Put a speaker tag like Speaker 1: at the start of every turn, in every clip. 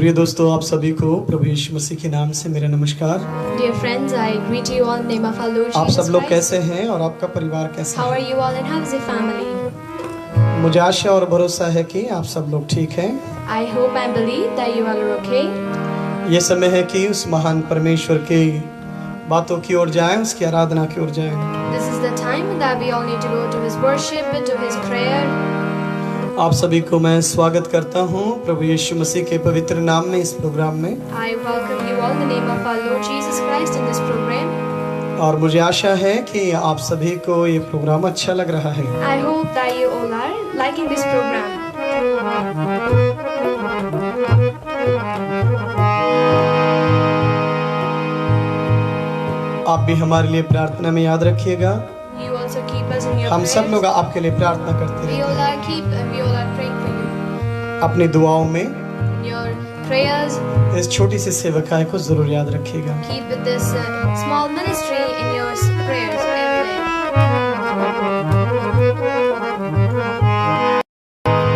Speaker 1: प्रिय दोस्तों, आप सभी को प्रभु यीशु मसीह के नाम से मेरा नमस्कार।
Speaker 2: Dear friends, I greet you all in the name of our Lord
Speaker 1: आप
Speaker 2: Jesus
Speaker 1: सब लोग
Speaker 2: Christ.
Speaker 1: कैसे हैं और आपका परिवार कैसा
Speaker 2: How are
Speaker 1: है?
Speaker 2: you all and how is your family?
Speaker 1: मुझे आशा और भरोसा है कि आप सब लोग ठीक हैं।
Speaker 2: I hope and believe that you all are okay.
Speaker 1: ये समय है कि उस महान परमेश्वर की बातों की ओर जाएं, उसकी आराधना की ओर जाएं।
Speaker 2: This is the time that we all need to go to His worship, to His prayer.
Speaker 1: आप सभी को मैं स्वागत करता हूं प्रभु यीशु मसीह के पवित्र नाम में इस प्रोग्राम में।
Speaker 2: I welcome you all in the name of our Lord Jesus Christ in this program.
Speaker 1: और मुझे आशा है कि आप सभी को ये प्रोग्राम अच्छा लग रहा है।
Speaker 2: I hope that you all are liking this program.
Speaker 1: आप भी हमारे लिए प्रार्थना में याद रखिएगा।
Speaker 2: You also keep us in your
Speaker 1: हम सब
Speaker 2: prayers.
Speaker 1: लोग आपके लिए प्रार्थना करते
Speaker 2: We
Speaker 1: हैं
Speaker 2: all are praying for you.
Speaker 1: अपनी दुआओं में।
Speaker 2: Your prayers,
Speaker 1: इस छोटी सी सेवकाई को जरूर याद रखिएगा।
Speaker 2: keep this small ministry in your prayers every day.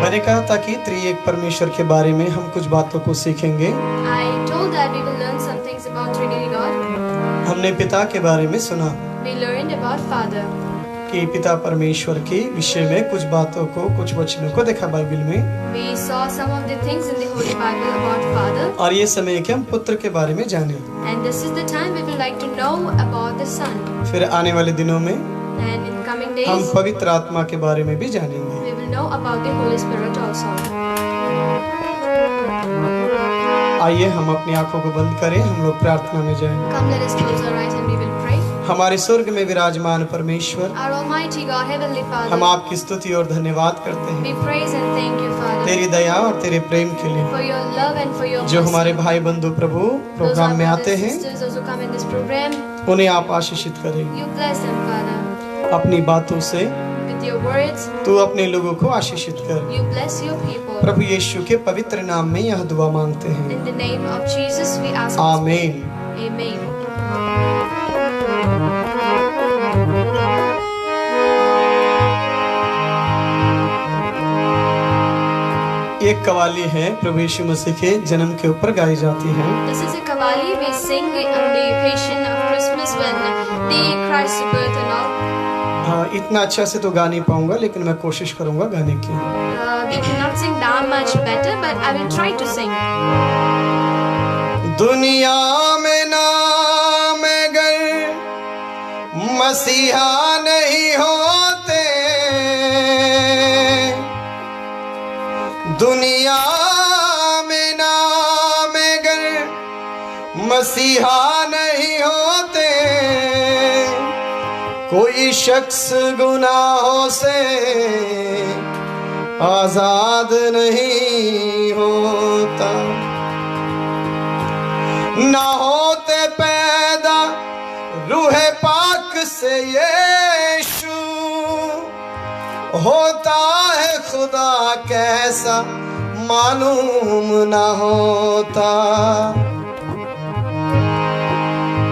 Speaker 1: मैंने कहा था कि त्रिएक परमेश्वर के बारे में हम कुछ बातों को सीखेंगे।
Speaker 2: I told that we will learn some things about Trinity God.
Speaker 1: हमने पिता के बारे में सुना
Speaker 2: We learned about Father.
Speaker 1: कि पिता परमेश्वर के विषय में कुछ बातों को, कुछ वचनों को देखा बाइबल में।
Speaker 2: We saw some of the things in the Holy Bible about Father.
Speaker 1: और ये समय है कि हम पुत्र के बारे में जाने।
Speaker 2: And this is the time we would like to know about the Son.
Speaker 1: फिर आने वाले दिनों में
Speaker 2: And in coming
Speaker 1: हम
Speaker 2: days,
Speaker 1: पवित्र आत्मा के बारे में भी जानेंगे।
Speaker 2: we will know about the Holy Spirit also.
Speaker 1: आइए हम अपनी आंखों को बंद करें, हम लोग प्रार्थना में जाएं।
Speaker 2: Come, let us close our eyes and we will pray.
Speaker 1: हमारे स्वर्ग में विराजमान परमेश्वर,
Speaker 2: Our Almighty God, Heavenly
Speaker 1: हम
Speaker 2: Father,
Speaker 1: आपकी स्तुति और धन्यवाद करते हैं
Speaker 2: we praise and thank you, Father,
Speaker 1: तेरी दया और तेरे प्रेम के लिए।
Speaker 2: for your love and for your
Speaker 1: जो हमारे
Speaker 2: mercy.
Speaker 1: भाई बंधु प्रभु
Speaker 2: Those
Speaker 1: प्रोग्राम
Speaker 2: are
Speaker 1: में
Speaker 2: brothers
Speaker 1: आते
Speaker 2: and
Speaker 1: हैं,
Speaker 2: sisters, those who come in this program,
Speaker 1: उन्हें आप आशीषित करें।
Speaker 2: you bless them, Father,
Speaker 1: अपनी बातों से
Speaker 2: with your words.
Speaker 1: तू अपने लोगों को आशीषित कर।
Speaker 2: You bless your people.
Speaker 1: प्रभु यीशु के पवित्र नाम में यह दुआ मांगते हैं,
Speaker 2: In the name of Jesus, we ask.
Speaker 1: आमीन।
Speaker 2: Amen.
Speaker 1: एक कवाली है प्रभु यीशु मसीह के जन्म के ऊपर गाई जाती है।
Speaker 2: This is a kavali we sing on the occasion of Christmas when the Christ's birth and all.
Speaker 1: हाँ, इतना अच्छा से तो गा नहीं पाऊंगा, लेकिन मैं कोशिश करूंगा गाने की।
Speaker 2: We cannot sing that much better, but I will try to sing.
Speaker 1: दुनिया में नाम अगर मसीहा नहीं होते, दुनिया में नाम अगर मसीहा नहीं होते, कोई शख्स गुनाहों से आजाद नहीं होता। ना होते पैदा रूह पाक से यीशु, होता है खुदा कैसा मालूम ना होता।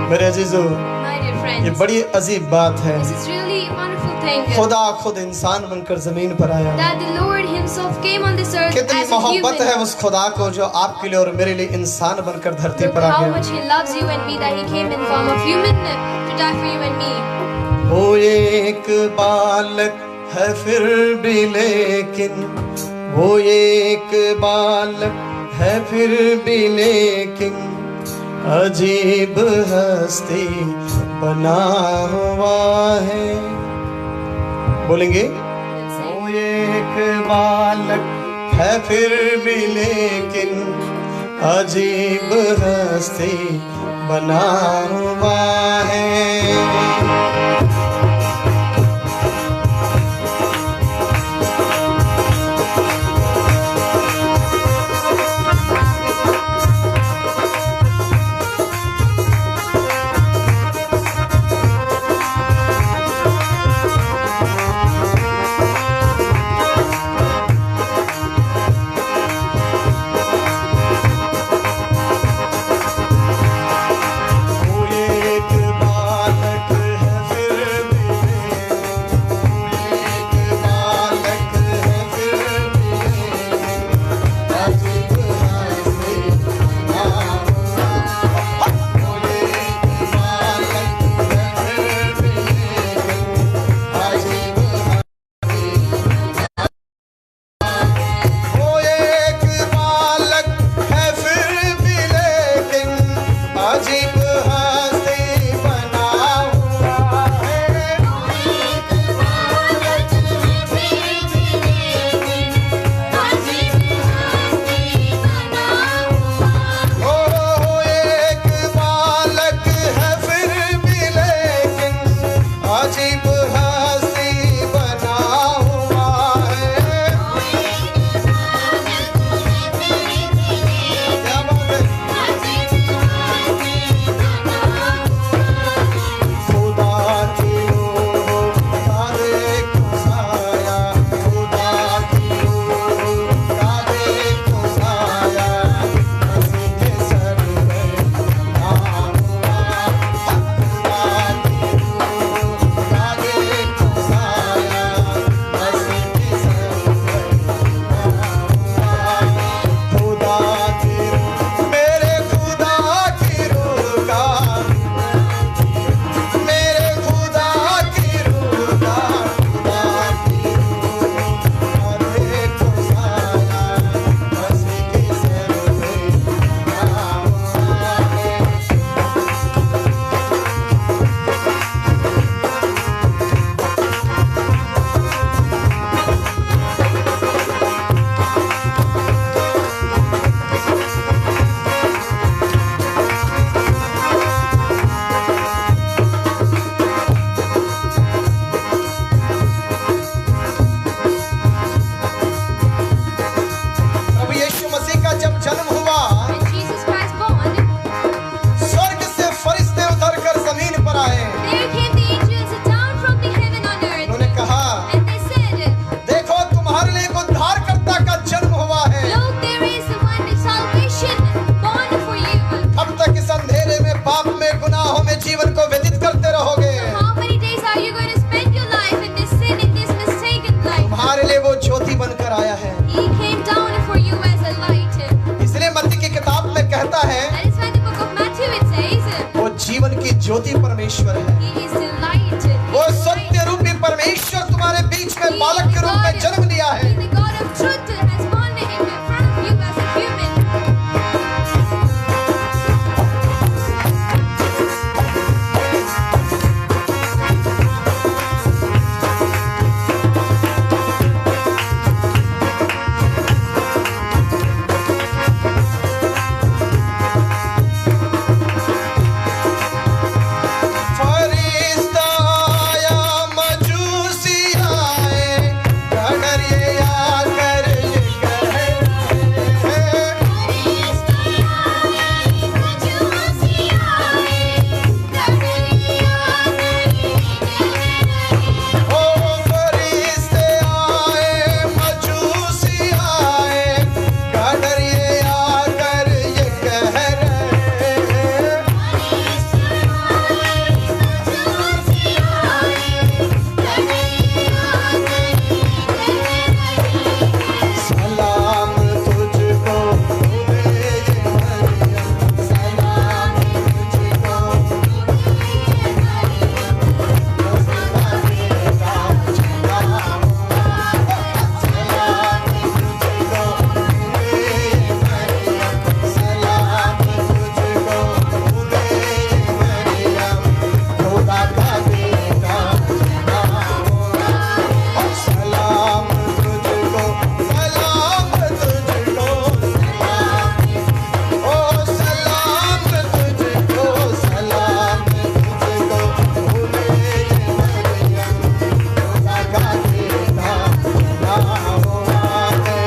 Speaker 1: मेरे अजीजों,
Speaker 2: My dear
Speaker 1: ये
Speaker 2: friends,
Speaker 1: बड़ी अजीब बात है।
Speaker 2: this is really a wonderful thing
Speaker 1: खुदा खुद इंसान बनकर जमीन पर आया।
Speaker 2: that the Lord Himself came on this earth
Speaker 1: कितनी
Speaker 2: as a
Speaker 1: मोहब्बत है
Speaker 2: human.
Speaker 1: उस खुदा को जो आपके लिए और मेरे लिए इंसान बनकर धरती
Speaker 2: Look
Speaker 1: पर आ
Speaker 2: how
Speaker 1: गया।
Speaker 2: much He loves you and me, that He came in form of human to die for you and me.
Speaker 1: वो एक बालक है फिर भी लेकिन, वो एक बालक है फिर भी लेकिन, अजीब हस्ती बना हुआ है। बोलेंगे,
Speaker 2: Let's say,
Speaker 1: वो एक बालक है फिर भी लेकिन, अजीब हस्ती बना हुआ है। वो एक बालक जन्म हुआ,
Speaker 2: when Jesus Christ born,
Speaker 1: स्वर्ग से फरिश्ते उतर कर जमीन पर आए।
Speaker 2: there came the angels down from the heaven on earth,
Speaker 1: उन्होंने कहा,
Speaker 2: and they said,
Speaker 1: देखो तुम्हारे लिए एक उद्धारकर्ता का जन्म हुआ है।
Speaker 2: look, there is one salvation born for you.
Speaker 1: अब तक इस अंधेरे में, पाप में, गुनाहों में जीवन को व्यतीत करते रहोगे।
Speaker 2: How many days are you going to spend your life in this sin, in this mistaken life?
Speaker 1: तुम्हारे लिए वो ज्योति बनकर आया है।
Speaker 2: He came down for you as a light.
Speaker 1: इसलिए मत्ती की किताब में कहता है,
Speaker 2: That is why the book of Matthew it says,
Speaker 1: वो जीवन की ज्योति परमेश्वर है।
Speaker 2: He is the light.
Speaker 1: वो सत्य रूपी परमेश्वर तुम्हारे बीच में बालक के रूप में जन्म लिया है।
Speaker 2: He, the God of truth, has born in front of you as a human.
Speaker 1: फरिश्ता आया, मजूसी आए, अगर ये आकर ये कह रहे ओ फरिश्ते आए, मजूसी आए, अगर ये आकर ये कह रहे सलाम तुझको ये मरियम, सलाम तुझको खुदा तेरा चला हुआ, सलाम तुझको ये मरियम, सलाम तुझको ये मरियम, खुदा का बेटा चला हुआ, सलाम तुझको, सलाम तुझको, ओ सलाम तुझको, सलाम तुझको, भूले मरियम, खुदा का बेटा चला हुआ है।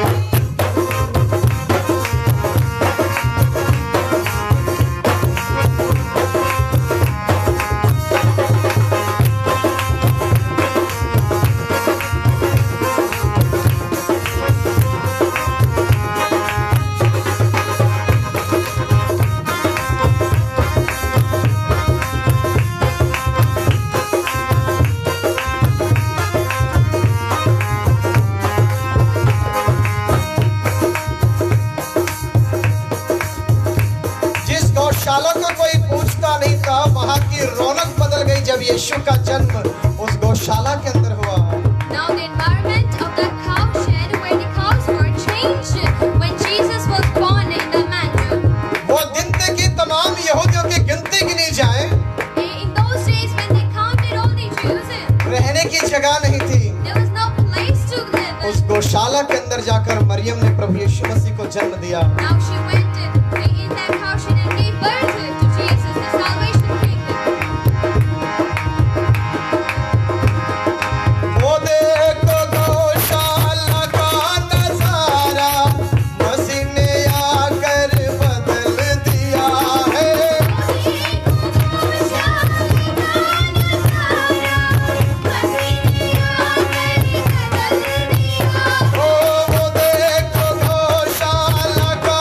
Speaker 1: जिस गौशाला को कोई पूछता नहीं था, वहाँ की रौनक बदल गई जब यीशु का जन्म उस गौशाला के अंदर हुआ।
Speaker 2: Now the environment of that cowshed where the cows were changed when Jesus was born in the manger.
Speaker 1: वो दिन थे कि तमाम यहूदियों की गिनती गिनी जाए,
Speaker 2: In those days when they counted all the Jews,
Speaker 1: रहने की जगह नहीं थी।
Speaker 2: there was no place to live.
Speaker 1: उस गौशाला के अंदर जाकर मरियम ने प्रभु यीशु मसीह को जन्म दिया।
Speaker 2: Now she went in that cowshed and gave birth to Jesus, the salvation king.
Speaker 1: वो देखो गौशाला का नजारा, मसीह ने आकर बदल दिया है। ओ वो देखो गौशाला का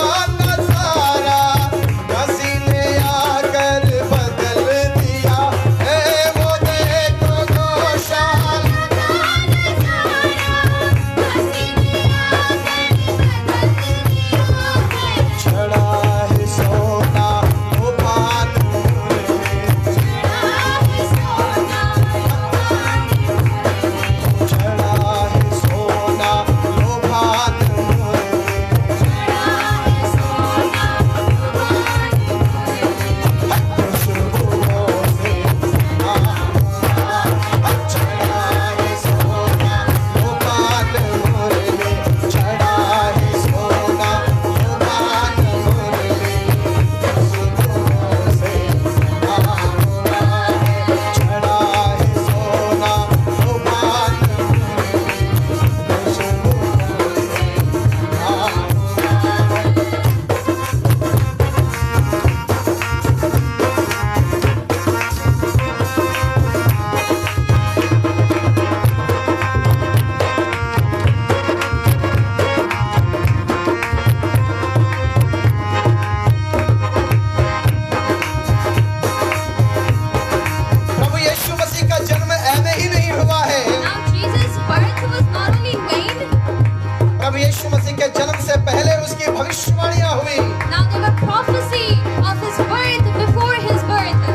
Speaker 1: भविष्यवाणियां हुई।
Speaker 2: Now there were prophecy of his birth before his birth.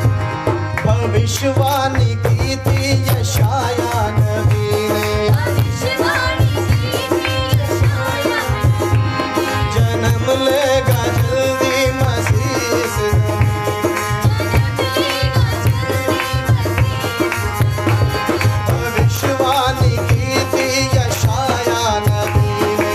Speaker 1: भविष्यवाणी की थी यशाया नबी ने,
Speaker 2: भविष्यवाणी की थी यशाया
Speaker 1: जन्म लेगा जल्दी मसीह से भविष्यवाणी की थी यशाया नबी ने,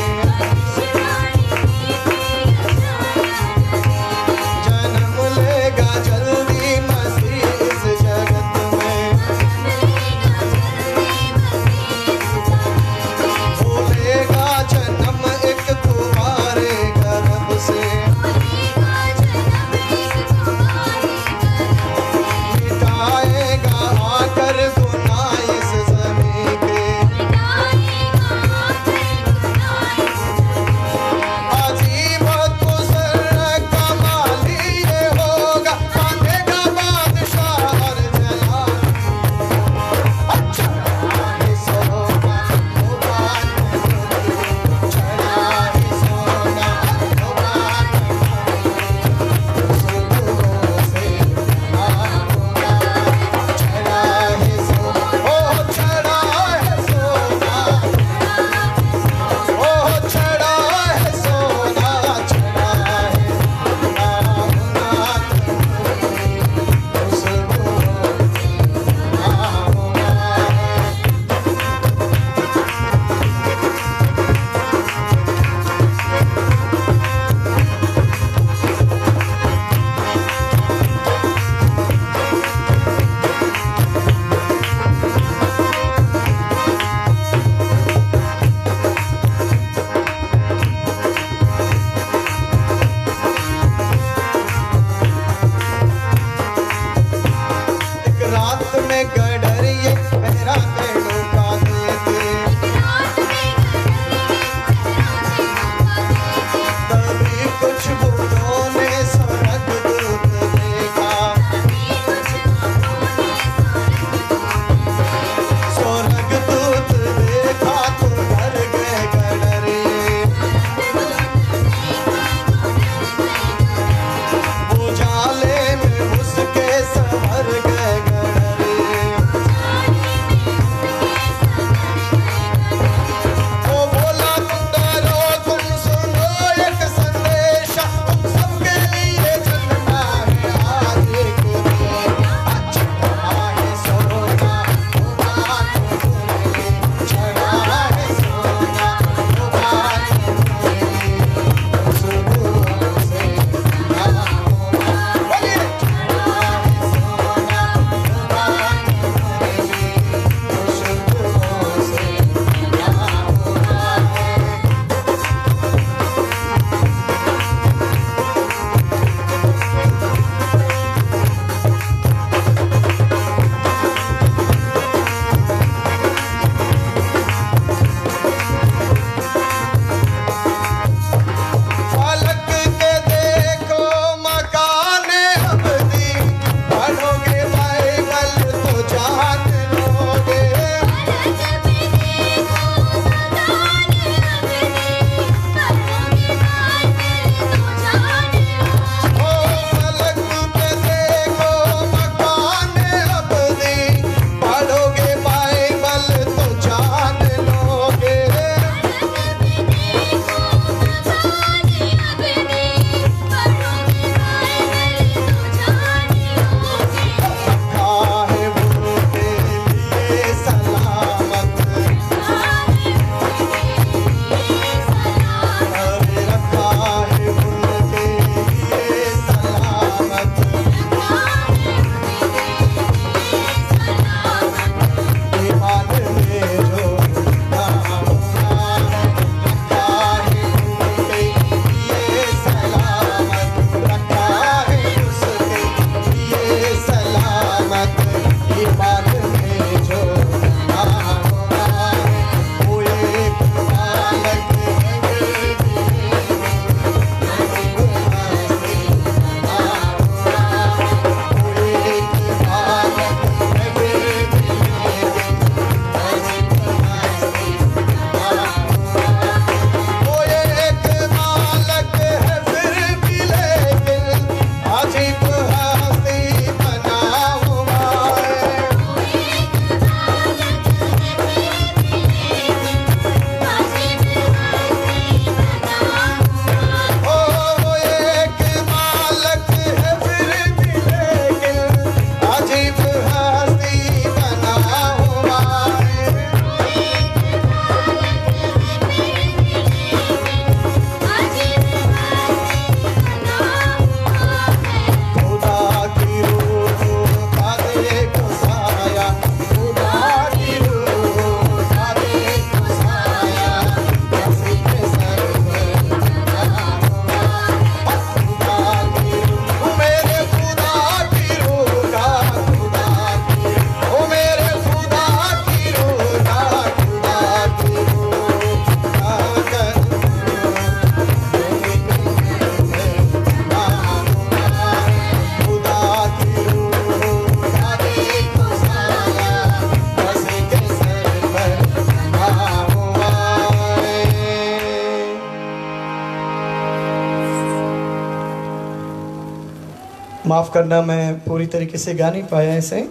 Speaker 1: माफ़ करना, मैं पूरी तरीके से गा नहीं पाया इसे।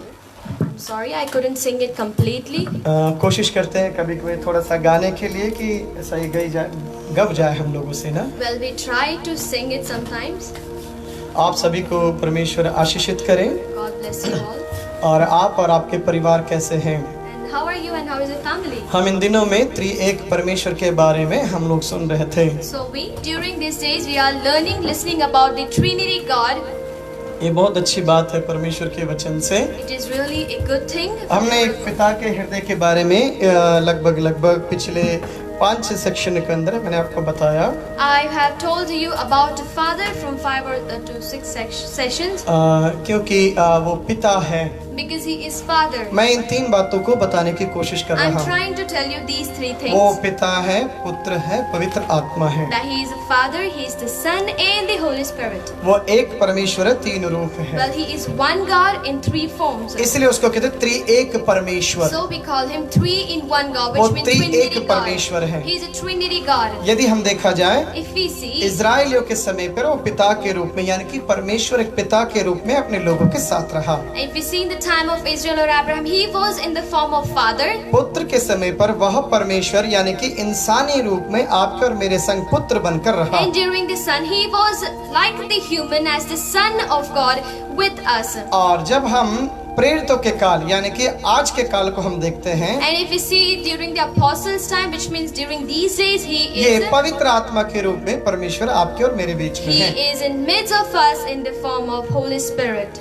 Speaker 2: Sorry, I couldn't sing it completely.
Speaker 1: कोशिश करते हैं कभी कभी थोड़ा सा गाने के लिए कि सही गब जाए हम लोगों से ना।
Speaker 2: Well, we try to sing it sometimes.
Speaker 1: आप सभी को परमेश्वर आशीषित करें।
Speaker 2: God bless you all.
Speaker 1: और आप और आपके परिवार कैसे हैं?
Speaker 2: And how are you and how is your family?
Speaker 1: हम इन दिनों में त्रिएक परमेश्वर के बारे में हम लोग सुन रहे थे।
Speaker 2: So during these days, we are listening about the Trinity God.
Speaker 1: ये बहुत अच्छी बात है परमेश्वर के वचन से।
Speaker 2: It is really a good thing.
Speaker 1: हमने एक पिता के हृदय के बारे में लगभग पिछले 5 सेक्शन के अंदर मैंने आपको बताया।
Speaker 2: I have told you about the Father from 5 to 6 sessions.
Speaker 1: क्योंकि वो पिता है।
Speaker 2: Because he is Father.
Speaker 1: मैं इन 3 बातों को बताने की कोशिश कर
Speaker 2: I'm
Speaker 1: रहा हूँ।
Speaker 2: trying to tell you these 3 things.
Speaker 1: वो पिता है, पुत्र है, पवित्र आत्मा है।
Speaker 2: That he is a Father, he is the Son, and the Holy Spirit.
Speaker 1: वो एक परमेश्वर है, 3 रूप है।
Speaker 2: Well, he is one God in 3 forms.
Speaker 1: इसलिए उसको कहते हैं त्रिएक परमेश्वर।
Speaker 2: So we call him 3 in 1 God,
Speaker 1: वो
Speaker 2: which means
Speaker 1: त्रिएक
Speaker 2: Trinity God.
Speaker 1: परमेश्वर है।
Speaker 2: He is a Trinity God.
Speaker 1: यदि हम देखा जाए
Speaker 2: If we see,
Speaker 1: इजराइलियों के समय पर वो पिता के रूप में, यानी कि परमेश्वर एक पिता के रूप में अपने लोगों के साथ रहा।
Speaker 2: if we see in the time of Israel or Abraham, he was in the form of Father.
Speaker 1: पुत्र के समय पर वह परमेश्वर यानी कि इंसानी रूप में आपके और मेरे संग पुत्र बनकर रहा।
Speaker 2: And during the Son, he was like the human as the Son of God with us.
Speaker 1: और जब हम प्रेरितों के काल यानी कि आज के काल को हम देखते हैं,
Speaker 2: And if we see during the apostles' time, which means during these days, he
Speaker 1: ये
Speaker 2: is
Speaker 1: पवित्र आत्मा के रूप में परमेश्वर आपके और मेरे बीच में है।
Speaker 2: he is in midst of us in the form of Holy Spirit.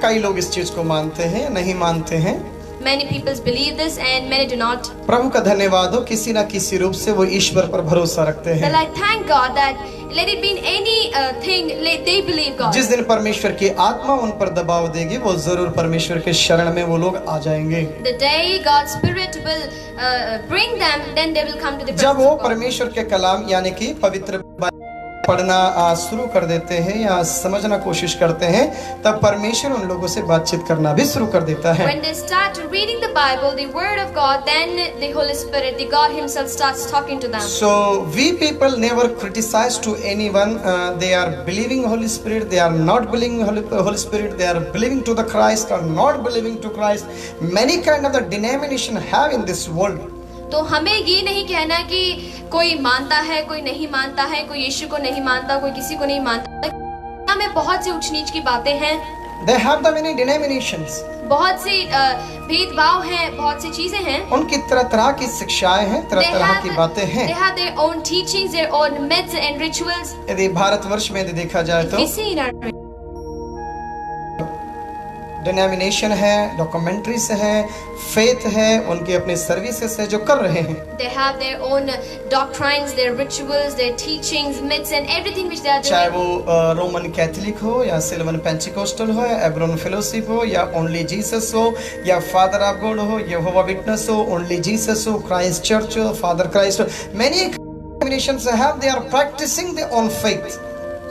Speaker 1: कई लोग इस चीज को मानते हैं, नहीं मानते हैं।
Speaker 2: Many people believe this and many do not.
Speaker 1: प्रभु का धन्यवाद हो, किसी न किसी रूप से वो ईश्वर पर भरोसा रखते
Speaker 2: Well,
Speaker 1: हैं।
Speaker 2: I thank God that let it be in any thing, they believe God.
Speaker 1: जिस दिन परमेश्वर की आत्मा उन पर दबाव देगी, वो जरूर परमेश्वर के शरण में वो लोग आ जाएंगे।
Speaker 2: The day God's Spirit will bring them, then they will come to the
Speaker 1: जब
Speaker 2: presence
Speaker 1: वो
Speaker 2: of God.
Speaker 1: परमेश्वर के कलाम यानी कि पवित्र पढ़ना शुरू कर देते हैं या समझना कोशिश करते हैं, तब परमेश्वर उन लोगों से बातचीत करना भी शुरू कर देता है।
Speaker 2: When they start reading the Bible, the Word of God, then the Holy Spirit, the God Himself starts talking to them.
Speaker 1: So we people never criticize to anyone. They are believing Holy Spirit. They are not believing Holy Spirit. They are believing to the Christ or not believing to Christ. Many kind of the denomination have in this world.
Speaker 2: तो हमें ये नहीं कहना कि कोई मानता है, कोई नहीं मानता है, कोई यीशु को नहीं मानता, कोई किसी को नहीं मानता। हमें बहुत सी ऊंच नीच की बातें हैं।
Speaker 1: They have the many denominations.
Speaker 2: बहुत सी भेदभाव हैं, बहुत सी चीजें हैं।
Speaker 1: उनकी तरह तरह की शिक्षाएं हैं, तरह तरह की बातें हैं।
Speaker 2: They have their own teachings, their own myths and rituals.
Speaker 1: यदि भारतवर्ष में यदि देखा जाए तो
Speaker 2: We see in our
Speaker 1: denomination है, डॉक्यूमेंट्रीज है, फेथ है, उनके अपने सर्विसेज है जो कर रहे हैं।
Speaker 2: They have their own doctrines, their rituals, their teachings, myths, and everything which they are
Speaker 1: चाहे
Speaker 2: doing.
Speaker 1: वो रोमन कैथोलिक हो या सिल्वन पेंटिकोस्टल हो या एब्रोन फेलोशिप हो या ओनली जीसस हो या फादर ऑफ गॉड हो, यहोवा विटनेस हो, ओनली जीसस हो, क्राइस्ट चर्च हो, फादर क्राइस्ट हो, many denominations have, they are practicing their own faith.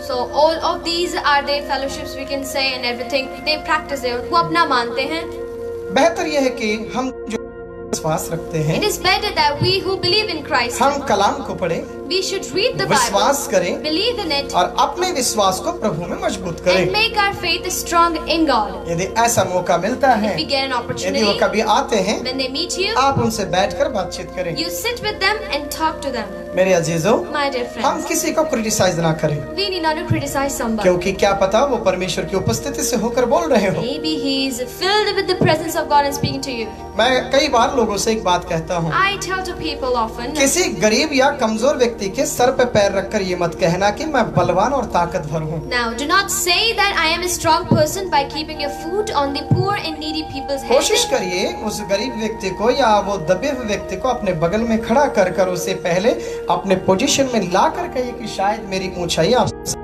Speaker 2: So all of these are the fellowships we can say and everything. They practice their, वो अपना मानते हैं।
Speaker 1: बेहतर यह है कि हम जो विश्वास रखते हैं,
Speaker 2: It is better that we who believe in Christ,
Speaker 1: हम कलाम को पढ़ें,
Speaker 2: we should read the
Speaker 1: विश्वास
Speaker 2: Bible,
Speaker 1: करें
Speaker 2: believe in it,
Speaker 1: और अपने विश्वास को प्रभु में मजबूत करें।
Speaker 2: and make our faith strong in God.
Speaker 1: यदि ऐसा मौका मिलता है,
Speaker 2: If we get an
Speaker 1: यदि वो
Speaker 2: opportunity,
Speaker 1: कभी आते हैं,
Speaker 2: when they meet you,
Speaker 1: आप उनसे बैठकर बातचीत करें।
Speaker 2: you sit with them and talk to them.
Speaker 1: मेरे अजीजों,
Speaker 2: My dear
Speaker 1: हम
Speaker 2: friends,
Speaker 1: किसी को क्रिटिसाइज ना करें,
Speaker 2: we need not to criticize somebody.
Speaker 1: क्योंकि क्या पता वो परमेश्वर की उपस्थिति से होकर बोल रहे हो।
Speaker 2: Maybe he is filled with the presence of God and speaking to you.
Speaker 1: मैं कई बार लोगों से एक बात कहता हूँ,
Speaker 2: I tell to people often,
Speaker 1: किसी गरीब या कमजोर व्यक्ति के सर पे पैर रखकर ये मत कहना कि मैं बलवान और ताकतवर हूँ।
Speaker 2: now do not say that I am a strong person by keeping your foot on the poor and needy people's head.
Speaker 1: कोशिश करिए उस गरीब व्यक्ति को या वो दबे हुए व्यक्ति को अपने बगल में खड़ा कर कर उसे पहले अपने पोजीशन में ला कर कहिए कि शायद मेरी ऊंचाई आप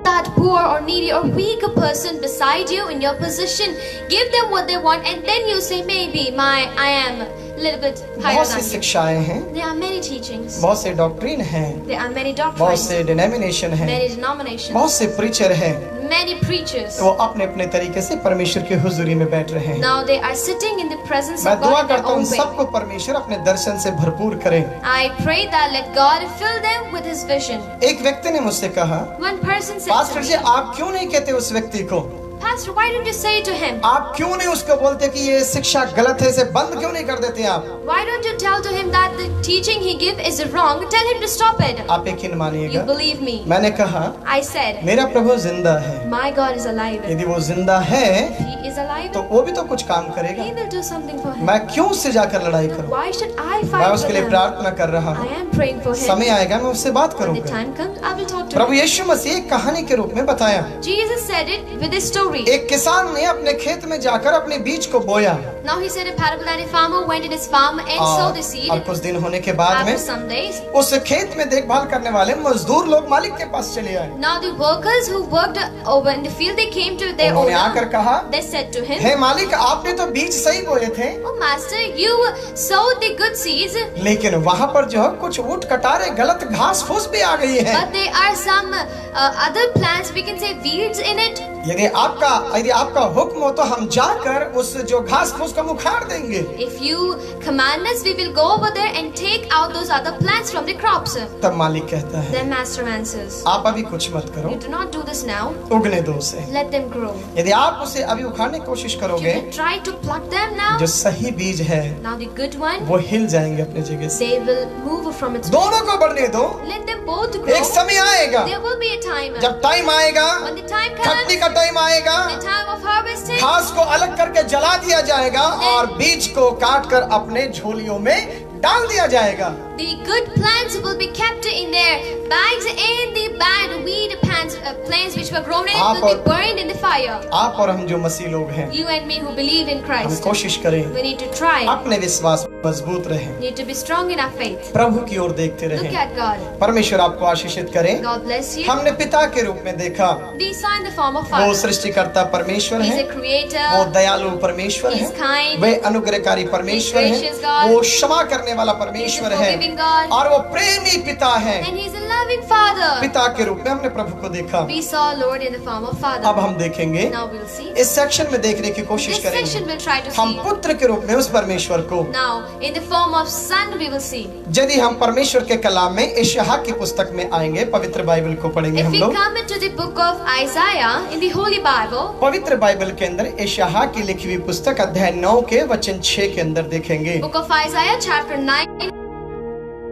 Speaker 2: That poor or needy or weak person beside you in your position, give them what they want, and then you say, maybe I am little bit higher
Speaker 1: बहुत सी
Speaker 2: than you.
Speaker 1: शिक्षाएं हैं,
Speaker 2: There are many teachings.
Speaker 1: बहुत से doctrine हैं,
Speaker 2: There are many
Speaker 1: बहुत
Speaker 2: doctrines.
Speaker 1: से denomination हैं,
Speaker 2: Many denominations.
Speaker 1: बहुत से प्रीचर हैं।
Speaker 2: Many preachers.
Speaker 1: वो अपने अपने तरीके से परमेश्वर की हुजूरी में बैठ रहे हैं।
Speaker 2: Now they are sitting in the presence
Speaker 1: मैं
Speaker 2: of
Speaker 1: दुआ
Speaker 2: God in their
Speaker 1: करता हूँ
Speaker 2: own
Speaker 1: उन
Speaker 2: way.
Speaker 1: सबको परमेश्वर अपने दर्शन से भरपूर करे।
Speaker 2: I pray that let God fill them with His vision.
Speaker 1: एक व्यक्ति ने मुझसे कहा,
Speaker 2: One person said to
Speaker 1: pastor ji
Speaker 2: me,
Speaker 1: आप क्यों नहीं कहते उस व्यक्ति को,
Speaker 2: Pastor, why don't you say to him?
Speaker 1: आप क्यों नहीं उसको बोलते कि ये शिक्षा गलत है, इसे बंद क्यों नहीं कर देते आप?
Speaker 2: Why don't you tell to him that the teaching he give is wrong? Tell him to stop it.
Speaker 1: आप यकीन
Speaker 2: You
Speaker 1: मानिएगा,
Speaker 2: believe me.
Speaker 1: मैंने कहा
Speaker 2: I said,
Speaker 1: मेरा प्रभु जिंदा है,
Speaker 2: my God is alive.
Speaker 1: यदि वो जिंदा है
Speaker 2: He is alive.
Speaker 1: तो वो भी तो कुछ काम करेगा।
Speaker 2: He will do something for him.
Speaker 1: मैं क्यों उससे जाकर लड़ाई करूं?
Speaker 2: Why should I
Speaker 1: मैं
Speaker 2: fight
Speaker 1: उसके
Speaker 2: for
Speaker 1: लिए
Speaker 2: him?
Speaker 1: प्रार्थना कर रहा
Speaker 2: I
Speaker 1: हूँ,
Speaker 2: am praying for him.
Speaker 1: समय आएगा मैं उससे बात
Speaker 2: When the
Speaker 1: करूंगा।
Speaker 2: time comes, I will talk to
Speaker 1: Prabhu
Speaker 2: him.
Speaker 1: यीशु मसीह एक कहानी के रूप में बताया,
Speaker 2: Jesus said it with a story.
Speaker 1: एक किसान ने अपने खेत में जाकर अपने बीज को बोया
Speaker 2: Now he said a parable that a farmer went in his farm and sowed the seed.
Speaker 1: और कुछ दिन होने के बाद में
Speaker 2: After some days,
Speaker 1: उस खेत में देखभाल करने वाले मजदूर लोग मालिक के पास चले आए।
Speaker 2: now the workers who worked over in the field, they came to their
Speaker 1: उन्होंने आकर
Speaker 2: owner.
Speaker 1: कहा,
Speaker 2: They said to him,
Speaker 1: हे मालिक आपने तो बीज सही बोए थे,
Speaker 2: "Oh master, you sowed the good seeds,
Speaker 1: लेकिन वहाँ पर जो है कुछ ऊट कटारे गलत घास फूस भी आ गई है।
Speaker 2: but there are some other plants, we can say weeds in it.
Speaker 1: यदि आपका हुक्म हो तो हम जाकर उस जो घास फूस को उखाड़ देंगे।
Speaker 2: If you command us, we will go over there and take out those other plants from the crops."
Speaker 1: तब मालिक कहता है,
Speaker 2: Then master answers,
Speaker 1: आप अभी कुछ मत करो,
Speaker 2: "You do not do this now.
Speaker 1: उगने दो उसे।
Speaker 2: Let them grow.
Speaker 1: यदि आप उसे अभी उखाड़ने की कोशिश
Speaker 2: If
Speaker 1: करोगे,
Speaker 2: you try to pluck them now,
Speaker 1: जो सही बीज है
Speaker 2: now the good one,
Speaker 1: वो हिल जाएंगे अपनी जगह से।
Speaker 2: they will move from its
Speaker 1: दोनों को बढ़ने दो,
Speaker 2: Let them both grow.
Speaker 1: एक समय आएगा,
Speaker 2: There will be a time.
Speaker 1: जब टाइम आएगा,
Speaker 2: When the time
Speaker 1: Katni
Speaker 2: comes,
Speaker 1: का टाइम आएगा,
Speaker 2: the time of harvesting,
Speaker 1: घास को अलग करके जला दिया जाएगा और बीज को काट कर अपने झोलियों में डाल दिया जाएगा।
Speaker 2: the good plants will be kept in their bags and the bad weed plants which were grown in it
Speaker 1: आप
Speaker 2: will be
Speaker 1: और-
Speaker 2: burned in the fire.
Speaker 1: आप और हम जो मसीह लोग हैं,
Speaker 2: You and me who believe in
Speaker 1: हम
Speaker 2: Christ,
Speaker 1: कोशिश करें
Speaker 2: we need to try.
Speaker 1: अपने विश्वास में मजबूत रहें,
Speaker 2: Need to be strong in our faith.
Speaker 1: प्रभु की ओर देखते
Speaker 2: Look
Speaker 1: रहें।
Speaker 2: at God.
Speaker 1: परमेश्वर आपको आशीषित करे।
Speaker 2: God bless you.
Speaker 1: हमने पिता के रूप में देखा,
Speaker 2: We saw in the form of
Speaker 1: वो
Speaker 2: Father.
Speaker 1: सृष्टिकर्ता परमेश्वर
Speaker 2: He's
Speaker 1: है,
Speaker 2: a creator.
Speaker 1: वो दयालु परमेश्वर है,
Speaker 2: He's kind.
Speaker 1: वे अनुग्रहकारी परमेश्वर
Speaker 2: He's
Speaker 1: है,
Speaker 2: gracious God.
Speaker 1: वो क्षमा करने वाला परमेश्वर
Speaker 2: He's a
Speaker 1: है
Speaker 2: forgiving God.
Speaker 1: और वो प्रेमी पिता है।
Speaker 2: And He's a loving Father.
Speaker 1: पिता के रूप में हमने प्रभु को देखा।
Speaker 2: We saw Lord in the form of
Speaker 1: अब
Speaker 2: Father.
Speaker 1: हम देखेंगे,
Speaker 2: Now we'll see.
Speaker 1: इस सेक्शन में देखने की कोशिश
Speaker 2: This section
Speaker 1: करेंगे,
Speaker 2: we'll try to
Speaker 1: हम
Speaker 2: see.
Speaker 1: पुत्र के रूप में उस परमेश्वर को,
Speaker 2: Now, in the form of Son, we will see.
Speaker 1: यदि हम परमेश्वर के कलाम में यशायाह की पुस्तक में आएंगे, पवित्र बाइबल को पढ़ेंगे
Speaker 2: If
Speaker 1: हम
Speaker 2: we
Speaker 1: लोग।
Speaker 2: come into the book of Isaiah in the Holy Bible,
Speaker 1: पवित्र बाइबल के अंदर यशायाह की लिखी हुई पुस्तक अध्याय 9 के वचन 6 के अंदर देखेंगे।
Speaker 2: book of Isaiah chapter 9,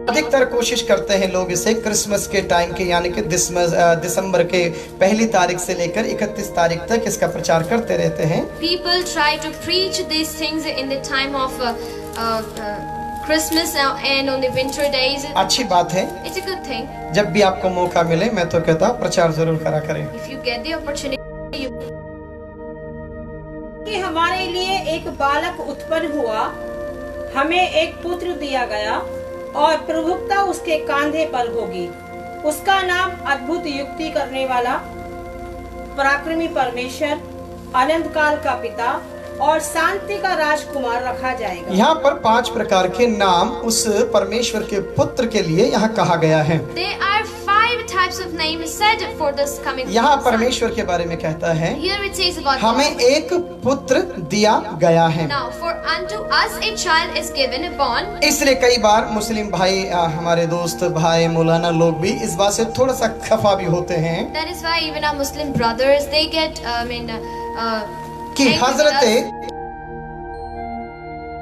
Speaker 1: अधिकतर कोशिश करते हैं लोग इसे क्रिसमस के टाइम के यानी कि दिसंबर के पहली तारीख से लेकर 31 तारीख तक इसका प्रचार करते रहते हैं।
Speaker 2: people try to preach these things in the time of Christmas and on the winter days.
Speaker 1: अच्छी बात है,
Speaker 2: It's a good thing.
Speaker 1: जब भी आपको मौका मिले मैं तो कहता हूं प्रचार जरूर करा करें।
Speaker 2: If you get the opportunity, you
Speaker 3: कि हमारे लिए एक बालक उत्पन्न हुआ, हमें एक पुत्र दिया गया और प्रभुता उसके कांधे पर होगी। उसका नाम अद्भुत युक्ति करने वाला, पराक्रमी परमेश्वर, अनंत काल का पिता और शांति का राजकुमार रखा जाएगा।
Speaker 1: यहाँ पर 5 प्रकार के नाम उस परमेश्वर के पुत्र के लिए यहाँ कहा गया है।
Speaker 2: There are 5 types of names said for this coming
Speaker 1: यहाँ
Speaker 2: son.
Speaker 1: परमेश्वर के बारे में कहता है,
Speaker 2: Here it says about
Speaker 1: हमें
Speaker 2: God.
Speaker 1: एक पुत्र दिया गया है।
Speaker 2: Now, for unto us a child is given, born.
Speaker 1: इसलिए कई बार मुस्लिम भाई, हमारे दोस्त भाई मौलाना लोग भी इस बात से थोड़ा सा खफा भी होते हैं
Speaker 2: That is why even our Muslim brothers, they get,
Speaker 1: कि
Speaker 2: angry with us.
Speaker 1: हजरत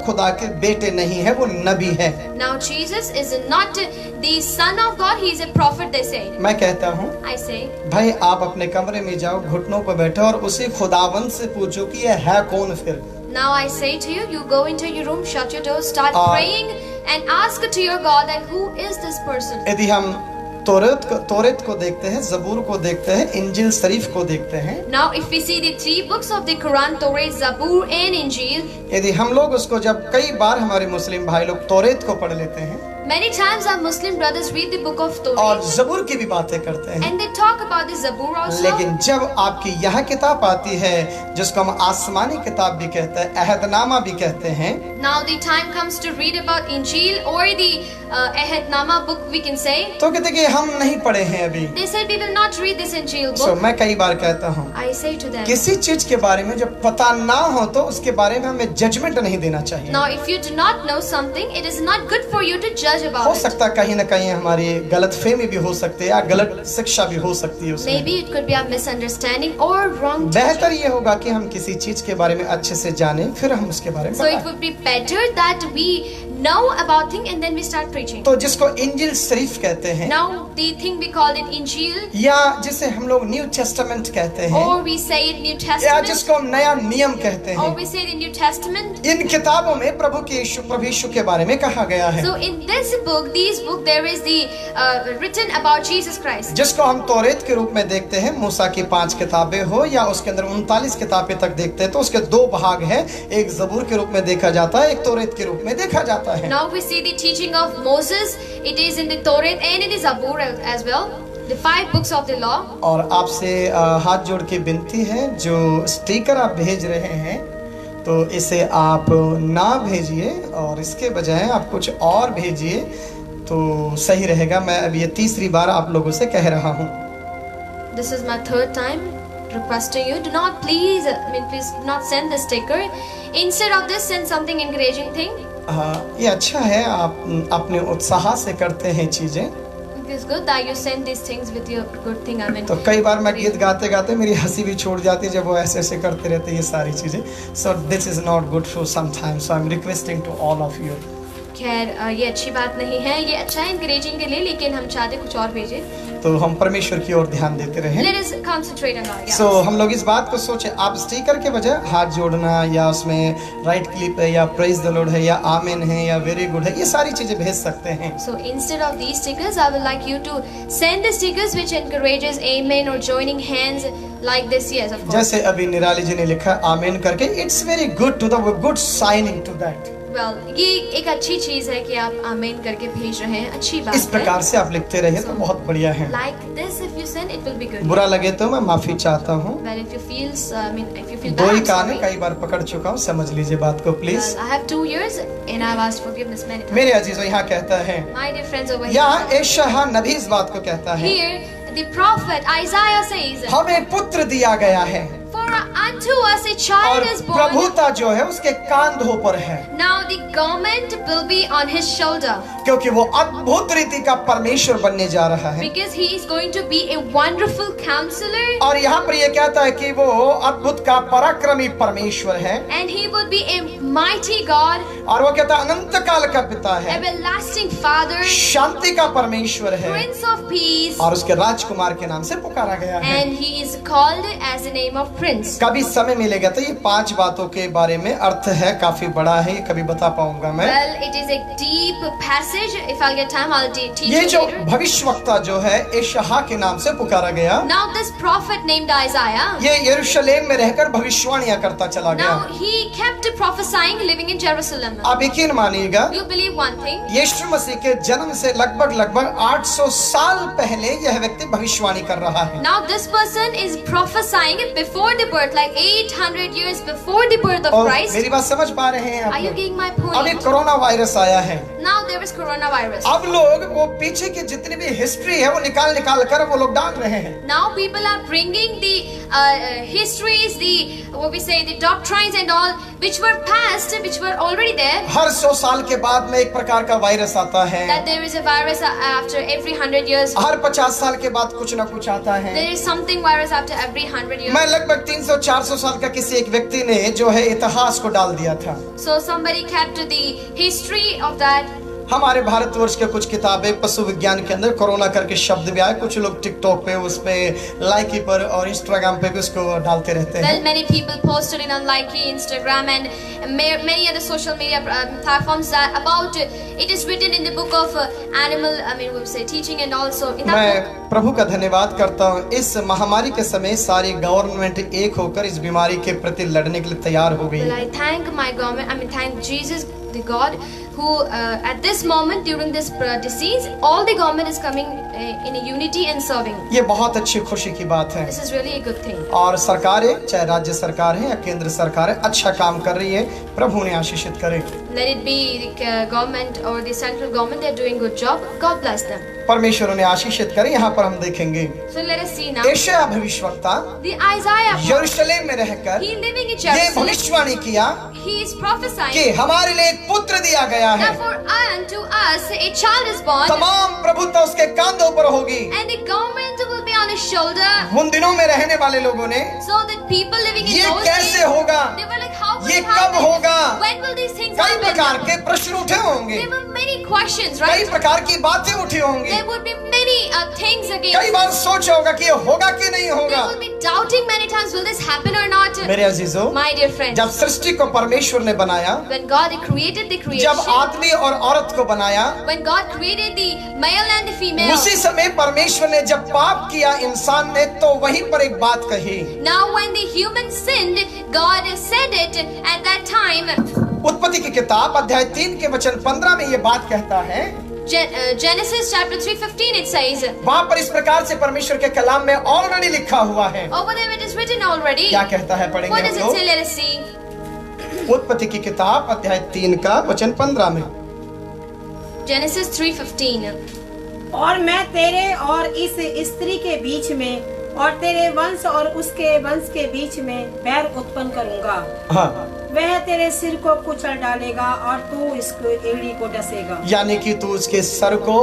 Speaker 1: खुदा के बेटे नहीं है, वो नबी है।
Speaker 2: Now Jesus is not the son of God, he is a prophet, they say.
Speaker 1: मैं कहता हूँ
Speaker 2: I say,
Speaker 1: भाई आप अपने कमरे में जाओ, घुटनों पर बैठो और उसी खुदावन से पूछो कि ये है कौन। फिर
Speaker 2: now I say to you, you go into your room, shut your doors, start
Speaker 1: और-
Speaker 2: praying and ask to your God that who is this person.
Speaker 1: यदि हम तौरेत को देखते हैं, जबूर को देखते हैं, इंजिल शरीफ को देखते हैं,
Speaker 2: Now if we see the 3 books of the Quran, Torah, Zabur and Injil,
Speaker 1: यदि हम लोग उसको, जब कई बार हमारे मुस्लिम भाई लोग तौरेत को पढ़ लेते हैं,
Speaker 2: Many times our Muslim brothers read the book of
Speaker 1: और
Speaker 2: Torah
Speaker 1: जबूर की भी बातें करते हैं,
Speaker 2: and they talk about the Zabur also.
Speaker 1: लेकिन जब आपकी यह किताब आती है जिसको हम आसमानी किताब भी कहते हैं, अहदनामा भी कहते हैं,
Speaker 2: Now the time comes to read about Injil or the Ahadnama book, we can say.
Speaker 1: तो कहते कि हम नहीं पढ़े हैं अभी।
Speaker 2: They said we will not read this Injil
Speaker 1: so
Speaker 2: book.
Speaker 1: मैं कई बार कहता हूँ,
Speaker 2: I say to them,
Speaker 1: किसी चीज के बारे में जब पता ना हो तो उसके बारे में हमें जजमेंट नहीं देना चाहिए।
Speaker 2: now if you do not know something, it is not good for you to judge
Speaker 1: हो
Speaker 2: about it.
Speaker 1: सकता कहीं ना कहीं हमारी गलतफहमी भी हो सकती है या गलत शिक्षा भी हो सकती है उसमें।
Speaker 2: Maybe it could be a misunderstanding or wrong teaching.
Speaker 1: बेहतर ये होगा कि हम किसी चीज के बारे में अच्छे से जानें, फिर हम उसके बारे में
Speaker 2: So it
Speaker 1: बताएं।
Speaker 2: would be better that we know about thing and then we start preaching.
Speaker 1: तो जिसको इंजिल शरीफ कहते हैं
Speaker 2: Now the thing we call it Injil,
Speaker 1: या जिसे हम लोग न्यू टेस्टामेंट कहते हैं
Speaker 2: or we say it New
Speaker 1: या
Speaker 2: Testament,
Speaker 1: जिसको हम नया नियम कहते
Speaker 2: or
Speaker 1: हैं,
Speaker 2: we say the New Testament.
Speaker 1: इन किताबों में प्रभु यीशु के बारे में कहा गया है,
Speaker 2: So in this book, there is the written about Jesus Christ.
Speaker 1: जिसको हम तौरेत के रूप में देखते हैं। मूसा की 5 किताबें हो या उसके अंदर 39 किताबें तक देखते हैं तो उसके 2 भाग हैं, एक जबूर के रूप में देखा जाता है, एक तौरेत के रूप में देखा जाता है।
Speaker 2: Now we see the teaching of Moses. It is in the Torah and in the Zabur as well. The 5 books of the law.
Speaker 1: और आपसे हाथ जोड़ के विनती है, जो स्टिकर आप भेज रहे हैं तो इसे आप ना भेजिए और इसके बजाय आप कुछ और भेजिए तो सही रहेगा। मैं अब ये 3री बार आप लोगों से कह रहा हूँ।
Speaker 2: This is my 3rd time requesting you. Do not please do not send the sticker. Instead of this, send something encouraging thing.
Speaker 1: ये अच्छा है, आप अपने उत्साह से करते हैं चीजें।
Speaker 2: It is good that you send these things with your good thing.
Speaker 1: तो कई बार मैं गीत गाते गाते मेरी हंसी भी छोड़ जाती है जब वो ऐसे ऐसे करते रहते हैं ये सारी चीजें। So this is not good for some time, so I am requesting to all of you.
Speaker 2: खैर ये अच्छी बात नहीं है, ये अच्छा है encouraging के लिए, लेकिन हम चाहते कुछ और भेजे.
Speaker 1: तो हम परमेश्वर की ओर ध्यान देते रहें।
Speaker 2: Let us concentrate on God.
Speaker 1: सो हम लोग इस बात को सोचें, आप स्टिकर के बजाय हाथ जोड़ना या उसमें राइट क्लिप है या प्रेज द लॉर्ड है या आमेन है या वेरी गुड है, ये सारी चीजें भेज सकते हैं।
Speaker 2: So instead of these stickers, I would like you to send the stickers which encourages amen or joining hands like this. Yes, of course.
Speaker 1: जैसे अभी निराली जी ने लिखा आमेन करके, it's very good to the good signing to that.
Speaker 2: Well, ये एक अच्छी चीज है कि आप आमेन करके भेज रहे हैं, अच्छी बात
Speaker 1: इस प्रकार से आप लिखते रहिए तो बहुत बढ़िया है।
Speaker 2: Like this, if you send, it will be good.
Speaker 1: बुरा लगे तो मैं माफी चाहता हूँ।
Speaker 2: Well, if you feel, if you feel
Speaker 1: दो
Speaker 2: bad,
Speaker 1: ही
Speaker 2: I'm
Speaker 1: कान है,
Speaker 2: sorry.
Speaker 1: कई बार पकड़ चुका हूँ, समझ लीजिए बात को please.
Speaker 2: Well, I have 2 years and I've asked forgiveness many times.
Speaker 1: मेरे अजीजों यहाँ कहता है,
Speaker 2: My dear friends over
Speaker 1: यहाँ
Speaker 2: here.
Speaker 1: एशाया नबी इस बात को कहता है,
Speaker 2: Here, the prophet Isaiah says,
Speaker 1: हमें पुत्र दिया गया है
Speaker 2: "For unto us a
Speaker 1: और
Speaker 2: child is born.
Speaker 1: प्रभुता जो है उसके कांधों पर है,
Speaker 2: Now the government will be on his shoulder,
Speaker 1: क्योंकि वो अद्भुत रीति का परमेश्वर बनने जा रहा है।
Speaker 2: because he is going to be a wonderful counselor,
Speaker 1: और यहाँ पर ये कहता है कि वो अद्भुत का पराक्रमी परमेश्वर है
Speaker 2: and he would be a mighty God,
Speaker 1: और वो कहता है अनंत काल का पिता है,
Speaker 2: everlasting Father,
Speaker 1: शांति का परमेश्वर है
Speaker 2: Prince of Peace,
Speaker 1: और उसके राजकुमार के नाम से पुकारा गया है।
Speaker 2: and he is called as the name of Prince.
Speaker 1: कभी समय मिलेगा तो ये 5 बातों के बारे में अर्थ है, काफी बड़ा है, ये कभी बता पाऊंगा मैं।
Speaker 2: Well, it is a deep passage. If I'll get time, I'll teach
Speaker 1: ये
Speaker 2: you
Speaker 1: जो
Speaker 2: later.
Speaker 1: भविष्यवक्ता जो है एशाया के नाम से पुकारा गया,
Speaker 2: Now this prophet named Isaiah,
Speaker 1: ये यरूशलेम में रहकर भविष्यवाणियां करता चला गया।
Speaker 2: now he kept prophesying living in Jerusalem.
Speaker 1: आप यकीन मानिएगा,
Speaker 2: You believe one thing?
Speaker 1: यीशु मसीह के जन्म से लगभग 800 साल पहले यह व्यक्ति भविष्यवाणी कर रहा है।
Speaker 2: Now this person is prophesying before the birth, like 800 years before the birth of
Speaker 1: और
Speaker 2: Christ.
Speaker 1: मेरी बात समझ पा रहे हैं आप
Speaker 2: Are you
Speaker 1: लोग?
Speaker 2: getting my
Speaker 1: अभी
Speaker 2: point?
Speaker 1: कोरोना वायरस आया है,
Speaker 2: Now there is coronavirus.
Speaker 1: अब लोग वो पीछे की जितनी भी हिस्ट्री है वो निकाल कर वो लोग डाल रहे हैं।
Speaker 2: Now people are bringing the histories, what we say, the doctrines and all, which were past, which were already there.
Speaker 1: हर 100 साल के बाद में एक प्रकार का वायरस आता है,
Speaker 2: That there is a virus after every 100 years.
Speaker 1: हर 50 साल के बाद कुछ ना कुछ आता है।
Speaker 2: There is something virus after every 100 years.
Speaker 1: मैं लगभग 300-400 साल का किसी एक व्यक्ति ने जो है इतिहास को डाल दिया था।
Speaker 2: So somebody kept the history of that.
Speaker 1: हमारे भारतवर्ष के कुछ किताबें पशु विज्ञान के अंदर कोरोना करके शब्द भी आए, कुछ लोग टिकटॉक पे उस पे लाइकी पर और इंस्टाग्राम पे भी उसको डालते रहते
Speaker 2: Well,
Speaker 1: हैं।
Speaker 2: many people posted it on Likey, Instagram, and many other social media platforms that about it is written in the book of animal. We would say teaching and also in that
Speaker 1: मैं
Speaker 2: book.
Speaker 1: प्रभु का धन्यवाद करता हूँ, इस महामारी के समय सारी गवर्नमेंट एक होकर इस बीमारी के प्रति लड़ने के लिए तैयार हो गई।
Speaker 2: Well, I thank my government. Thank Jesus, the God, who at this moment during this disease, all the government is coming in a unity and serving.
Speaker 1: ये बहुत अच्छी खुशी की बात है।
Speaker 2: This is really a good thing.
Speaker 1: और सरकारें, चाहे राज्य सरकार है या केंद्र सरकार है, अच्छा काम कर रही है। प्रभु ने आशीषित करे।
Speaker 2: Let it be the government or the central government, they are doing good job. God bless them.
Speaker 1: परमेश्वर ने आशीषित करे। यहाँ पर हम देखेंगे
Speaker 2: So let us see now.
Speaker 1: यशायाह भविष्यवक्ता
Speaker 2: The Isaiah,
Speaker 1: यरूशलेम में रहकर
Speaker 2: he living in
Speaker 1: ये
Speaker 2: Jerusalem,
Speaker 1: भविष्यवाणी किया
Speaker 2: he is prophesying.
Speaker 1: कि हमारे लिए एक पुत्र दिया गया है,
Speaker 2: Therefore unto us a child is born,
Speaker 1: तमाम प्रभुत्व उसके कांधों पर होगी।
Speaker 2: and the government will be on his shoulder.
Speaker 1: उन दिनों में रहने वाले लोगों ने
Speaker 2: So that people living in
Speaker 1: ये
Speaker 2: those
Speaker 1: कैसे
Speaker 2: days,
Speaker 1: होगा,
Speaker 2: they were like, how will
Speaker 1: ये
Speaker 2: it
Speaker 1: कब
Speaker 2: happen?
Speaker 1: होगा,
Speaker 2: When will these things
Speaker 1: कई प्रकार
Speaker 2: happen?
Speaker 1: के प्रश्न उठे होंगे,
Speaker 2: There were many questions,
Speaker 1: कई
Speaker 2: right?
Speaker 1: प्रकार की बातें उठी होंगी।
Speaker 2: There would be many things again.
Speaker 1: कई बार सोचा होगा कि ये होगा कि नहीं होगा।
Speaker 2: There will be doubting many times, will this happen or not?
Speaker 1: मेरे अजीजों,
Speaker 2: My dear friends,
Speaker 1: जब सृष्टि को परमेश्वर ने बनाया,
Speaker 2: when God created the
Speaker 1: जब
Speaker 2: creation,
Speaker 1: आदमी और औरत को बनाया,
Speaker 2: when God created the male and the female,
Speaker 1: उसी समय परमेश्वर ने जब पाप किया इंसान ने, तो वहीं पर एक बात कही।
Speaker 2: now when the human sinned, God said it at that time.
Speaker 1: उत्पत्ति की किताब अध्याय 3 के वचन 15 में ये बात कहता है।
Speaker 2: Genesis chapter 3:15 it says,
Speaker 1: वहां पर इस प्रकार से परमेश्वर के कलाम में ऑलरेडी लिखा हुआ है।
Speaker 2: over there it is written already.
Speaker 1: क्या कहता है, पढ़ेंगे
Speaker 2: What
Speaker 1: हम
Speaker 2: does it
Speaker 1: लोग।
Speaker 2: say? Let us see.
Speaker 1: उत्पत्ति की किताब अध्याय 3 का वचन 15 में,
Speaker 2: Genesis 3:15.
Speaker 3: और मैं तेरे और इस स्त्री के बीच में और तेरे वंश और उसके वंश के बीच में बैर उत्पन्न करूंगा।
Speaker 1: हाँ,
Speaker 3: वह तेरे सिर को कुचल डालेगा और तू इसको एड़ी को डसेगा।
Speaker 1: यानी कि तू उसके सर को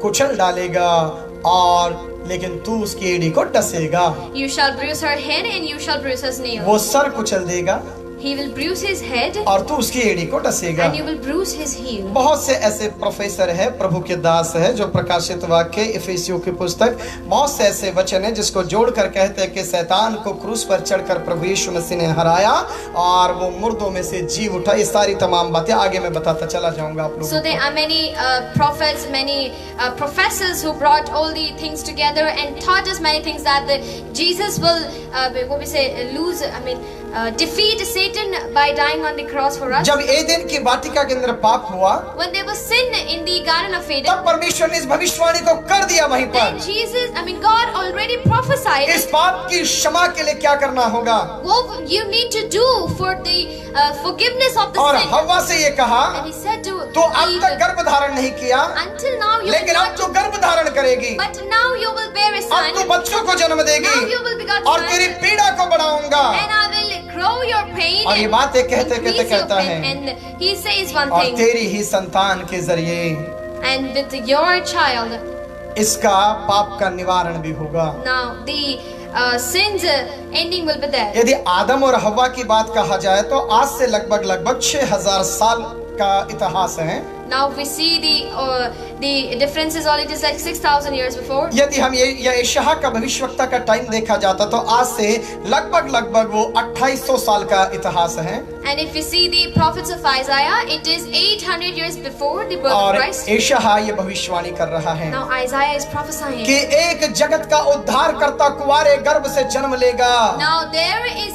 Speaker 1: कुचल डालेगा और लेकिन तू उसकी एड़ी को डसेगा।
Speaker 2: You shall bruise her head and you shall bruise his nail.
Speaker 1: वो सर कुचल देगा
Speaker 2: He will bruise his head
Speaker 1: और तू उसकी एड़ी को डसेगा।
Speaker 2: and you will bruise his heel.
Speaker 1: बहुत से ऐसे प्रोफेसर है, प्रभु के दास है, जो प्रकाशित वाक्य, इफिसियों की पुस्तक, बहुत से ऐसे वचन है जिसको जोड़कर कहते हैं कि शैतान को क्रूस पर चढ़कर प्रभु यीशु मसीह ने हराया और वो मुर्दों में से जी उठा। ये सारी तमाम बातें आगे मैं बताता चला जाऊंगा आप लोगों
Speaker 2: So there are many prophets, many professors who brought all the things together and taught us many things that Jesus will, what we say, defeat Satan by dying on the cross for us.
Speaker 1: जब एदेन की वाटिका के अंदर पाप हुआ,
Speaker 2: When there was sin in the Garden of Eden,
Speaker 1: तब परमेश्वर ने इस भविष्यवाणी को कर दिया वहीं
Speaker 2: then
Speaker 1: पर।
Speaker 2: God already prophesied
Speaker 1: इस पाप की क्षमा के लिए क्या करना होगा,
Speaker 2: what you need to do for the forgiveness of the
Speaker 1: और
Speaker 2: sin.
Speaker 1: हव्वा से ये कहा,
Speaker 2: And he said to
Speaker 1: तो अब
Speaker 2: Eve,
Speaker 1: तक गर्भ धारण नहीं किया,
Speaker 2: until now you
Speaker 1: लेकिन
Speaker 2: will
Speaker 1: अब
Speaker 2: not,
Speaker 1: तो गर्भ धारण करेगी,
Speaker 2: but now you will bear a
Speaker 1: अब
Speaker 2: son,
Speaker 1: तो बच्चों को जन्म देगी
Speaker 2: now you will beget
Speaker 1: और
Speaker 2: son,
Speaker 1: तेरी पीड़ा को बढ़ाऊंगा।
Speaker 2: and I will grow your pain,
Speaker 1: और ये बातें कहते
Speaker 2: increase
Speaker 1: कहते
Speaker 2: your
Speaker 1: कहता
Speaker 2: pain.
Speaker 1: है,
Speaker 2: And he says one
Speaker 1: और
Speaker 2: thing,
Speaker 1: तेरी ही संतान के जरिए
Speaker 2: and with your child,
Speaker 1: इसका पाप का निवारण भी होगा।
Speaker 2: now the sins ending will be there.
Speaker 1: यदि आदम और हव्वा की बात कहा जाए तो आज से लगभग 6000 साल का इतिहास है।
Speaker 2: Now if we see the differences, all it is like 6,000 years before.
Speaker 1: यदि हम ये यशायाह का भविष्यवक्ता का टाइम देखा जाता तो आज से लगभग वो 2800 साल का इतिहास है।
Speaker 2: And if we see the prophets of Isaiah, it is 800 years before the birth of
Speaker 1: और
Speaker 2: Christ.
Speaker 1: यशायाह ये भविष्यवाणी कर रहा है
Speaker 2: Now Isaiah is prophesying.
Speaker 1: कि एक जगत का उद्धार करता कुंवारे गर्भ से जन्म लेगा।
Speaker 2: Now there is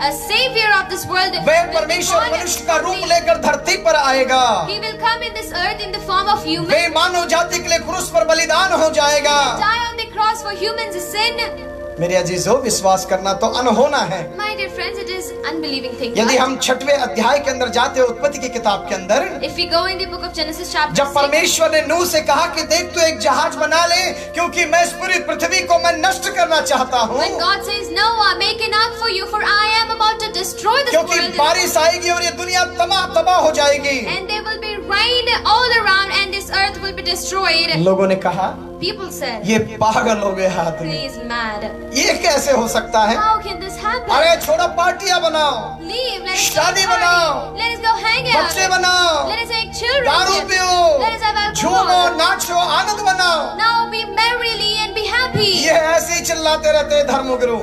Speaker 2: a savior of this world.
Speaker 1: वह
Speaker 2: will be
Speaker 1: परमेश्वर
Speaker 2: born
Speaker 1: मनुष्य का
Speaker 2: of
Speaker 1: रूप
Speaker 2: the-
Speaker 1: लेकर धरती पर आएगा।
Speaker 2: He will come in this earth in the form of human.
Speaker 1: वे मानव जाति के लिए क्रूस पर बलिदान हो जाएगा।
Speaker 2: Die on the cross for humans' sin.
Speaker 1: मेरे अजीजों, विश्वास करना तो अनहोना है।
Speaker 2: My dear friends, it is unbelieving thing.
Speaker 1: यदि
Speaker 2: right?
Speaker 1: हम 6वें अध्याय के अंदर जाते हैं उत्पत्ति की किताब के अंदर,
Speaker 2: If we go in the book of Genesis chapter
Speaker 1: जब
Speaker 2: 6,
Speaker 1: परमेश्वर ने नूह से कहा कि देख तू एक जहाज बना ले क्योंकि मैं इस पूरी पृथ्वी को मैं नष्ट करना चाहता हूँ,
Speaker 2: when God says, Noah, make an ark for you, for I am about to destroy this
Speaker 1: क्योंकि
Speaker 2: world.
Speaker 1: बारिश आएगी और ये दुनिया तबाह हो जाएगी।
Speaker 2: And there will be rain all around and this earth will be destroyed.
Speaker 1: लोगों ने कहा
Speaker 2: People said,
Speaker 1: ये पागल हो गए आदमी,
Speaker 2: he is mad.
Speaker 1: ये कैसे हो सकता है?
Speaker 2: How can this happen?
Speaker 1: अरे छोड़ो, पार्टियां बनाओ,
Speaker 2: Leave, let us go
Speaker 1: शादी
Speaker 2: party.
Speaker 1: बनाओ,
Speaker 2: Let us go hang out.
Speaker 1: बच्चे बनाओ,
Speaker 2: Let us make children.
Speaker 1: दारू
Speaker 2: Let us have
Speaker 1: पियो, झूमो,
Speaker 2: alcohol.
Speaker 1: नाचो, आनंद मनाओ।
Speaker 2: Now be merrily and be happy.
Speaker 1: ये ऐसे ही चिल्लाते रहते हैं धर्मगुरु,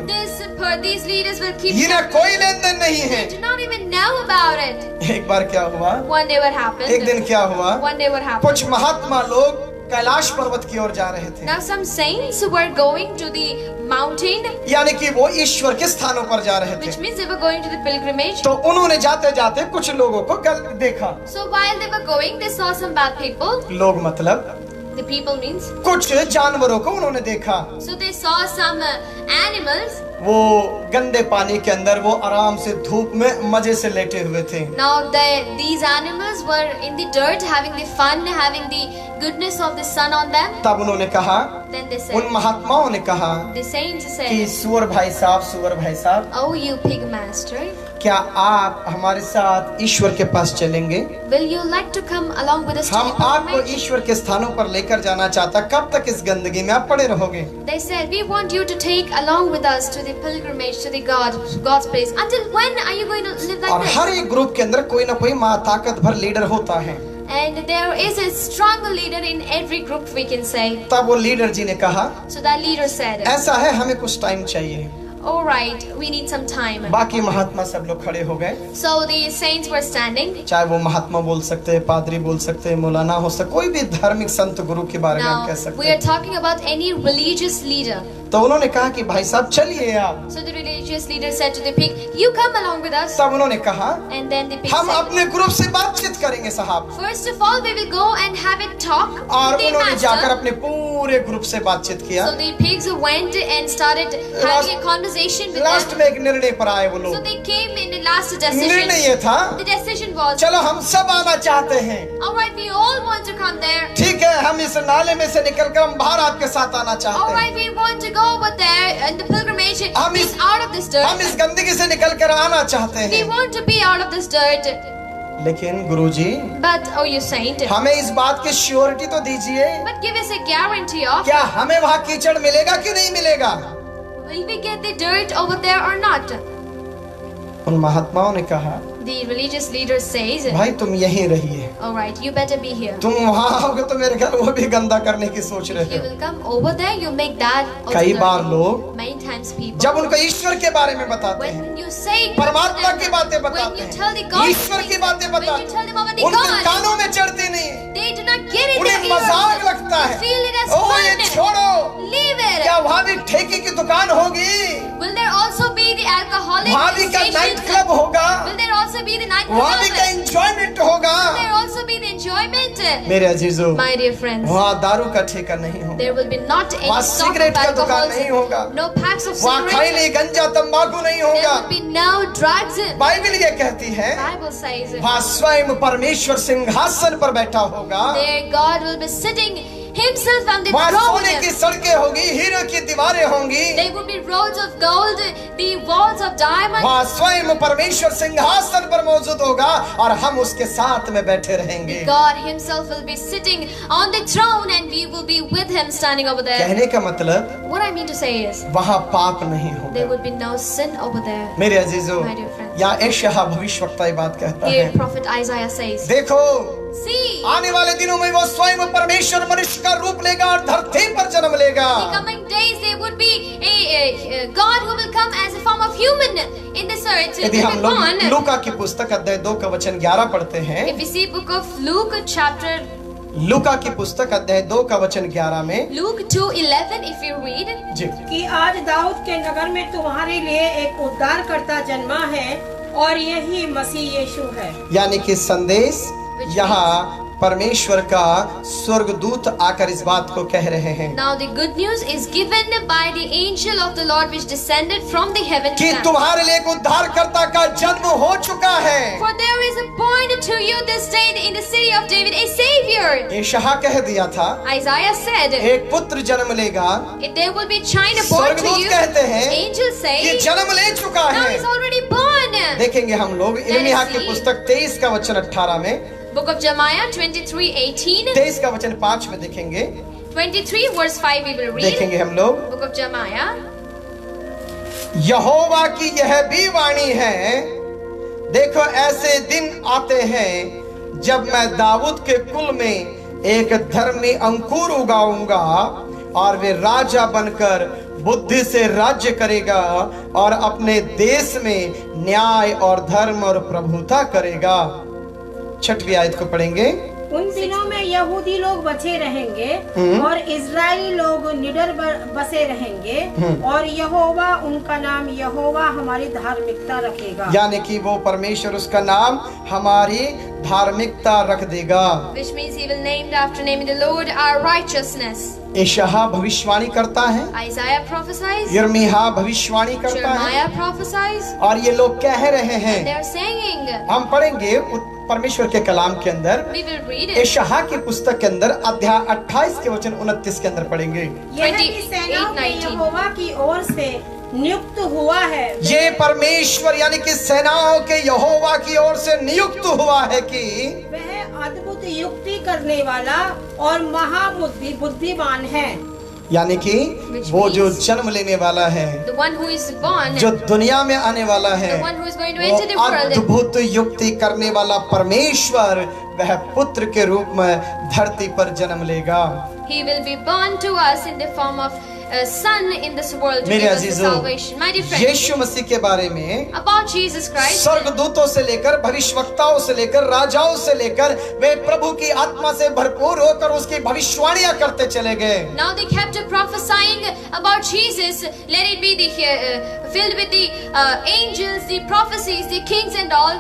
Speaker 2: These leaders will keep
Speaker 1: इन्हें कोई लेन देन नहीं है।
Speaker 2: They do not even know about it.
Speaker 1: एक बार क्या हुआ,
Speaker 2: One day what happened?
Speaker 1: एक दिन क्या हुआ,
Speaker 2: One day what happened?
Speaker 1: कुछ महात्मा लोग कैलाश पर्वत की ओर जा रहे थे।
Speaker 2: Now some saints were going to the mountain,
Speaker 1: यानी कि वो ईश्वर के स्थानों पर जा रहे
Speaker 2: which
Speaker 1: थे।
Speaker 2: means they were going to the pilgrimage.
Speaker 1: तो उन्होंने जाते जाते कुछ लोगों को देखा।
Speaker 2: So while they were going, they saw some bad people.
Speaker 1: लोग मतलब
Speaker 2: The people means.
Speaker 1: कुछ जानवरों को उन्होंने देखा।
Speaker 2: So they saw some animals.
Speaker 1: वो गंदे पानी के अंदर वो आराम से धूप में मजे से लेटे हुए थे।
Speaker 2: Now these animals were in the dirt, having the fun, having the goodness of the sun on them.
Speaker 1: तब उन्होंने कहा,
Speaker 2: Then they
Speaker 1: उन
Speaker 2: said,
Speaker 1: महात्माओं ने कहा
Speaker 2: the saints
Speaker 1: कि
Speaker 2: said,
Speaker 1: सुअर भाई साहब,
Speaker 2: "Oh, you pig master,
Speaker 1: क्या आप हमारे साथ ईश्वर के पास चलेंगे?
Speaker 2: will you like to come along with us to
Speaker 1: हम
Speaker 2: the
Speaker 1: आपको
Speaker 2: pilgrimage?"
Speaker 1: ईश्वर के स्थानों पर लेकर जाना चाहता, कब तक इस गंदगी में आप पड़े रहोगे?
Speaker 2: They said, "We want you to take along with us to the pilgrimage to the God's place. Until when are you going to live
Speaker 1: और
Speaker 2: like
Speaker 1: हर
Speaker 2: this?"
Speaker 1: एक ग्रुप के अंदर कोई ना कोई ताकत भर लीडर होता है।
Speaker 2: And there is a strong leader in every group, we can say.
Speaker 1: तब वो लीडर जी ने कहा,
Speaker 2: So that leader said,
Speaker 1: ऐसा है, हमें कुछ टाइम चाहिए।
Speaker 2: "All right, we need some time."
Speaker 1: बाकी महात्मा सब लोग खड़े हो गए।
Speaker 2: So the saints were standing.
Speaker 1: चाहे वो महात्मा बोल सकते हैं, पादरी बोल सकते हैं, मौलाना हो सकते, कोई भी धार्मिक संत गुरु के बारे में हम
Speaker 2: Now
Speaker 1: कह सकते
Speaker 2: we are
Speaker 1: हैं।
Speaker 2: talking about any religious leader.
Speaker 1: तो उन्होंने कहा कि भाई साहब चलिए आप।
Speaker 2: So the religious leader said to the pig, "You come along with us."
Speaker 1: तब उन्होंने कहा,
Speaker 2: And then the pig
Speaker 1: हम
Speaker 2: said,
Speaker 1: अपने ग्रुप से बातचीत करेंगे साहब।
Speaker 2: "First of all, we will go and have a talk
Speaker 1: और
Speaker 2: with the
Speaker 1: उन्होंने जाकर
Speaker 2: master."
Speaker 1: अपने पूरे ग्रुप से बातचीत किया।
Speaker 2: So the pigs went and started having a conversation with
Speaker 1: last
Speaker 2: them.
Speaker 1: में एक निर्णय पर आए वो
Speaker 2: So
Speaker 1: लोग।
Speaker 2: they came in the last
Speaker 1: निर्णय
Speaker 2: decision.
Speaker 1: ये था,
Speaker 2: The decision was,
Speaker 1: चलो हम सब आना चाहते हैं।
Speaker 2: "All right, we all want to come there.
Speaker 1: ठीक है, हम इस नाले में से निकलकर हम बाहर आपके साथ आना
Speaker 2: All
Speaker 1: चाहते हैं।
Speaker 2: right, we want to go over there and the pilgrimage
Speaker 1: हम
Speaker 2: is out of this dirt.
Speaker 1: हम इस गंदगी से निकलकर आना चाहते
Speaker 2: We
Speaker 1: हैं।
Speaker 2: want to be out of this dirt."
Speaker 1: लेकिन गुरुजी,
Speaker 2: But oh, you saint,
Speaker 1: हमें इस बात की श्योरिटी तो दीजिए,
Speaker 2: but give us a guarantee of,
Speaker 1: क्या हमें वहाँ कीचड़ मिलेगा कि नहीं मिलेगा?
Speaker 2: will we get the dirt over there or not?
Speaker 1: उन महात्माओं ने कहा,
Speaker 2: The religious leader says,
Speaker 1: भाई तुम यहीं रहिए,
Speaker 2: "All right, you better be here.
Speaker 1: तुम वहाँ आओगे तो मेरे ख्याल वो भी गंदा करने की सोच
Speaker 2: If
Speaker 1: रहे
Speaker 2: you
Speaker 1: हो।
Speaker 2: will come over there, you make that also
Speaker 1: कई
Speaker 2: dirty."
Speaker 1: बार लोग
Speaker 2: Many times people,
Speaker 1: जब उनको ईश्वर के बारे में बताते हैं,
Speaker 2: when you say
Speaker 1: परमात्मा
Speaker 2: to
Speaker 1: की
Speaker 2: them,
Speaker 1: बातें
Speaker 2: when
Speaker 1: बताते
Speaker 2: you tell the
Speaker 1: हैं,
Speaker 2: God,
Speaker 1: ईश्वर की बातें
Speaker 2: when you
Speaker 1: बताते
Speaker 2: tell them
Speaker 1: हैं,
Speaker 2: about the
Speaker 1: उनके
Speaker 2: God,
Speaker 1: कानों में चढ़ती नहीं है,
Speaker 2: they do not get it.
Speaker 1: उन्हें मजाक लगता है।
Speaker 2: Feel it as
Speaker 1: ओ ये
Speaker 2: fun.
Speaker 1: छोड़ो,
Speaker 2: Leave it.
Speaker 1: क्या वहाँ भी ठेके की दुकान होगी?
Speaker 2: Will there also be the alcoholic
Speaker 1: वहाँ भी क्या नाइट
Speaker 2: stations?
Speaker 1: क्लब होगा?
Speaker 2: Will there also be the night
Speaker 1: वहाँ भी क्या
Speaker 2: club?
Speaker 1: एंजॉयमेंट होगा?
Speaker 2: Will there also be the enjoyment?
Speaker 1: मेरे अजीजों,
Speaker 2: My dear friends,
Speaker 1: वहाँ दारू का ठेका नहीं होगा,
Speaker 2: there will be not any
Speaker 1: वहाँ
Speaker 2: stock of
Speaker 1: सिगरेट का दुकान
Speaker 2: alcohol,
Speaker 1: नहीं होगा,
Speaker 2: no packs of
Speaker 1: वहाँ
Speaker 2: cigarettes.
Speaker 1: खैनी गंजा तंबाकू नहीं
Speaker 2: There
Speaker 1: होगा।
Speaker 2: will be no drugs.
Speaker 1: Bible ये कहती है,
Speaker 2: Bible says
Speaker 1: वहाँ स्वयं परमेश्वर सिंहासन पर बैठा होगा,
Speaker 2: there God will be sitting himself on the
Speaker 1: वहाँ सोने की
Speaker 2: throne.
Speaker 1: सड़कें होगी, हीरे की दीवारें होंगी,
Speaker 2: There will be roads of gold, the walls of diamond.
Speaker 1: वहाँ स्वयं परमेश्वर सिंहासन पर मौजूद होगा और हम उसके साथ में बैठे रहेंगे।
Speaker 2: God himself will be sitting on the throne and we will be with him standing over there.
Speaker 1: कहने का मतलब
Speaker 2: What I mean to say is,
Speaker 1: वहाँ पाप नहीं
Speaker 2: there
Speaker 1: होगा।
Speaker 2: would be no sin over there.
Speaker 1: मेरे अजीजों,
Speaker 2: My dear friends.
Speaker 1: या एशाया भविष्यवक्ता ये बात कहता
Speaker 2: Here
Speaker 1: है,
Speaker 2: prophet Isaiah says,
Speaker 1: देखो
Speaker 2: see,
Speaker 1: आने वाले दिनों में वो स्वयं परमेश्वर मनुष्य का रूप लेगा और धरती पर जन्म लेगा।
Speaker 2: in the coming days there would be a God who will come as a form of human in this earth to
Speaker 1: यदि
Speaker 2: be
Speaker 1: हम लोग
Speaker 2: born.
Speaker 1: लूका की पुस्तक अध्याय 2 का वचन 11 पढ़ते हैं,
Speaker 2: If we see book of Luke chapter
Speaker 1: लूका की पुस्तक अध्याय 2 का वचन 11 में,
Speaker 2: Luke 2:11, if you read,
Speaker 1: जी,
Speaker 3: कि आज दाऊद के नगर में तुम्हारे लिए एक उद्धारकर्ता जन्मा है और यही मसीह यीशु है।
Speaker 1: यानी कि संदेश यहाँ परमेश्वर का स्वर्गदूत आकर इस बात को कह रहे हैं
Speaker 2: now the good news is given by the angel of the Lord which descended from the heaven
Speaker 1: कि तुम्हारे लिए एक उद्धारकर्ता का जन्म हो चुका है।
Speaker 2: for there is a born to you this day in the city of David a savior.
Speaker 1: यशायाह कह दिया था,
Speaker 2: Isaiah said,
Speaker 1: एक पुत्र जन्म लेगा।
Speaker 2: there will be a child born to
Speaker 1: स्वर्गदूत
Speaker 2: you.
Speaker 1: कहते हैं
Speaker 2: Angels
Speaker 1: कि
Speaker 2: say,
Speaker 1: जन्म ले चुका
Speaker 2: now
Speaker 1: है।
Speaker 2: he's already born.
Speaker 1: देखेंगे हम लोग यिर्मयाह की
Speaker 2: see.
Speaker 1: पुस्तक 23 का वचन 18 में,
Speaker 2: Book of Jeremiah 23:18,
Speaker 1: 23 का वचन 5 में देखेंगे,
Speaker 2: 23 verse 5 we will read.
Speaker 1: देखेंगे हम लोग,
Speaker 2: Book of Jeremiah.
Speaker 1: यहोवा की यह भी वाणी है, देखो ऐसे दिन आते हैं जब मैं दाऊद के कुल में एक धर्मी अंकुर उगाऊंगा और वे राजा बनकर बुद्धि से राज्य करेगा और अपने देश में न्याय और धर्म और प्रभुता करेगा। 6वीं आयत को पढ़ेंगे।
Speaker 3: उन दिनों में यहूदी लोग बचे रहेंगे और इजरायली लोग निडर बसे रहेंगे और यहोवा उनका नाम यहोवा हमारी धार्मिकता रखेगा।
Speaker 1: यानी कि वो परमेश्वर उसका नाम हमारी धार्मिकता रख देगा।
Speaker 2: Which means he will name after naming the Lord our righteousness.
Speaker 1: यशायाह भविष्यवाणी करता है,
Speaker 2: Isaiah prophesies.
Speaker 1: यिर्मयाह भविष्यवाणी करता है,
Speaker 2: Jeremiah prophesies.
Speaker 1: और ये लोग कह रहे हैं।
Speaker 2: They are saying.
Speaker 1: हम पढ़ेंगे परमेश्वर के कलाम के अंदर,
Speaker 2: We will read it.
Speaker 1: यशायाह की पुस्तक के अंदर अध्याय 28 के वचन 29 के अंदर पढ़ेंगे।
Speaker 3: यह कि सेनाओं के यहोवा की ओर से नियुक्त हुआ है।
Speaker 1: ये परमेश्वर यानी कि सेनाओं के यहोवा की ओर से नियुक्त हुआ है कि
Speaker 3: वह अद्भुत युक्ति करने वाला और बुद्धिमान है।
Speaker 1: यानी कि वो जो जन्म लेने वाला है,
Speaker 2: The one who is born.
Speaker 1: जो दुनिया में आने वाला है,
Speaker 2: The one who is going to enter the world.
Speaker 1: अद्भुत युक्ति करने वाला परमेश्वर वह पुत्र के रूप में धरती पर जन्म लेगा।
Speaker 2: He will be born to us in the form of a son in this world to
Speaker 1: मेरे
Speaker 2: give us the
Speaker 1: अजीजों,
Speaker 2: salvation. My dear friends,
Speaker 1: यीशु मसीह के बारे में
Speaker 2: about Jesus Christ,
Speaker 1: स्वर्गदूतों से लेकर भविष्यवक्ताओं से लेकर राजाओं से लेकर वे प्रभु की आत्मा से भरपूर होकर उसकी भविष्यवाणियां करते चले गए।
Speaker 2: now they kept prophesying about Jesus. Let it be the filled with the angels, the prophecies, the kings and all.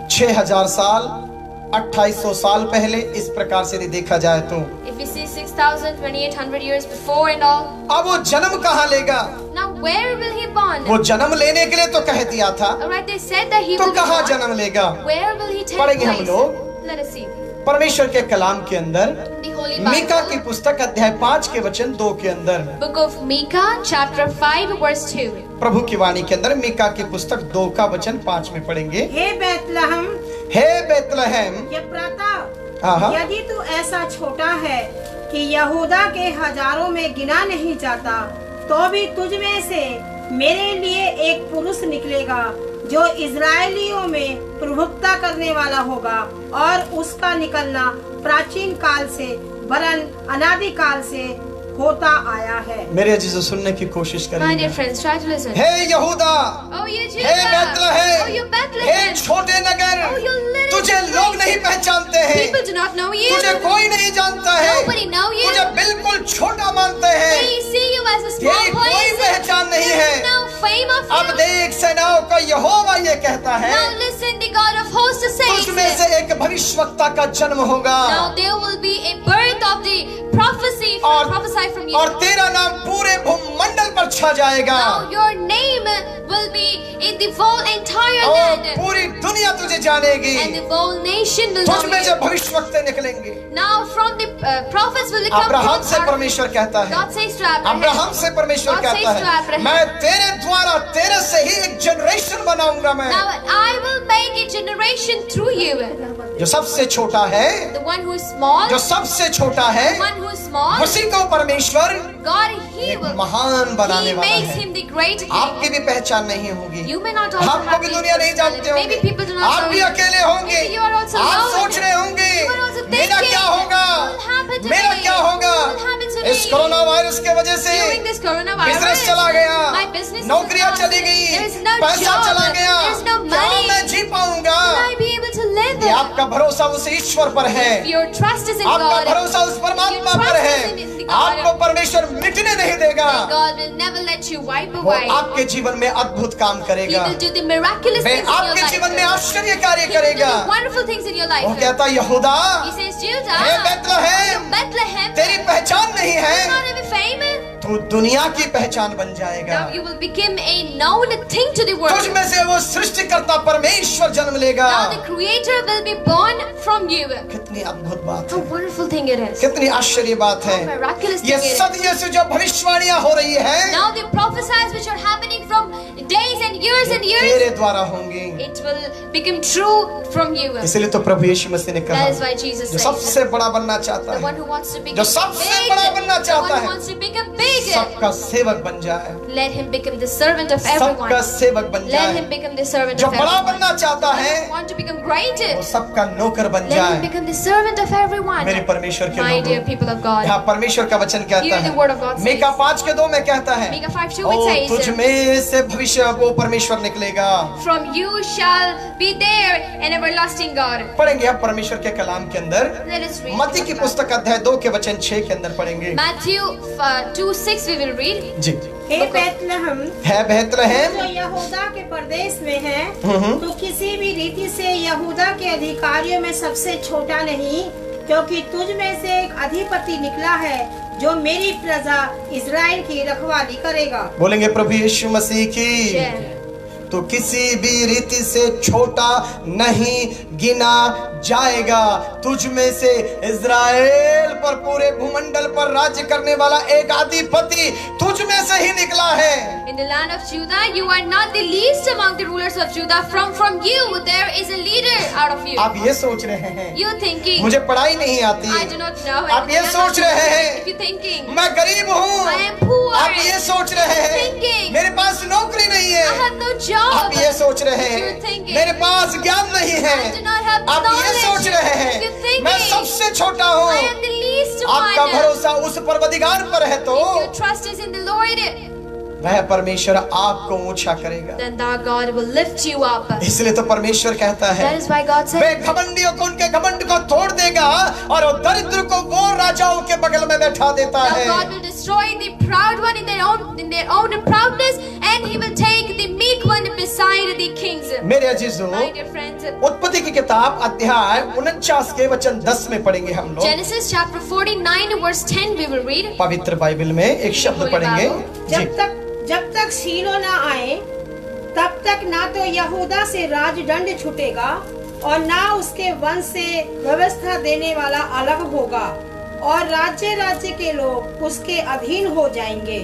Speaker 1: 6000 साल 2800 साल पहले इस प्रकार से देखा जाए तो
Speaker 2: If we see 6,000, 2,800 years before and all.
Speaker 1: अब वो जन्म कहाँ लेगा?
Speaker 2: Now where will he born?
Speaker 1: वो जन्म लेने के लिए तो कह दिया था,
Speaker 2: Alright, they said that he
Speaker 1: तो
Speaker 2: will be
Speaker 1: कहाँ
Speaker 2: born.
Speaker 1: जन्म लेगा?
Speaker 2: Where will he take
Speaker 1: पढ़ेंगे हम
Speaker 2: place?
Speaker 1: लोग।
Speaker 2: Let us see.
Speaker 1: परमेश्वर के कलाम के अंदर
Speaker 2: The Holy
Speaker 1: मीका की
Speaker 2: Bible.
Speaker 1: पुस्तक अध्याय 5 के वचन 2 के अंदर,
Speaker 2: Book of Micah, chapter 5, verse 2.
Speaker 1: प्रभु की वाणी के अंदर मीका की पुस्तक 2 का वचन 5 में पढ़ेंगे।
Speaker 3: हे बैतलहम
Speaker 1: हे बेतलहम,
Speaker 3: यप्राता, यदि तू ऐसा छोटा है कि यहूदा के हजारों में गिना नहीं जाता, तो भी तुझ में से मेरे लिए एक पुरुष निकलेगा जो इजरायलियों में प्रभुता करने वाला होगा और उसका निकलना प्राचीन काल से वरन अनादि काल से होता आया है।
Speaker 1: मेरे अजीजों सुनने की कोशिश
Speaker 2: My dear
Speaker 1: करिए।
Speaker 2: friends, try to listen.
Speaker 1: हे यहूदा,
Speaker 2: Oh, you
Speaker 1: hey
Speaker 2: Judah. Oh,
Speaker 1: Bethlehem,
Speaker 2: you
Speaker 1: hey
Speaker 2: Bethlehem.
Speaker 1: छोटे नगर,
Speaker 2: Oh, you little
Speaker 1: तुझे लोग नहीं पहचानते हैं,
Speaker 2: People do not know you.
Speaker 1: तुझे कोई नहीं जानता है,
Speaker 2: Nobody know you.
Speaker 1: तुझे बिल्कुल छोटा मानते हैं,
Speaker 2: They see you as a small
Speaker 1: तेरी कोई
Speaker 2: place.
Speaker 1: पहचान नहीं
Speaker 2: There
Speaker 1: है।
Speaker 2: is no fame of
Speaker 1: अब
Speaker 2: you.
Speaker 1: देख, सेनाओं का यहोवा ये कहता है,
Speaker 2: Now listen, the God of hosts says
Speaker 1: तुझ में से
Speaker 2: this.
Speaker 1: एक भविष्यवक्ता का जन्म होगा
Speaker 2: Now there will be a birth of the prophecy
Speaker 1: और
Speaker 2: prophesied from you.
Speaker 1: और तेरा नाम पूरे भूमंडल पर छा जाएगा
Speaker 2: Now your name will be in the whole entire
Speaker 1: और
Speaker 2: land,
Speaker 1: पूरी दुनिया तुझे जानेगी।
Speaker 2: and the whole nation will
Speaker 1: तुझ
Speaker 2: know
Speaker 1: में
Speaker 2: you.
Speaker 1: से भविष्यवक्ता निकलेंगे।
Speaker 2: Now from the prophets will become
Speaker 1: Abraham से
Speaker 2: prophets.
Speaker 1: परमेश्वर कहता है,
Speaker 2: God says to Abraham.
Speaker 1: Abraham से परमेश्वर
Speaker 2: God
Speaker 1: कहता
Speaker 2: says to
Speaker 1: है,
Speaker 2: Abraham.
Speaker 1: मैं तेरे द्वारा तेरे से ही एक जनरेशन बनाऊंगा मैं,
Speaker 2: Now I will make a generation through you.
Speaker 1: जो सबसे छोटा है,
Speaker 2: The one who is small,
Speaker 1: जो सबसे छोटा है,
Speaker 2: the one who is small,
Speaker 1: उसी को परमेश्वर
Speaker 2: God he
Speaker 1: एक
Speaker 2: will.
Speaker 1: महान बनाने
Speaker 2: He
Speaker 1: वाला
Speaker 2: makes
Speaker 1: है।
Speaker 2: him the great
Speaker 1: आपकी
Speaker 2: king.
Speaker 1: भी पहचान नहीं होगी,
Speaker 2: You may not also
Speaker 1: आपको
Speaker 2: have
Speaker 1: भी
Speaker 2: the
Speaker 1: दुनिया नहीं जानते
Speaker 2: personality. Maybe
Speaker 1: होंगे,
Speaker 2: people do not
Speaker 1: आप
Speaker 2: know
Speaker 1: भी
Speaker 2: you.
Speaker 1: अकेले होंगे,
Speaker 2: Maybe you are also
Speaker 1: आप
Speaker 2: alone.
Speaker 1: सोच रहे होंगे
Speaker 2: You are also
Speaker 1: मेरा
Speaker 2: thinking,
Speaker 1: क्या होगा,
Speaker 2: what will happen to
Speaker 1: मेरा
Speaker 2: me?
Speaker 1: क्या होगा।
Speaker 2: What will happen to
Speaker 1: इस
Speaker 2: me?
Speaker 1: कोरोना वायरस के वजह से
Speaker 2: During this coronavirus,
Speaker 1: बिजनेस चला गया,
Speaker 2: my business is
Speaker 1: नौकरियां
Speaker 2: lost.
Speaker 1: चली गई,
Speaker 2: There is no
Speaker 1: पैसा
Speaker 2: job.
Speaker 1: चला गया,
Speaker 2: There is no
Speaker 1: क्या
Speaker 2: money.
Speaker 1: मैं जी पाऊंगा?
Speaker 2: Will I be able to live?
Speaker 1: ये आपका भरोसा उस ईश्वर पर है,
Speaker 2: If your trust is in
Speaker 1: आपका
Speaker 2: God,
Speaker 1: भरोसा उस परमात्मा
Speaker 2: your
Speaker 1: पर
Speaker 2: trust
Speaker 1: है,
Speaker 2: is in the God,
Speaker 1: आपको परमेश्वर मिटने नहीं देगा,
Speaker 2: then God will never let you wipe
Speaker 1: वो
Speaker 2: away.
Speaker 1: आपके जीवन में अद्भुत काम
Speaker 2: He
Speaker 1: करेगा,
Speaker 2: will do the miraculous
Speaker 1: way
Speaker 2: things in your
Speaker 1: आपके
Speaker 2: life.
Speaker 1: जीवन में आश्चर्य कार्य
Speaker 2: He will do
Speaker 1: करेगा।
Speaker 2: the wonderful things in your life.
Speaker 1: वो कहता यहूदा,
Speaker 2: He says,
Speaker 1: hey
Speaker 2: Judah,
Speaker 1: Bethlehem,
Speaker 2: Bethlehem,
Speaker 1: तेरी पहचान नहीं
Speaker 2: you
Speaker 1: है,
Speaker 2: not have a fame.
Speaker 1: तू दुनिया की पहचान बन जाएगा।
Speaker 2: Now you will become a known thing to the world.
Speaker 1: तुझ में से वो सृष्टिकर्ता परमेश्वर जन्म लेगा।
Speaker 2: Now the Creator will be born from you.
Speaker 1: कितनी अद्भुत बात
Speaker 2: How
Speaker 1: है,
Speaker 2: wonderful thing it is.
Speaker 1: कितनी आश्चर्य बात है।
Speaker 2: How miraculous
Speaker 1: ये
Speaker 2: thing it is.
Speaker 1: सदियों से जो भविष्यवाणियां हो रही है,
Speaker 2: Now the prophecies which are happening from days and years and years,
Speaker 1: तेरे द्वारा होंगी।
Speaker 2: it will become true from you.
Speaker 1: इसलिए तो प्रभु यीशु मसीह ने कहा,
Speaker 2: That is why Jesus
Speaker 1: जो
Speaker 2: says,
Speaker 1: सबसे बड़ा बनना चाहता
Speaker 2: the
Speaker 1: है,
Speaker 2: one who wants to become
Speaker 1: जो सबसे
Speaker 2: big,
Speaker 1: बड़ा बनना
Speaker 2: the
Speaker 1: चाहता
Speaker 2: one who
Speaker 1: है,
Speaker 2: wants to become big,
Speaker 1: सबका सेवक बन जाए,
Speaker 2: let him become the servant of everyone.
Speaker 1: सबका सेवक बन
Speaker 2: Let
Speaker 1: जाए।
Speaker 2: him become the servant
Speaker 1: जो
Speaker 2: of
Speaker 1: बड़ा
Speaker 2: everyone.
Speaker 1: बनना चाहता है,
Speaker 2: Want to become great?
Speaker 1: वो सबका नौकर बन
Speaker 2: Let him
Speaker 1: जाए।
Speaker 2: become the servant of everyone.
Speaker 1: मेरे परमेश्वर के
Speaker 2: My dear
Speaker 1: लोगों,
Speaker 2: people of God.
Speaker 1: यहाँ परमेश्वर का वचन कहता
Speaker 2: Hear the word of God
Speaker 1: है,
Speaker 2: says.
Speaker 1: मीका 5:2 में कहता है,
Speaker 2: Micah 5:2
Speaker 1: ओ
Speaker 2: it says,
Speaker 1: तुझ में से भविष्य वो परमेश्वर निकलेगा।
Speaker 2: from you shall be there an everlasting God.
Speaker 1: पढ़ेंगे अब परमेश्वर के कलाम के अंदर
Speaker 2: Let us read.
Speaker 1: मत्ती की पुस्तक अध्याय 2 के वचन 6 के अंदर पढ़ेंगे।
Speaker 2: Matthew 2:6 we will read.
Speaker 1: जी।
Speaker 3: हे बैतलहम
Speaker 1: है बेतलहम
Speaker 3: जो यहूदा के प्रदेश में है, तो किसी भी रीति से यहूदा के अधिकारियों में सबसे छोटा नहीं, क्योंकि तुझ में से एक अधिपति निकला है जो मेरी प्रजा इज़राइल की रखवाली करेगा।
Speaker 1: बोलेंगे प्रभु यीशु मसीह की।
Speaker 2: Yeah.
Speaker 1: तो किसी भी रीति से छोटा नहीं गिना जाएगा। तुझ में से इज़राइल पर पूरे भूमंडल पर राज्य करने वाला एक अधिपति तुझ में से ही निकला है।
Speaker 2: In the land of Judah, you are not the least among the rulers of Judah. From you, there is a leader out of you.
Speaker 1: आप ये सोच रहे हैं
Speaker 2: You're thinking,
Speaker 1: मुझे पढ़ाई नहीं आती।
Speaker 2: I do not know.
Speaker 1: आप ये सोच रहे हैं
Speaker 2: If you're thinking,
Speaker 1: मैं गरीब हूँ।
Speaker 2: I am poor.
Speaker 1: आप ये सोच रहे हैं
Speaker 2: Thinking,
Speaker 1: मेरे पास नौकरी नहीं है।
Speaker 2: I have no job.
Speaker 1: आप ये सोच रहे हैं
Speaker 2: You're thinking,
Speaker 1: मेरे पास ज्ञान नहीं है।
Speaker 2: I do not have
Speaker 1: आप ये
Speaker 2: knowledge.
Speaker 1: सोच रहे हैं
Speaker 2: You're thinking,
Speaker 1: मैं सबसे छोटा हूँ।
Speaker 2: I am the least
Speaker 1: आपका
Speaker 2: one.
Speaker 1: भरोसा उस परवदिगार पर है तो
Speaker 2: If your trust is in the Lord,
Speaker 1: वह परमेश्वर आपको ऊंचा करेगा।
Speaker 2: then thou God will lift you up.
Speaker 1: इसलिए तो परमेश्वर कहता है
Speaker 2: That is why God said,
Speaker 1: वे घमंडियों को उनके घमंड को तोड़ देगा और वो दरिद्र को वो राजाओं के बगल में बैठा देता
Speaker 2: now
Speaker 1: है।
Speaker 2: God will destroy the proud one in their own proudness, and He will take the meek one beside the kings.
Speaker 1: मेरे अजीजों,
Speaker 2: My dear friends,
Speaker 1: उत्पत्ति की किताब अध्याय 49 के वचन 10 में पढ़ेंगे हम लोग।
Speaker 2: Genesis chapter 49 verse 10 we will read.
Speaker 1: पवित्र बाइबल में एक शब्द पढ़ेंगे। जी।
Speaker 3: जब तक शीलो न आए, तब तक ना तो यहूदा से राजदंड छूटेगा और ना उसके वंश से व्यवस्था देने वाला अलग होगा, और राज्य के लोग उसके अधीन हो जाएंगे।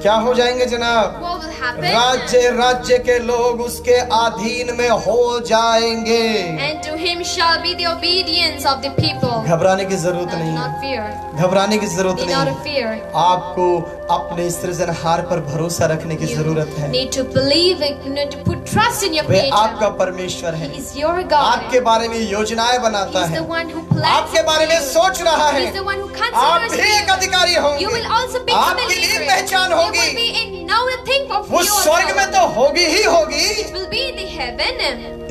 Speaker 1: क्या हो जाएंगे जनाब?
Speaker 2: What will happen?
Speaker 1: राज्य के लोग उसके अधीन में हो जाएंगे।
Speaker 2: And to him shall be the obedience of the people.
Speaker 1: घबराने की जरूरत
Speaker 2: Do
Speaker 1: नहीं,
Speaker 2: not fear.
Speaker 1: घबराने की जरूरत
Speaker 2: Be not
Speaker 1: नहीं।
Speaker 2: fear.
Speaker 1: आपको अपने सृजनहार पर भरोसा रखने की जरूरत है।
Speaker 2: Need to believe it, you need to put trust in your
Speaker 1: way
Speaker 2: Creator.
Speaker 1: आपका परमेश्वर है,
Speaker 2: He is your God.
Speaker 1: आपके बारे में योजनाएं बनाता
Speaker 2: He's
Speaker 1: है,
Speaker 2: the one who plans
Speaker 1: आपके बारे में
Speaker 2: for you.
Speaker 1: सोच रहा है।
Speaker 2: He's the one who
Speaker 1: आप
Speaker 2: considers
Speaker 1: भी एक
Speaker 2: you.
Speaker 1: अधिकारी
Speaker 2: You
Speaker 1: होंगे,
Speaker 2: will also become a
Speaker 1: आपकी भी
Speaker 2: leader.
Speaker 1: पहचान
Speaker 2: You
Speaker 1: होगी।
Speaker 2: will be in now a thing of
Speaker 1: वो
Speaker 2: you
Speaker 1: स्वर्ग में
Speaker 2: also.
Speaker 1: तो होगी ही होगी,
Speaker 2: It will be in the heaven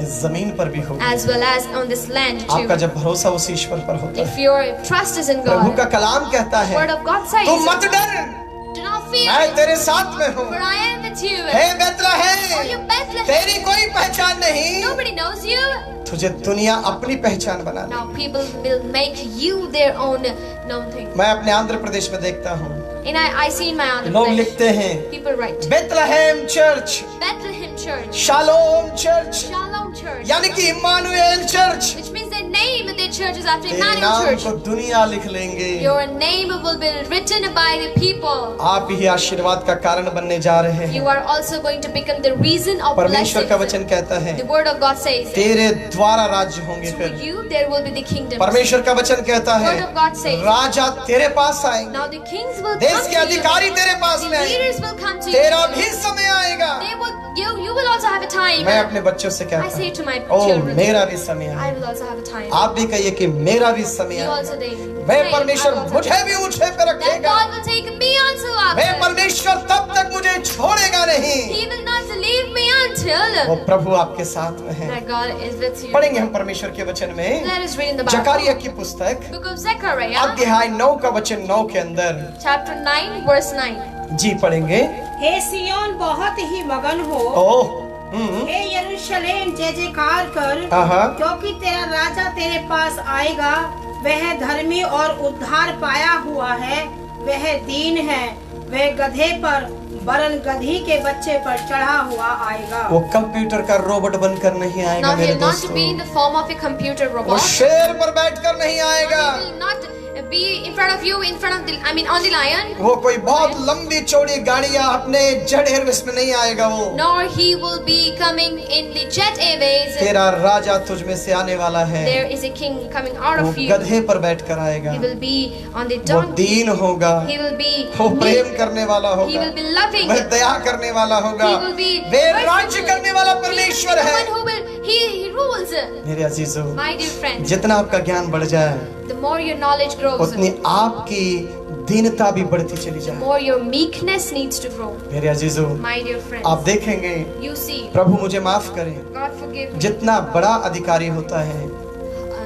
Speaker 1: इस जमीन पर भी होगी।
Speaker 2: as well as on this land
Speaker 1: आपका
Speaker 2: too.
Speaker 1: जब भरोसा उस ईश्वर पर होता
Speaker 2: If
Speaker 1: है,
Speaker 2: your trust is in
Speaker 1: Prabhu
Speaker 2: God,
Speaker 1: का कलाम कहता है
Speaker 2: Word of God says,
Speaker 1: तू मत डर,
Speaker 2: do not fear,
Speaker 1: मैं तेरे साथ में हूँ।
Speaker 2: for I am with you.
Speaker 1: Hey
Speaker 2: Oh,
Speaker 1: Bethlehem,
Speaker 2: you Bethlehem,
Speaker 1: तेरी कोई पहचान नहीं,
Speaker 2: nobody knows you.
Speaker 1: तुझे दुनिया अपनी पहचान बना दे।
Speaker 2: Now people will make you their own known thing.
Speaker 1: मैं अपने आंध्र प्रदेश में देखता हूँ,
Speaker 2: And I see in my Andhra
Speaker 1: लोग
Speaker 2: Pradesh,
Speaker 1: लिखते हैं
Speaker 2: people write
Speaker 1: Bethlehem church,
Speaker 2: Bethlehem Church,
Speaker 1: Shalom church,
Speaker 2: Shalom Church,
Speaker 1: यानी कि Immanuel church.
Speaker 2: which means the name of their church is after
Speaker 1: तेरे
Speaker 2: Emmanuel
Speaker 1: नाम
Speaker 2: Church.
Speaker 1: को दुनिया लिख लेंगे।
Speaker 2: Your name will be written by the people.
Speaker 1: आप ही आशीर्वाद का कारण बनने जा रहे
Speaker 2: You
Speaker 1: हैं।
Speaker 2: are also going to become the reason of
Speaker 1: परमेश्वर का
Speaker 2: blessings.
Speaker 1: वचन कहता है
Speaker 2: The word of God says,
Speaker 1: तेरे द्वारा राज्य होंगे।
Speaker 2: through
Speaker 1: फिर
Speaker 2: you there will be the kingdom.
Speaker 1: परमेश्वर का वचन कहता है
Speaker 2: Word of God says,
Speaker 1: राजा तेरे पास आएंगे,
Speaker 2: now the kings will
Speaker 1: देश
Speaker 2: come
Speaker 1: के
Speaker 2: to
Speaker 1: अधिकारी
Speaker 2: you.
Speaker 1: तेरे पास
Speaker 2: The
Speaker 1: में आएंगे,
Speaker 2: leaders will come to
Speaker 1: तेरा
Speaker 2: you.
Speaker 1: भी समय आएगा।
Speaker 2: You will also have a time.
Speaker 1: मैं अपने बच्चों से
Speaker 2: I
Speaker 1: कहता
Speaker 2: say to my
Speaker 1: हूँ, ओ
Speaker 2: children,
Speaker 1: मेरा भी समय
Speaker 2: I
Speaker 1: आएगा।
Speaker 2: will also have a time.
Speaker 1: आप भी कहिए कि मेरा भी समय
Speaker 2: You
Speaker 1: आएगा।
Speaker 2: also they
Speaker 1: वे
Speaker 2: say,
Speaker 1: परमेश्वर
Speaker 2: I will also-
Speaker 1: मुझे भी ऊंचे पे
Speaker 2: Then
Speaker 1: रखेगा।
Speaker 2: God will take me also
Speaker 1: way
Speaker 2: up.
Speaker 1: परमेश्वर तब तक मुझे छोड़ेगा नहीं।
Speaker 2: He will not leave me until
Speaker 1: वो प्रभु आपके साथ में है।
Speaker 2: that God is with you.
Speaker 1: पढ़ेंगे हम परमेश्वर के वचन में
Speaker 2: Let us read in the Bible.
Speaker 1: Zachariah की पुस्तक
Speaker 2: Book of Zechariah,
Speaker 1: अध्याय 9 का वचन 9 के अंदर
Speaker 2: chapter 9, verse 9.
Speaker 1: जी पढ़ेंगे।
Speaker 3: हे सियोन बहुत ही मगन हो,
Speaker 1: ओह
Speaker 3: हे यरूशलेम जय जयकार कर,
Speaker 1: आहा।
Speaker 3: क्योंकि तेरा राजा तेरे पास आएगा। वह धर्मी और उद्धार पाया हुआ है, वह दीन है, वह गधे पर वरन गधी के बच्चे पर चढ़ा हुआ आएगा।
Speaker 1: वो कंप्यूटर का रोबोट बनकर नहीं आएगा
Speaker 2: Now he
Speaker 1: मेरे
Speaker 2: will not
Speaker 1: दोस्तों।
Speaker 2: be in the form of a computer
Speaker 1: वो
Speaker 2: robot.
Speaker 1: शेर पर बैठकर नहीं आएगा।
Speaker 2: He will not be in front of you, in front of the, on the lion.
Speaker 1: वो कोई बहुत लंबी चौड़ी गाड़ियां अपने जेट एयरवेज में नहीं आएगा। वो
Speaker 2: Nor he will be coming in the jet airways.
Speaker 1: तेरा राजा तुझ में से आने वाला है।
Speaker 2: There is a king coming out
Speaker 1: वो
Speaker 2: of you.
Speaker 1: गधे पर बैठकर आएगा।
Speaker 2: He will be on the
Speaker 1: वो
Speaker 2: donkey.
Speaker 1: दीन होगा,
Speaker 2: He will be
Speaker 1: वो प्रेम
Speaker 2: meek.
Speaker 1: करने वाला
Speaker 2: He
Speaker 1: होगा,
Speaker 2: will be loving.
Speaker 1: वह दया करने वाला होगा।
Speaker 2: He will be
Speaker 1: way
Speaker 2: merciful.
Speaker 1: राज्य करने वाला
Speaker 2: He will be
Speaker 1: परमेश्वर
Speaker 2: the
Speaker 1: है।
Speaker 2: one who will, he rules.
Speaker 1: मेरे अजीजों,
Speaker 2: My dear friends,
Speaker 1: जितना आपका ज्ञान बढ़ जाए
Speaker 2: the more your knowledge grows,
Speaker 1: उतनी आपकी दीनता भी बढ़ती चली
Speaker 2: the
Speaker 1: जाए।
Speaker 2: more your meekness needs to grow.
Speaker 1: मेरे अजीजों,
Speaker 2: My dear friends,
Speaker 1: आप देखेंगे,
Speaker 2: you see,
Speaker 1: प्रभु मुझे माफ करें,
Speaker 2: God forgive me.
Speaker 1: जितना बड़ा अधिकारी होता है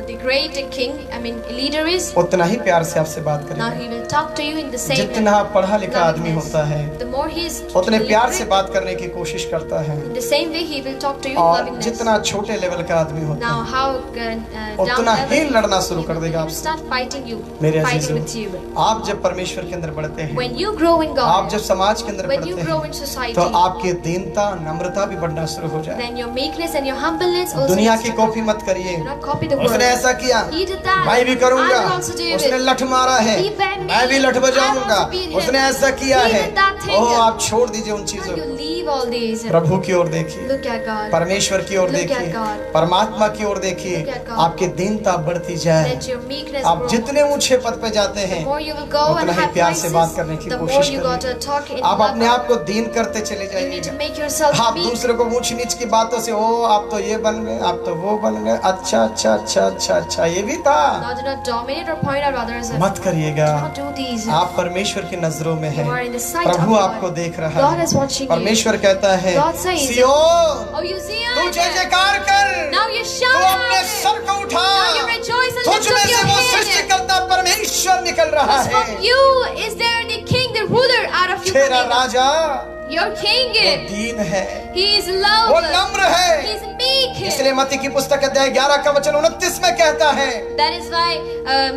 Speaker 2: The great king, leader is,
Speaker 1: उतना ही प्यार से आपसे बात
Speaker 2: now
Speaker 1: करेगा।
Speaker 2: he will talk to you in the same
Speaker 1: जितना पढ़ा लिखा आदमी
Speaker 2: lovingness.
Speaker 1: होता है
Speaker 2: The more he is
Speaker 1: उतने प्यार से
Speaker 2: literate,
Speaker 1: बात करने की कोशिश करता है,
Speaker 2: in the same way he will talk to you in
Speaker 1: और
Speaker 2: lovingness.
Speaker 1: जितना छोटे लेवल का आदमी होता
Speaker 2: Now
Speaker 1: है
Speaker 2: how
Speaker 1: उतना
Speaker 2: down
Speaker 1: ही
Speaker 2: level,
Speaker 1: लड़ना शुरू कर
Speaker 2: he
Speaker 1: देगा
Speaker 2: will
Speaker 1: आपसे।
Speaker 2: start fighting you,
Speaker 1: मेरे
Speaker 2: fighting
Speaker 1: अजीजों,
Speaker 2: with you.
Speaker 1: आप जब परमेश्वर के अंदर बढ़ते हैं,
Speaker 2: When you grow in
Speaker 1: आप
Speaker 2: God,
Speaker 1: जब समाज के अंदर
Speaker 2: when you
Speaker 1: बढ़ते
Speaker 2: grow
Speaker 1: हैं,
Speaker 2: in society,
Speaker 1: तो आपकी दीनता नम्रता भी बढ़ना शुरू हो जाए।
Speaker 2: then your meekness and your humbleness also
Speaker 1: दुनिया
Speaker 2: needs
Speaker 1: की
Speaker 2: to grow.
Speaker 1: कॉपी मत करिए,
Speaker 2: Do not copy the word.
Speaker 1: उसने ऐसा किया
Speaker 2: He did that.
Speaker 1: मैं भी करूंगा,
Speaker 2: I will also do it.
Speaker 1: उसने लठ मारा है
Speaker 2: He bent me.
Speaker 1: मैं भी लठ
Speaker 2: I will
Speaker 1: बजाऊंगा,
Speaker 2: also beat him.
Speaker 1: उसने ऐसा किया
Speaker 2: He
Speaker 1: है।
Speaker 2: did that thing.
Speaker 1: ओह, आप छोड़ दीजिए उन
Speaker 2: Now
Speaker 1: चीजों
Speaker 2: you
Speaker 1: को,
Speaker 2: leave all these.
Speaker 1: प्रभु की ओर देखिए,
Speaker 2: Look at God.
Speaker 1: परमेश्वर की ओर
Speaker 2: Look at
Speaker 1: देखिए,
Speaker 2: God.
Speaker 1: परमात्मा की ओर देखिए,
Speaker 2: Look at God.
Speaker 1: आपकी दीनता बढ़ती जाए।
Speaker 2: Let your meekness
Speaker 1: आप
Speaker 2: grow.
Speaker 1: जितने ऊंचे पद पे जाते हैं,
Speaker 2: The more you will go and
Speaker 1: उतना ही
Speaker 2: have
Speaker 1: प्यार से
Speaker 2: places,
Speaker 1: बात करने की
Speaker 2: the more
Speaker 1: कोशिश
Speaker 2: you got to
Speaker 1: करिए।
Speaker 2: talk in
Speaker 1: आप अपने
Speaker 2: love.
Speaker 1: आप को दीन करते चले
Speaker 2: You need to
Speaker 1: जाइएगा।
Speaker 2: make yourself
Speaker 1: आप
Speaker 2: meek.
Speaker 1: दूसरे को ऊंच नीच की बातों से, ओ आप तो ये बन गए, आप तो वो बन गए, अच्छा अच्छा अच्छा अच्छा अच्छा ये भी था,
Speaker 2: Now do not dominate or point out others.
Speaker 1: मत करिएगा।
Speaker 2: Do not do these.
Speaker 1: आप परमेश्वर की नजरों में हैं,
Speaker 2: You are in the sight of
Speaker 1: Prabhu
Speaker 2: God.
Speaker 1: आपको देख रहा
Speaker 2: God
Speaker 1: है।
Speaker 2: is watching you.
Speaker 1: परमेश्वर कहता है,
Speaker 2: God says,
Speaker 1: सियोन
Speaker 2: Oh, you see
Speaker 1: तू जय
Speaker 2: it?
Speaker 1: जयकार कर,
Speaker 2: Now you
Speaker 1: तू
Speaker 2: shout
Speaker 1: अपने
Speaker 2: at
Speaker 1: सर
Speaker 2: it.
Speaker 1: को उठा,
Speaker 2: Now you rejoice and
Speaker 1: तुझ
Speaker 2: lift
Speaker 1: में
Speaker 2: up
Speaker 1: से
Speaker 2: your
Speaker 1: वो
Speaker 2: hand.
Speaker 1: सृष्टिकर्ता परमेश्वर निकल रहा
Speaker 2: Because
Speaker 1: है।
Speaker 2: from you is there the king, the ruler out of you.
Speaker 1: तेरा
Speaker 2: coming.
Speaker 1: राजा
Speaker 2: Your king,
Speaker 1: वो दीन है,
Speaker 2: he is
Speaker 1: वो
Speaker 2: love.
Speaker 1: नम्र है।
Speaker 2: He's meek.
Speaker 1: इसलिए मत्ती की पुस्तक अध्याय 11 का वचन 29 में कहता है,
Speaker 2: That is why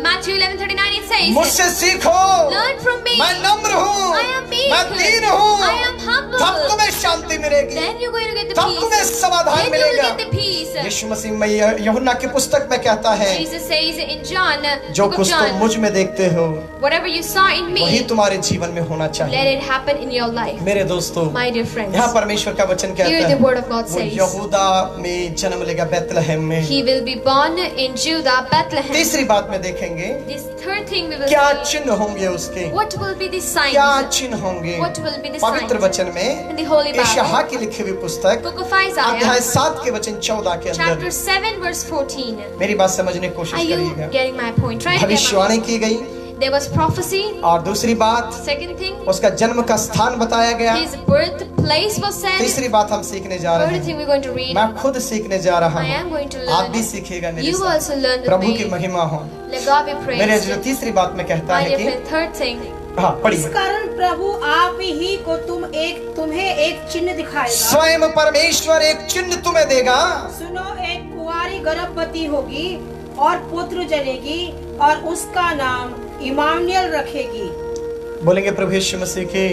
Speaker 2: Matthew 11:39 it says,
Speaker 1: मुझसे सीखो,
Speaker 2: Learn from me.
Speaker 1: मैं नम्र हूँ,
Speaker 2: I am meek.
Speaker 1: मैं दीन हूँ,
Speaker 2: I am humble.
Speaker 1: तब तुम्हें शांति मिलेगी,
Speaker 2: Then you're going to get the
Speaker 1: तब
Speaker 2: peace.
Speaker 1: तुम्हें समाधान
Speaker 2: Then you will
Speaker 1: मिलेगा।
Speaker 2: get the peace.
Speaker 1: यीशु मसीह में यूहन्ना की पुस्तक में कहता है,
Speaker 2: Jesus says in John,
Speaker 1: जो
Speaker 2: book of
Speaker 1: कुछ तुम
Speaker 2: John,
Speaker 1: मुझ में देखते हो
Speaker 2: whatever you saw in
Speaker 1: वही
Speaker 2: me,
Speaker 1: तुम्हारे जीवन में होना
Speaker 2: let
Speaker 1: चाहिए।
Speaker 2: it happen in your life.
Speaker 1: मेरे दोस्तों,
Speaker 2: My dear friends,
Speaker 1: यहाँ परमेश्वर का वचन कहता
Speaker 2: here
Speaker 1: है,
Speaker 2: the word of God
Speaker 1: वो
Speaker 2: says,
Speaker 1: यहूदा में जन्म लेगा, बैतलहम में।
Speaker 2: He will be born in Judah, Bethlehem.
Speaker 1: तीसरी बात में देखेंगे,
Speaker 2: This third thing we will
Speaker 1: क्या
Speaker 2: see.
Speaker 1: चिन्ह होंगे उसके,
Speaker 2: What will be the
Speaker 1: क्या
Speaker 2: signs?
Speaker 1: चिन्ह होंगे।
Speaker 2: What will be the
Speaker 1: पवित्र
Speaker 2: signs?
Speaker 1: वचन में
Speaker 2: In the Holy
Speaker 1: यशायाह
Speaker 2: Bible,
Speaker 1: की लिखी हुई पुस्तक
Speaker 2: Book of
Speaker 1: अध्याय
Speaker 2: Isaiah,
Speaker 1: 7 के वचन 14 के
Speaker 2: chapter
Speaker 1: अंदर,
Speaker 2: 7, verse 14.
Speaker 1: मेरी बात समझने की
Speaker 2: Are
Speaker 1: कोशिश
Speaker 2: you
Speaker 1: करिएगा।
Speaker 2: getting my point? Try to get my
Speaker 1: भविष्यवाणी
Speaker 2: point.
Speaker 1: की गई,
Speaker 2: There was prophecy.
Speaker 1: और दूसरी बात
Speaker 2: Second thing,
Speaker 1: उसका जन्म का स्थान बताया गया।
Speaker 2: his birthplace was said.
Speaker 1: तीसरी बात हम सीखने जा रहे
Speaker 2: Third
Speaker 1: हैं,
Speaker 2: thing we're going to read.
Speaker 1: मैं खुद सीखने जा रहा
Speaker 2: I am
Speaker 1: हूँ,
Speaker 2: going to
Speaker 1: आप
Speaker 2: learn.
Speaker 1: भी सीखिएगा मेरे
Speaker 2: You
Speaker 1: साथ।
Speaker 2: also learn with
Speaker 1: प्रभु की
Speaker 2: me.
Speaker 1: महिमा हो।
Speaker 2: Let God be
Speaker 1: मेरे
Speaker 2: praised.
Speaker 1: जो तीसरी बात में कहता
Speaker 2: My
Speaker 1: है
Speaker 2: dear
Speaker 1: कि
Speaker 2: friend, third thing,
Speaker 1: हाँ
Speaker 3: इस
Speaker 1: पढ़िए,
Speaker 3: कारण प्रभु आप ही को तुम्हें एक चिन्ह दिखाएगा।
Speaker 1: स्वयं परमेश्वर एक चिन्ह तुम्हें देगा।
Speaker 3: सुनो, एक कुंवारी गर्भवती होगी और पुत्र जनेगी और उसका नाम इमानुएल रखेगी।
Speaker 1: बोलेंगे प्रभु यीशु मसीह की।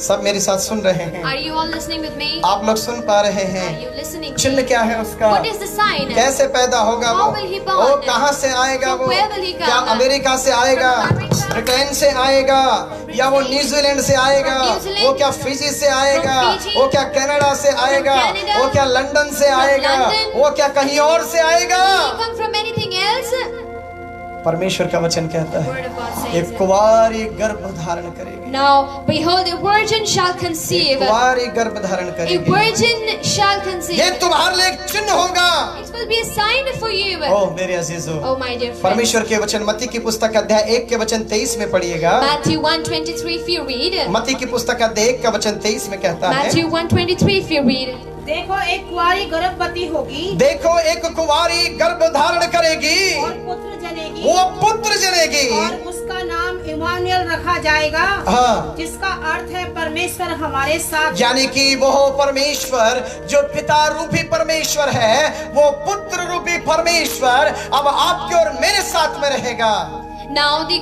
Speaker 1: सब मेरे साथ सुन रहे हैं,
Speaker 2: are you all listening with me?
Speaker 1: आप लोग सुन पा रहे
Speaker 2: Are
Speaker 1: हैं।
Speaker 2: you listening?
Speaker 1: चिन्ह क्या है उसका,
Speaker 2: What is the sign?
Speaker 1: कैसे पैदा होगा वो,
Speaker 2: How will he born?
Speaker 1: वो कहाँ से आएगा वो,
Speaker 2: From where will he come?
Speaker 1: क्या अमेरिका से आएगा,
Speaker 2: From America?
Speaker 1: ब्रिटेन से आएगा, या वो न्यूजीलैंड से आएगा,
Speaker 2: From New Zealand?
Speaker 1: वो क्या फिजी से आएगा,
Speaker 2: From Fiji?
Speaker 1: वो क्या कनाडा से आएगा,
Speaker 2: Canada?
Speaker 1: वो क्या लंदन से
Speaker 2: From
Speaker 1: आएगा,
Speaker 2: London?
Speaker 1: वो क्या कहीं और से आएगा।
Speaker 2: Will he come from anything else?
Speaker 1: परमेश्वर का वचन कहता
Speaker 2: The
Speaker 1: है,
Speaker 2: word of God
Speaker 1: एक
Speaker 2: says.
Speaker 1: कुंवारी गर्भ धारण करेगी,
Speaker 2: Now, behold, a virgin shall
Speaker 1: एक
Speaker 2: conceive.
Speaker 1: कुंवारी गर्भ धारण
Speaker 2: A
Speaker 1: करेगी,
Speaker 2: virgin shall conceive.
Speaker 1: ये तुम्हारे लिए एक चिन्ह होगा।
Speaker 2: It will be a sign for you.
Speaker 1: ओ मेरे अजीजों,
Speaker 2: Oh, my dear friends.
Speaker 1: परमेश्वर के वचन मत्ती की पुस्तक अध्याय 1 के वचन 23 में पढ़िएगा।
Speaker 2: Matthew 1:23 if you read.
Speaker 1: मत्ती की पुस्तक अध्याय 1 का वचन 23 में कहता है,
Speaker 2: Matthew 1:23 if you read.
Speaker 3: देखो, एक कुंवारी गर्भवती होगी
Speaker 1: देखो एक कुंवारी गर्भ धारण करेगी,
Speaker 3: और पुत्र जनेगी
Speaker 1: वो पुत्र जनेगी।
Speaker 3: और उसका नाम इमानुएल रखा जाएगा,
Speaker 1: हाँ,
Speaker 3: जिसका अर्थ है परमेश्वर हमारे साथ।
Speaker 1: यानी कि वो परमेश्वर जो पिता रूपी परमेश्वर है, वो पुत्र रूपी परमेश्वर अब आपके और मेरे साथ में रहेगा।
Speaker 2: Now the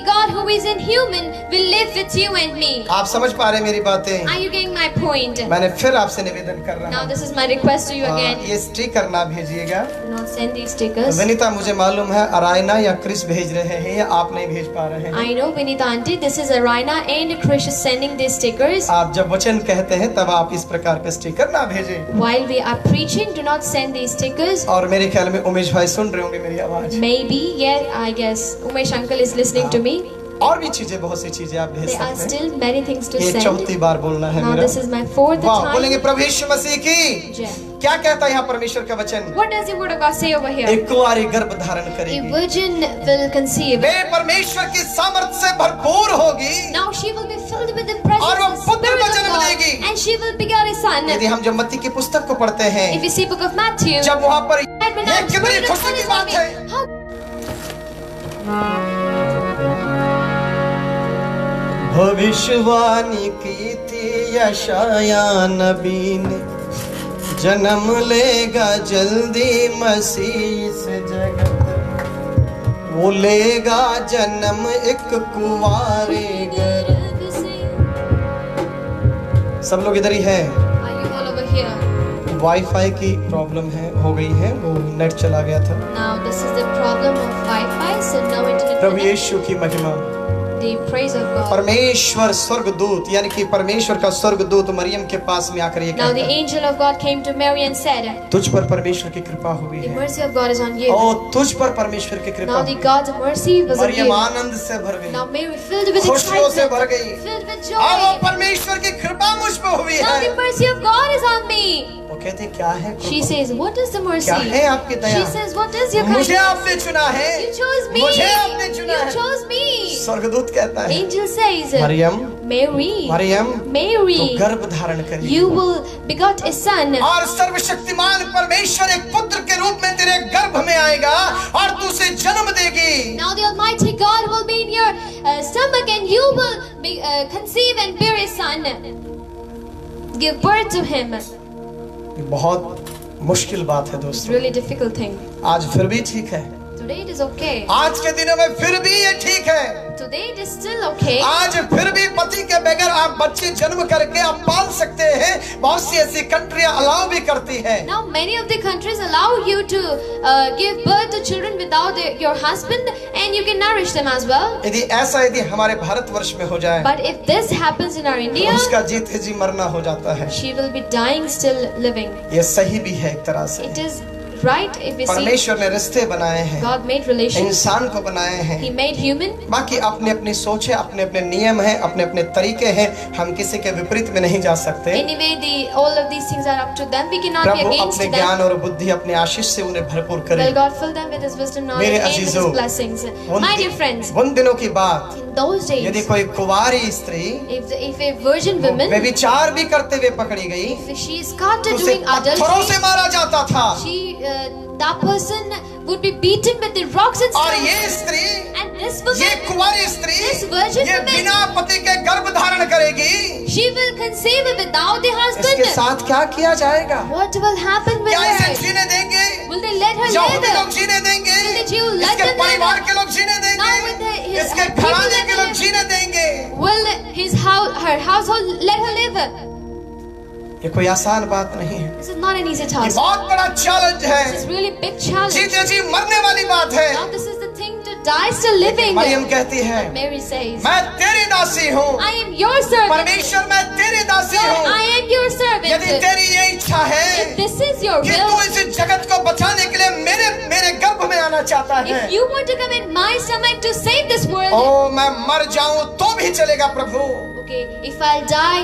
Speaker 2: God who is in human will live with you and me.
Speaker 1: आप समझ पा रहे हैं मेरी बातें?
Speaker 2: Are you getting my point?
Speaker 1: मैंने फिर आपसे निवेदन कर रहा
Speaker 2: Now
Speaker 1: हूँ,
Speaker 2: this is my request to you again.
Speaker 1: ये स्टिकर ना भेजिएगा।
Speaker 2: Do not send these stickers.
Speaker 1: Vinita, मुझे मालूम है अरायना या क्रिस भेज रहे हैं, या आप नहीं भेज पा रहे हैं।
Speaker 2: I know Vinita auntie, this is Arina and Krish is sending these stickers.
Speaker 1: आप जब वचन कहते हैं तब आप इस प्रकार के स्टिकर ना भेजें।
Speaker 2: While we are preaching, do not send these stickers.
Speaker 1: और मेरे ख्याल में उमेश भाई सुन रहे होंगे मेरी आवाज।
Speaker 2: Maybe, yeah, I guess Umesh uncle is listening to me.
Speaker 1: और भी चीजें, बहुत सी चीजें आप भेज
Speaker 2: There are
Speaker 1: सकते हैं।
Speaker 2: still many things to
Speaker 1: ये
Speaker 2: send.
Speaker 1: चौथी बार बोलना है
Speaker 2: Now
Speaker 1: मेरा।
Speaker 2: this is my fourth
Speaker 1: वाह,
Speaker 2: time.
Speaker 1: बोलेंगे प्रभु यीशु मसीह की।
Speaker 2: Jai.
Speaker 1: क्या कहता है यहाँ परमेश्वर का वचन?
Speaker 2: What does the word of God say over here?
Speaker 1: एक कुंवारी गर्भ धारण
Speaker 2: A
Speaker 1: करेगी,
Speaker 2: virgin will conceive.
Speaker 1: वे परमेश्वर की सामर्थ्य से भरपूर होगी
Speaker 2: Now she will be filled with the
Speaker 1: और वो
Speaker 2: presence of the
Speaker 1: पुत्र
Speaker 2: Spirit
Speaker 1: को
Speaker 2: of
Speaker 1: जन्म
Speaker 2: God,
Speaker 1: देगी।
Speaker 2: and she will beget a son.
Speaker 1: यदि हम जब मत्ती की पुस्तक को पढ़ते हैं,
Speaker 2: If you see book of Matthew,
Speaker 1: जब वहाँ पर
Speaker 2: when
Speaker 1: ये
Speaker 2: I'm
Speaker 1: कितनी
Speaker 2: Spirit of
Speaker 1: खुशी
Speaker 2: God
Speaker 1: की
Speaker 2: is on
Speaker 1: बात
Speaker 2: me,
Speaker 1: है।
Speaker 2: how
Speaker 1: भविष्यवाणी की थी यशाया नबी ने, जन्म लेगा जल्दी मसीह से जगत, वो लेगा जन्म एक कुंवारे गर्भ से। सब लोग इधर ही है।
Speaker 2: are you all over here?
Speaker 1: Wifi की प्रॉब्लम है, हो गई है, वो नेट चला गया था।
Speaker 2: Now this is the problem of Wi-Fi, so no internet
Speaker 1: Prabhu
Speaker 2: connection.
Speaker 1: यीशु की महिमा।
Speaker 2: The praise of God.
Speaker 1: परमेश्वर स्वर्गदूत यानी कि परमेश्वर का स्वर्गदूत मरियम के पास में आकर ये
Speaker 2: Now the
Speaker 1: कहता है,
Speaker 2: angel of God came to Mary and said,
Speaker 1: तुझ पर परमेश्वर की कृपा हुई
Speaker 2: the
Speaker 1: है।
Speaker 2: mercy of God is on you.
Speaker 1: ओ तुझ पर परमेश्वर की कृपा
Speaker 2: Now
Speaker 1: हुई
Speaker 2: the
Speaker 1: है।
Speaker 2: God's mercy was on
Speaker 1: Maryam
Speaker 2: you.
Speaker 1: आनंद से भर गई,
Speaker 2: Now Mary filled with
Speaker 1: खुशियों से भर
Speaker 2: excitement,
Speaker 1: गई।
Speaker 2: filled with
Speaker 1: अब वो
Speaker 2: joy.
Speaker 1: परमेश्वर की कृपा मुझ पर हुई
Speaker 2: Now the
Speaker 1: है।
Speaker 2: mercy of God is on me.
Speaker 1: वो कहते क्या है
Speaker 2: She
Speaker 1: कृपा?
Speaker 2: says, what is the mercy?
Speaker 1: क्या है आपकी दया?
Speaker 2: She says, what is your
Speaker 1: मुझे
Speaker 2: kindness?
Speaker 1: आपने चुना है,
Speaker 2: You chose me.
Speaker 1: मुझे आपने चुना
Speaker 2: You
Speaker 1: है।
Speaker 2: chose me.
Speaker 1: स्वर्गदूत कहता है,
Speaker 2: Angel says,
Speaker 1: Maryam
Speaker 2: Mary,
Speaker 1: Maryam
Speaker 2: Mary,
Speaker 1: तो गर्भ धारण करेगी
Speaker 2: you will begot a son.
Speaker 1: और सर्वशक्तिमान परमेश्वर एक पुत्र के रूप में तेरे गर्भ में आएगा और तू उसे जन्म देगी।
Speaker 2: Now the Almighty God will be in your stomach, and you will conceive and bear a son. Give birth to him. It's
Speaker 1: बहुत मुश्किल बात है दोस्तों।
Speaker 2: really difficult thing.
Speaker 1: आज फिर भी ठीक है,
Speaker 2: Today it is okay.
Speaker 1: आज के दिनों में फिर भी ये ठीक है।
Speaker 2: Today it is still okay.
Speaker 1: आज फिर भी पति के बगैर आप बच्चे जन्म करके आप पाल सकते हैं। बहुत सी ऐसी कंट्रियां अलाउ भी करती है।
Speaker 2: Now many of the countries allow you to give birth to children without your husband, and you can nourish them as well.
Speaker 1: यदि हमारे भारतवर्ष में हो जाए,
Speaker 2: But if this happens in our India,
Speaker 1: उसका जीते जी मरना हो जाता है।
Speaker 2: she will be dying still living.
Speaker 1: ये सही भी है एक तरह से।
Speaker 2: It is right if we see
Speaker 1: परमेश्वर ने रिश्ते बनाए हैं,
Speaker 2: God made relations.
Speaker 1: इंसान को बनाए हैं।
Speaker 2: He made human.
Speaker 1: बाकी अपने अपनी सोच है, अपने अपने नियम है, अपने अपने तरीके हैं। हम किसी के विपरीत में नहीं जा सकते।
Speaker 2: Anyway, all of these things are up to them. We cannot be
Speaker 1: Prabhu
Speaker 2: against
Speaker 1: अपने
Speaker 2: them.
Speaker 1: ज्ञान और बुद्धि अपने आशीष से उन्हें भरपूर करे।
Speaker 2: Well, God fill them with His wisdom, knowledge,
Speaker 1: मेरे
Speaker 2: and with
Speaker 1: अजीजों,
Speaker 2: His blessings. My dear friends,
Speaker 1: उन दिनों की बात,
Speaker 2: in those
Speaker 1: यदि
Speaker 2: days,
Speaker 1: कोई कुंवारी स्त्री
Speaker 2: if a virgin woman,
Speaker 1: व्यभिचार भी करते हुए पकड़ी गई,
Speaker 2: if she is caught
Speaker 1: तो उसे
Speaker 2: doing
Speaker 1: पत्थरों से
Speaker 2: adultery,
Speaker 1: मारा जाता था।
Speaker 2: that person would be beaten with the rocks and
Speaker 1: और
Speaker 2: stones.
Speaker 1: ये स्त्री,
Speaker 2: And this
Speaker 1: ये
Speaker 2: woman,
Speaker 1: कुंवारी स्त्री,
Speaker 2: this virgin
Speaker 1: ये
Speaker 2: woman,
Speaker 1: बिना पति के गर्भ धारण करेगी।
Speaker 2: she will conceive without the
Speaker 1: इसके
Speaker 2: husband.
Speaker 1: साथ क्या किया जाएगा?
Speaker 2: What will happen with
Speaker 1: क्या इसे
Speaker 2: her?
Speaker 1: जीने देंगे?
Speaker 2: Will they let her
Speaker 1: यहूदी लोग
Speaker 2: live?
Speaker 1: जीने देंगे?
Speaker 2: Will the Jew let
Speaker 1: इसके
Speaker 2: them live?
Speaker 1: परिवार के लोग जीने
Speaker 2: Now
Speaker 1: देंगे?
Speaker 2: with his
Speaker 1: इसके
Speaker 2: people
Speaker 1: घराने
Speaker 2: let
Speaker 1: के
Speaker 2: her
Speaker 1: लोग
Speaker 2: live?
Speaker 1: जीने देंगे?
Speaker 2: Will her household let her live?
Speaker 1: ये कोई आसान बात नहीं है।
Speaker 2: This is not an easy
Speaker 1: ये
Speaker 2: task.
Speaker 1: बहुत बड़ा चैलेंज
Speaker 2: This
Speaker 1: है।
Speaker 2: is really big challenge.
Speaker 1: जीते जी मरने वाली बात है।
Speaker 2: Now this is the thing to die still living.
Speaker 1: Maryam कहती है,
Speaker 2: Mary says,
Speaker 1: मैं तेरी दासी हूँ।
Speaker 2: I am your servant.
Speaker 1: परमेश्वर मैं तेरी दासी
Speaker 2: Lord,
Speaker 1: हूँ।
Speaker 2: I am your servant.
Speaker 1: यदि तेरी ये इच्छा है
Speaker 2: If this is your
Speaker 1: कि तू
Speaker 2: will,
Speaker 1: इस जगत को बचाने के लिए मेरे गर्भ में आना चाहता है,
Speaker 2: if you want to come in my stomach to save this world,
Speaker 1: ओ मैं मर जाऊं तो भी चलेगा प्रभु।
Speaker 2: okay, if I'll die,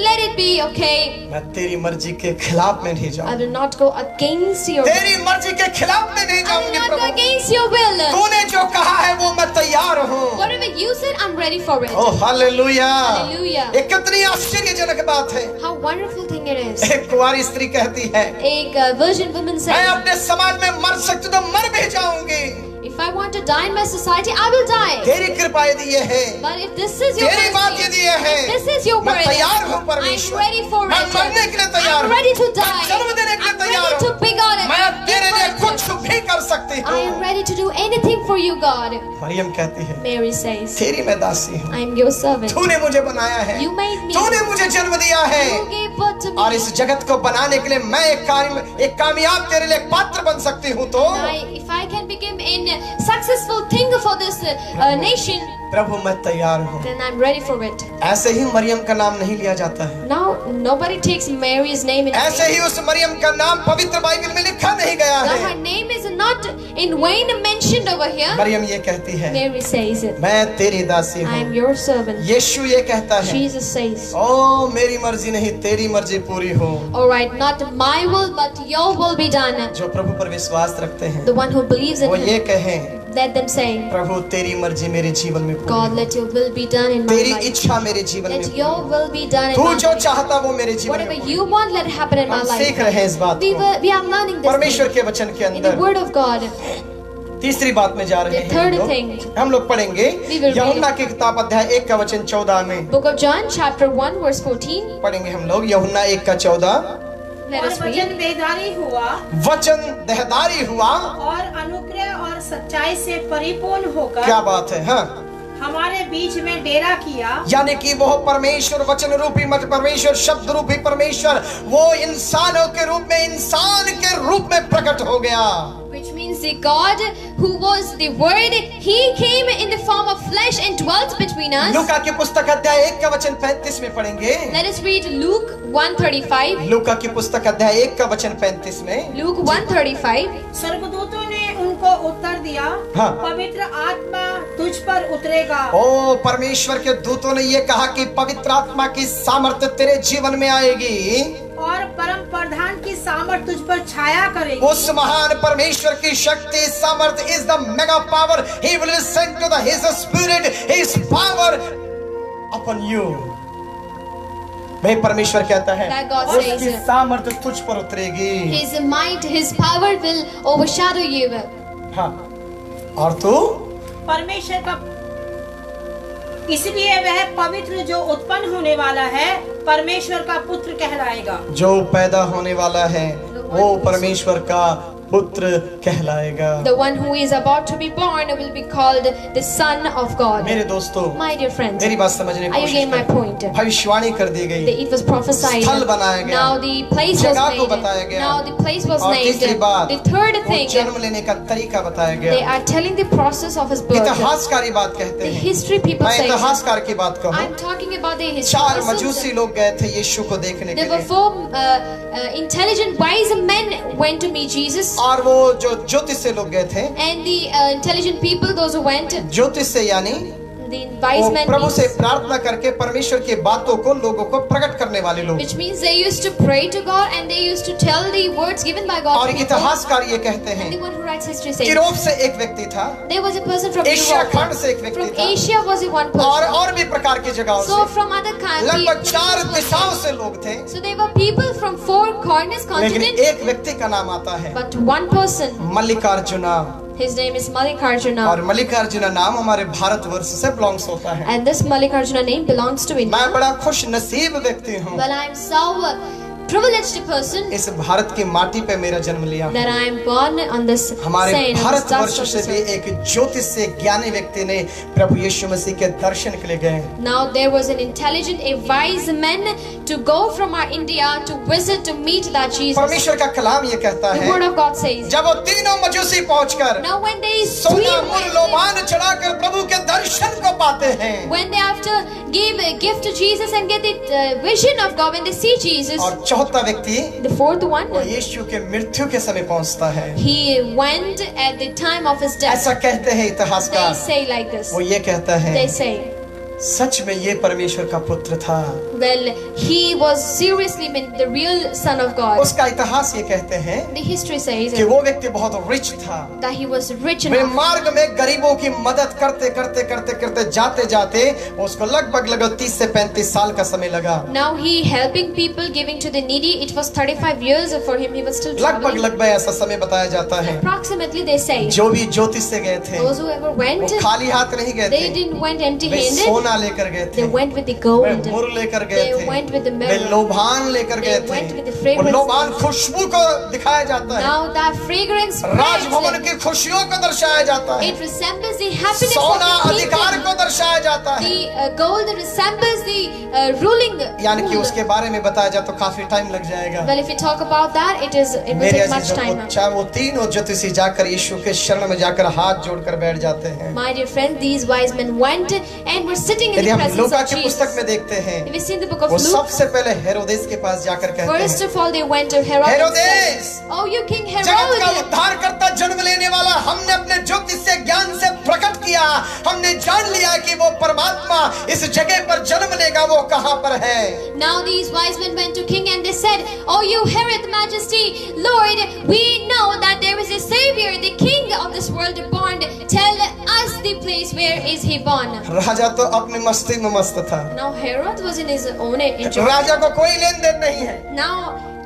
Speaker 2: let it be okay.
Speaker 1: मैं तेरी मर्जी के खिलाफ में नहीं
Speaker 2: I
Speaker 1: जाऊंगा।
Speaker 2: will not go against your will.
Speaker 1: तेरी मर्जी के खिलाफ में नहीं
Speaker 2: I will
Speaker 1: जाऊंगी
Speaker 2: not go
Speaker 1: Prabhu.
Speaker 2: against your will.
Speaker 1: तूने जो कहा है वो मैं तैयार हूँ।
Speaker 2: Whatever you said, I'm ready for it.
Speaker 1: Oh hallelujah.
Speaker 2: Hallelujah.
Speaker 1: ये कितनी आश्चर्यजनक बात है।
Speaker 2: How wonderful thing it is.
Speaker 1: एक कुंवारी स्त्री कहती है,
Speaker 2: एक virgin woman
Speaker 1: मैं
Speaker 2: says,
Speaker 1: अपने समाज में मर सकती तो मर भी जाऊंगी।
Speaker 2: if I want to die in my society, I will die.
Speaker 1: तेरी कृपा यदि ये है,
Speaker 2: But if this is your
Speaker 1: तेरी बात
Speaker 2: mercy,
Speaker 1: यदि ये है,
Speaker 2: if this is your
Speaker 1: मैं
Speaker 2: word,
Speaker 1: तैयार हूँ
Speaker 2: I'm
Speaker 1: परमेश्वर।
Speaker 2: ready for
Speaker 1: मैं
Speaker 2: it.
Speaker 1: मरने के लिए तैयार
Speaker 2: I'm
Speaker 1: हूँ।
Speaker 2: ready to
Speaker 1: मैं
Speaker 2: die.
Speaker 1: जन्म देने के लिए
Speaker 2: I'm
Speaker 1: तैयार
Speaker 2: ready to
Speaker 1: हूँ।
Speaker 2: begot it.
Speaker 1: मैं तेरे लिए
Speaker 2: Give
Speaker 1: कुछ
Speaker 2: birth.
Speaker 1: भी कर सकती
Speaker 2: I am
Speaker 1: हूँ।
Speaker 2: ready to do anything for you, God.
Speaker 1: Maryam कहती है,
Speaker 2: Mary says,
Speaker 1: तेरी मैं दासी हूँ।
Speaker 2: I am your servant.
Speaker 1: तूने मुझे बनाया है,
Speaker 2: You made me.
Speaker 1: तूने मुझे जन्म दिया है
Speaker 2: You gave birth to me.
Speaker 1: और इस जगत को बनाने के लिए मैं एक कामयाब तेरे लिए पात्र बन सकती हूँ। तो
Speaker 2: If I can become a successful thing for this nation,
Speaker 1: प्रभु मैं तैयार हूँ।
Speaker 2: then I'm ready for it.
Speaker 1: ऐसे ही मरियम का नाम नहीं लिया जाता है,
Speaker 2: Now nobody takes Mary's name in
Speaker 1: ऐसे ही उस मरियम का नाम पवित्र बाइबल में लिखा नहीं गया
Speaker 2: Now her
Speaker 1: है।
Speaker 2: name is not in vain mentioned over here.
Speaker 1: Maryam ये कहती है,
Speaker 2: Mary says it.
Speaker 1: मैं तेरी दासी
Speaker 2: I am
Speaker 1: हूँ।
Speaker 2: your servant.
Speaker 1: यीशु ये कहता है,
Speaker 2: Jesus says,
Speaker 1: ओ मेरी मर्जी नहीं तेरी मर्जी पूरी हो।
Speaker 2: alright, not my will but your will be done.
Speaker 1: जो प्रभु पर विश्वास रखते हैं
Speaker 2: The one who believes in
Speaker 1: वो ये
Speaker 2: him,
Speaker 1: कहें,
Speaker 2: let them say,
Speaker 1: प्रभु तेरी मर्जी मेरे जीवन में पूरी
Speaker 2: God,
Speaker 1: हो।
Speaker 2: let your will be done in my
Speaker 1: तेरी
Speaker 2: life.
Speaker 1: इच्छा मेरे जीवन में
Speaker 2: Let
Speaker 1: पूरी
Speaker 2: your
Speaker 1: हो।
Speaker 2: will be done in
Speaker 1: तू
Speaker 2: my
Speaker 1: जो
Speaker 2: life.
Speaker 1: चाहता वो मेरे जीवन में
Speaker 2: Whatever
Speaker 1: पूरी
Speaker 2: you want, let it happen in
Speaker 1: हो।
Speaker 2: my
Speaker 1: हम
Speaker 2: life.
Speaker 1: सीख रहे हैं इस बात को
Speaker 2: We are learning this
Speaker 1: परमेश्वर
Speaker 2: thing
Speaker 1: के वचन के
Speaker 2: in the
Speaker 1: अंदर।
Speaker 2: word of God.
Speaker 1: तीसरी बात में जा रहे
Speaker 2: The
Speaker 1: हैं
Speaker 2: third
Speaker 1: हम
Speaker 2: thing.
Speaker 1: लोग। हम लोग पढ़ेंगे
Speaker 2: We will
Speaker 1: यूहन्ना
Speaker 2: read.
Speaker 1: की किताब अध्याय 1 का वचन 14 में
Speaker 2: Book of John, chapter 1, verse 14.
Speaker 1: पढ़ेंगे हम लोग। यूहन्ना 1 का 14,
Speaker 2: Let
Speaker 3: और
Speaker 2: us
Speaker 3: वचन
Speaker 2: read.
Speaker 3: देहधारी हुआ
Speaker 1: वचन देहधारी हुआ।
Speaker 3: और अनुग्रह और सच्चाई से परिपूर्ण होकर
Speaker 1: क्या बात है, हाँ,
Speaker 3: हमारे बीच में डेरा किया।
Speaker 1: यानी कि वो परमेश्वर वचन रूपी मत परमेश्वर शब्द रूपी परमेश्वर वो इंसानों के रूप में इंसान के रूप में प्रकट हो गया।
Speaker 2: Which means the God who was the Word, He came in the form of flesh and dwelt between us.
Speaker 1: लूका की पुस्तक अध्याय 1 का वचन 35 में पढ़ेंगे।
Speaker 2: Let us read Luke 1:35.
Speaker 1: लूका की पुस्तक अध्याय 1 का वचन 35 में
Speaker 2: Luke 1:35.
Speaker 3: स्वर्गदूतों ने उनको उत्तर दिया,
Speaker 1: हाँ।
Speaker 3: पवित्र आत्मा तुझ पर उतरेगा
Speaker 1: ओ परमेश्वर के दूतों ने ये कहा कि पवित्र आत्मा की सामर्थ्य तेरे जीवन में आएगी
Speaker 3: और परम प्रधान की सामर्थ तुझ पर छाया करेगी।
Speaker 1: उस महान परमेश्वर की शक्ति सामर्थ्य is the mega power he will send to the his spirit his power upon you. मैं परमेश्वर कहता है
Speaker 2: That God
Speaker 1: उसकी
Speaker 2: says.
Speaker 1: सामर्थ्य तुझ पर उतरेगी।
Speaker 2: His might, His power will overshadow you.
Speaker 1: हाँ, और तू
Speaker 3: परमेश्वर का इसलिए वह पवित्र जो उत्पन्न होने वाला है परमेश्वर का पुत्र कहलाएगा।
Speaker 1: जो पैदा होने वाला है वो परमेश्वर का पुत्र कहलाएगा।
Speaker 2: The one who is about to be born will be called the Son of God.
Speaker 1: मेरे दोस्तों,
Speaker 2: My dear friends,
Speaker 1: मेरी बात समझने की
Speaker 2: are you
Speaker 1: कोशिश
Speaker 2: getting my
Speaker 1: करें।
Speaker 2: point?
Speaker 1: भविष्यवाणी कर दी गई,
Speaker 2: It was prophesied.
Speaker 1: स्थल बनाया गया,
Speaker 2: Now the place was
Speaker 1: जगह को
Speaker 2: made.
Speaker 1: बताया गया,
Speaker 2: Now the place was
Speaker 1: और
Speaker 2: named.
Speaker 1: तीसरी बात
Speaker 2: The third
Speaker 1: वो
Speaker 2: thing,
Speaker 1: जन्म लेने का तरीका बताया
Speaker 2: they
Speaker 1: गया।
Speaker 2: are telling the process of his birth.
Speaker 1: इतिहासकारी बात कहते
Speaker 2: The
Speaker 1: हैं।
Speaker 2: history people
Speaker 1: मैं
Speaker 2: say.
Speaker 1: इतिहासकार की बात कहूँ।
Speaker 2: I'm talking about the history.
Speaker 1: 4
Speaker 2: persons.
Speaker 1: मजूसी लोग गए थे यीशु को देखने के
Speaker 2: There were
Speaker 1: लिए,
Speaker 2: 4 intelligent, wise men went to meet Jesus.
Speaker 1: और वो जो ज्योतिष से लोग गए थे,
Speaker 2: And the intelligent people, those who went,
Speaker 1: ज्योतिष से यानी
Speaker 2: the wise
Speaker 1: वो
Speaker 2: men,
Speaker 1: प्रभु से
Speaker 2: means-
Speaker 1: प्रार्थना करके परमेश्वर की बातों को लोगों को प्रकट करने वाले लोग।
Speaker 2: which means they used to pray to God and they used to tell the words given by God
Speaker 1: और
Speaker 2: to people.
Speaker 1: इतिहासकार ये कहते
Speaker 2: And the
Speaker 1: हैं
Speaker 2: one who writes history says,
Speaker 1: Europe से एक व्यक्ति था,
Speaker 2: there was a person from
Speaker 1: Asia
Speaker 2: Europe.
Speaker 1: खंड से एक व्यक्ति
Speaker 2: From
Speaker 1: था,
Speaker 2: Asia was the one
Speaker 1: और
Speaker 2: person.
Speaker 1: भी प्रकार की जगहों
Speaker 2: So
Speaker 1: से
Speaker 2: from other
Speaker 1: लगभग
Speaker 2: countries,
Speaker 1: 4 दिशाओं से लोग थे,
Speaker 2: so there were people from 4 corners
Speaker 1: लेकिन
Speaker 2: continents,
Speaker 1: एक व्यक्ति का नाम आता है
Speaker 2: but one person,
Speaker 1: Mallikarjuna.
Speaker 2: his name is Mallikarjuna.
Speaker 1: और मल्लिकार्जुना नाम हमारे भारतवर्ष से बिलोंग्स होता है।
Speaker 2: And this Mallikarjuna name belongs to
Speaker 1: मैं
Speaker 2: India.
Speaker 1: बड़ा खुश नसीब व्यक्ति हूँ,
Speaker 2: Well, I am so privileged person
Speaker 1: इस भारत की माटी पे मेरा जन्म लिया।
Speaker 2: that I am born on this
Speaker 1: हमारे
Speaker 2: sand, on this dust
Speaker 1: Bharatvarsh
Speaker 2: of
Speaker 1: से
Speaker 2: this
Speaker 1: भी
Speaker 2: earth.
Speaker 1: एक ज्योतिष से ज्ञानी व्यक्ति ने प्रभु यीशु मसीह के दर्शन के लिए गए।
Speaker 2: Now there was an intelligent, a wise man to go from our India to visit to meet that Jesus.
Speaker 1: परमेश्वर का कलाम ये कहता
Speaker 2: The
Speaker 1: है,
Speaker 2: word of God says.
Speaker 1: जब वो तीनों मजूसी पहुंचकर
Speaker 2: Now when they
Speaker 1: सोना मुर
Speaker 2: went,
Speaker 1: लोबान चढ़ाकर प्रभु के दर्शन को पाते हैं,
Speaker 2: when they after give a gift to Jesus and get the vision of God, when they see Jesus,
Speaker 1: और चौथा व्यक्ति
Speaker 2: the fourth one,
Speaker 1: वो यीशु के मृत्यु के समय पहुंचता है।
Speaker 2: he went at the time of his death.
Speaker 1: ऐसा कहते हैं
Speaker 2: They
Speaker 1: इतिहासकार,
Speaker 2: say like this.
Speaker 1: वो ये कहता है
Speaker 2: They say,
Speaker 1: सच में ये परमेश्वर का पुत्र था।
Speaker 2: well, he was seriously meant the real Son of God.
Speaker 1: उसका इतिहास ये कहते हैं
Speaker 2: The history says
Speaker 1: कि वो व्यक्ति बहुत रिच था।
Speaker 2: that he was rich
Speaker 1: way
Speaker 2: enough.
Speaker 1: मार्ग में गरीबों की मदद करते करते करते करते जाते जाते उसको लगभग 30 से 35 साल का समय लगा।
Speaker 2: Now he helping people, giving to the needy. It was 35 years for him. He was still traveling.
Speaker 1: लगभग ऐसा समय बताया जाता है।
Speaker 2: Approximately, they say
Speaker 1: जो भी ज्योतिष से गए थे
Speaker 2: those who ever
Speaker 1: वो
Speaker 2: went,
Speaker 1: खाली हाथ नहीं गए
Speaker 2: they
Speaker 1: थे,
Speaker 2: didn't went
Speaker 1: वे
Speaker 2: empty-handed.
Speaker 1: सोना हीरा लेकर गए थे,
Speaker 2: They went with the
Speaker 1: way
Speaker 2: gold.
Speaker 1: मुर लेकर गए
Speaker 2: They
Speaker 1: थे,
Speaker 2: went with the
Speaker 1: way
Speaker 2: myrrh.
Speaker 1: लोबान लेकर
Speaker 2: They
Speaker 1: गए
Speaker 2: went with the
Speaker 1: थे। वो
Speaker 2: fragrances.
Speaker 1: लोबान खुशबू को दिखाया जाता है,
Speaker 2: Now that fragrance
Speaker 1: Raj Bhavan
Speaker 2: spreads.
Speaker 1: की खुशियों को दर्शाया जाता है,
Speaker 2: It resembles the happiness of
Speaker 1: सोना
Speaker 2: the
Speaker 1: अधिकार
Speaker 2: kingdom.
Speaker 1: को दर्शाया जाता है।
Speaker 2: The gold resembles the ruling.
Speaker 1: यानी कि
Speaker 2: rule.
Speaker 1: उसके बारे में बताया जाए तो काफी टाइम लग जाएगा।
Speaker 2: Well, if we talk about that, it will
Speaker 1: मेरे
Speaker 2: take much time.
Speaker 1: अजीजों, चाहे वो तीनों ज्योतिषी जाकर यीशु के शरण में जाकर हाथ जोड़कर बैठ जाते हैं।
Speaker 2: My dear friends, these wise men went and were sitting in
Speaker 1: यदि
Speaker 2: the
Speaker 1: हम
Speaker 2: presence
Speaker 1: लूका
Speaker 2: of
Speaker 1: की पुस्तक
Speaker 2: Jesus.
Speaker 1: में देखते हैं,
Speaker 2: If we see in the book of
Speaker 1: वो
Speaker 2: Luke,
Speaker 1: सबसे पहले हेरोदेस के पास जाकर कहते
Speaker 2: first
Speaker 1: हैं,
Speaker 2: of all they went to Herod and
Speaker 1: Herodes,
Speaker 2: said, "Oh, you King
Speaker 1: जगत का
Speaker 2: Herod,
Speaker 1: उद्धारकर्ता जन्म लेने वाला हमने अपने ज्योतिष से ज्ञान से प्रकट किया, हमने जान लिया कि वो परमात्मा इस जगह पर जन्म लेगा, वो कहाँ पर है।
Speaker 2: now these wise men went to King and they said, Oh, you Herod, Majesty, Lord, we know that there is a Savior, the King of this world born. Tell us the place where is he born."
Speaker 1: राजा तो अपनी मस्ती में मस्त था,
Speaker 2: Now Herod was in his own enjoyment.
Speaker 1: राजा को कोई लेन then नहीं है।
Speaker 2: Now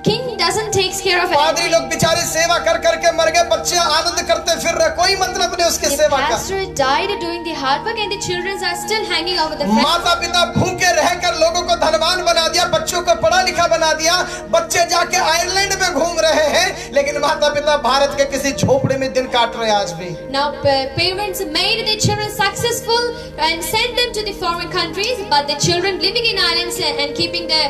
Speaker 2: King doesn't take care of
Speaker 1: पादरी
Speaker 2: anything.
Speaker 1: लोग बेचारे सेवा कर करके मर गए, बच्चे आनंद करते फिर रहे, कोई मतलब नहीं उसकी
Speaker 2: The
Speaker 1: सेवा का।
Speaker 2: pastor died doing the hard work and the children are still hanging out with the friends.
Speaker 1: माता पिता भूखे रहकर लोगों को धनवान बना दिया, बच्चों को पढ़ा लिखा बना दिया, बच्चे जाके आयरलैंड में घूम रहे हैं, लेकिन माता पिता भारत के किसी झोपड़े में दिन काट रहे हैं आज भी।
Speaker 2: Now parents made their children successful and sent them to the foreign countries, but the children living in islands and keeping their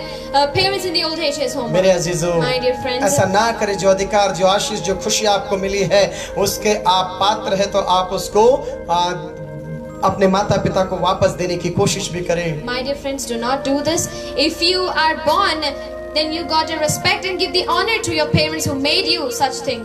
Speaker 2: parents in the old ages home.
Speaker 1: मेरे अजीजों,
Speaker 2: My dear friends,
Speaker 1: ऐसा ना करे। जो अधिकार, जो आशीष, जो खुशी आपको मिली है, उसके आप पात्र है तो आप उसको अपने माता पिता को वापस देने की कोशिश भी करें।
Speaker 2: my dear friends, do not do this. If you are born, then you got to respect and give the honor to your parents who made you such thing.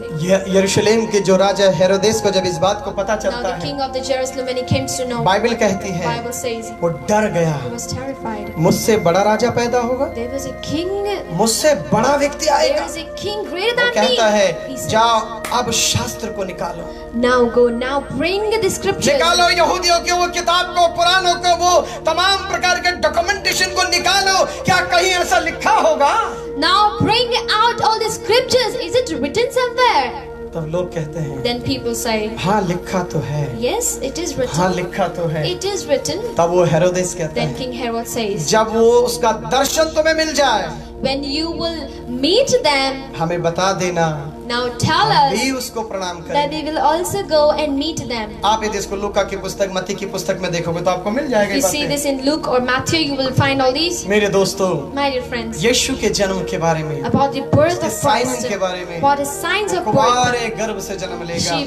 Speaker 1: यरूशलेम के जो राजा हेरोदेस को जब इस बात को पता
Speaker 2: Now
Speaker 1: चलता
Speaker 2: the
Speaker 1: है,
Speaker 2: king of the Jerusalem, when he came to know,
Speaker 1: Bible कहती है
Speaker 2: Bible says
Speaker 1: वो डर गया,
Speaker 2: he was terrified.
Speaker 1: मुझसे बड़ा राजा पैदा होगा,
Speaker 2: There was a king,
Speaker 1: मुझसे बड़ा व्यक्ति
Speaker 2: there
Speaker 1: आएगा।
Speaker 2: is a king greater
Speaker 1: वो
Speaker 2: than
Speaker 1: कहता
Speaker 2: me.
Speaker 1: है,
Speaker 2: He said,
Speaker 1: जाओ अब शास्त्र को निकालो,
Speaker 2: now go, now bring the scriptures.
Speaker 1: निकालो यहूदियों के वो किताब को, पुराणों को, वो तमाम प्रकार के डॉक्यूमेंटेशन को निकालो, क्या कहीं ऐसा लिखा होगा?
Speaker 2: Now bring out all the scriptures. Is it written somewhere?
Speaker 1: तब लोग कहते हैं,
Speaker 2: Then people say,
Speaker 1: हाँ लिखा तो है,
Speaker 2: yes, it is
Speaker 1: हाँ
Speaker 2: written.
Speaker 1: लिखा तो है।
Speaker 2: It is written.
Speaker 1: तब वो हेरोदेस कहता
Speaker 2: Then
Speaker 1: है,
Speaker 2: King Herod says,
Speaker 1: जब वो उसका दर्शन तुम्हें मिल जाए,
Speaker 2: when you will meet them,
Speaker 1: हमें बता देना,
Speaker 2: now tell
Speaker 1: हम
Speaker 2: us
Speaker 1: भी उसको प्रणाम
Speaker 2: that
Speaker 1: करें।
Speaker 2: we will also go and meet them.
Speaker 1: आप यदि इसको लूका की पुस्तक, मत्ती की पुस्तक में देखोगे तो आपको मिल जाएगा
Speaker 2: You
Speaker 1: ये
Speaker 2: see
Speaker 1: बातें।
Speaker 2: this in Luke or Matthew, you will find all these.
Speaker 1: मेरे दोस्तों,
Speaker 2: My dear friends,
Speaker 1: यीशु के जन्म के बारे में,
Speaker 2: about the birth of
Speaker 1: उसके साइन
Speaker 2: Christ,
Speaker 1: के बारे में,
Speaker 2: what is signs of birth.
Speaker 1: कुमारे गर्भ से जन्म लेगा,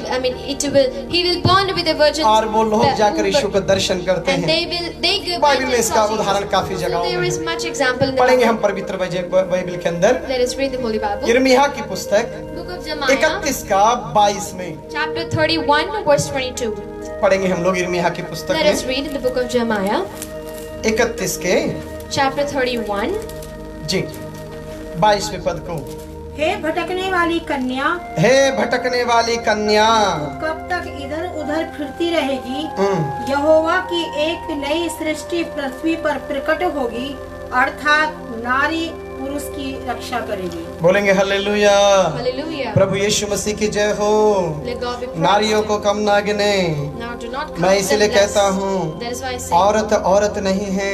Speaker 2: He will born with a virgin.
Speaker 1: और वो लोग जाकर यीशु को दर्शन करते
Speaker 2: And
Speaker 1: हैं।
Speaker 2: they give
Speaker 1: बाइबल में इसका
Speaker 2: saw Jesus.
Speaker 1: उदाहरण काफी
Speaker 2: So
Speaker 1: जगहों
Speaker 2: there
Speaker 1: में
Speaker 2: is much example in the
Speaker 1: पढ़ेंगे
Speaker 2: Bible.
Speaker 1: हम पवित्र बाइबल के अंदर।
Speaker 2: Let us read the Holy Bible.
Speaker 1: यिर्मयाह की पुस्तक
Speaker 2: Book of Jeremiah,
Speaker 1: 31 का 22 में
Speaker 2: chapter 31, verse 22.
Speaker 1: पढ़ेंगे हम लोग यिर्मयाह की पुस्तक
Speaker 2: Let us
Speaker 1: में
Speaker 2: read in the book of Jeremiah,
Speaker 1: 31 के
Speaker 2: chapter 31.
Speaker 1: जी 22वें पद को।
Speaker 3: हे भटकने वाली कन्या,
Speaker 1: हे भटकने वाली कन्या,
Speaker 3: कब तक इधर उधर फिरती रहेगी?
Speaker 1: हम्म,
Speaker 3: यहोवा की एक नई सृष्टि पृथ्वी पर प्रकट होगी, अर्थात नारी पुरुष की रक्षा करेगी।
Speaker 1: बोलेंगे हालेलुया।
Speaker 2: Hallelujah.
Speaker 1: प्रभु यीशु मसीह की जय हो।
Speaker 2: Let God be praised.
Speaker 1: नारियों को कम ना गिने,
Speaker 2: Now do not count
Speaker 1: मैं
Speaker 2: them
Speaker 1: इसीलिए
Speaker 2: less.
Speaker 1: कहता हूँ,
Speaker 2: That is why I say,
Speaker 1: औरत औरत नहीं है,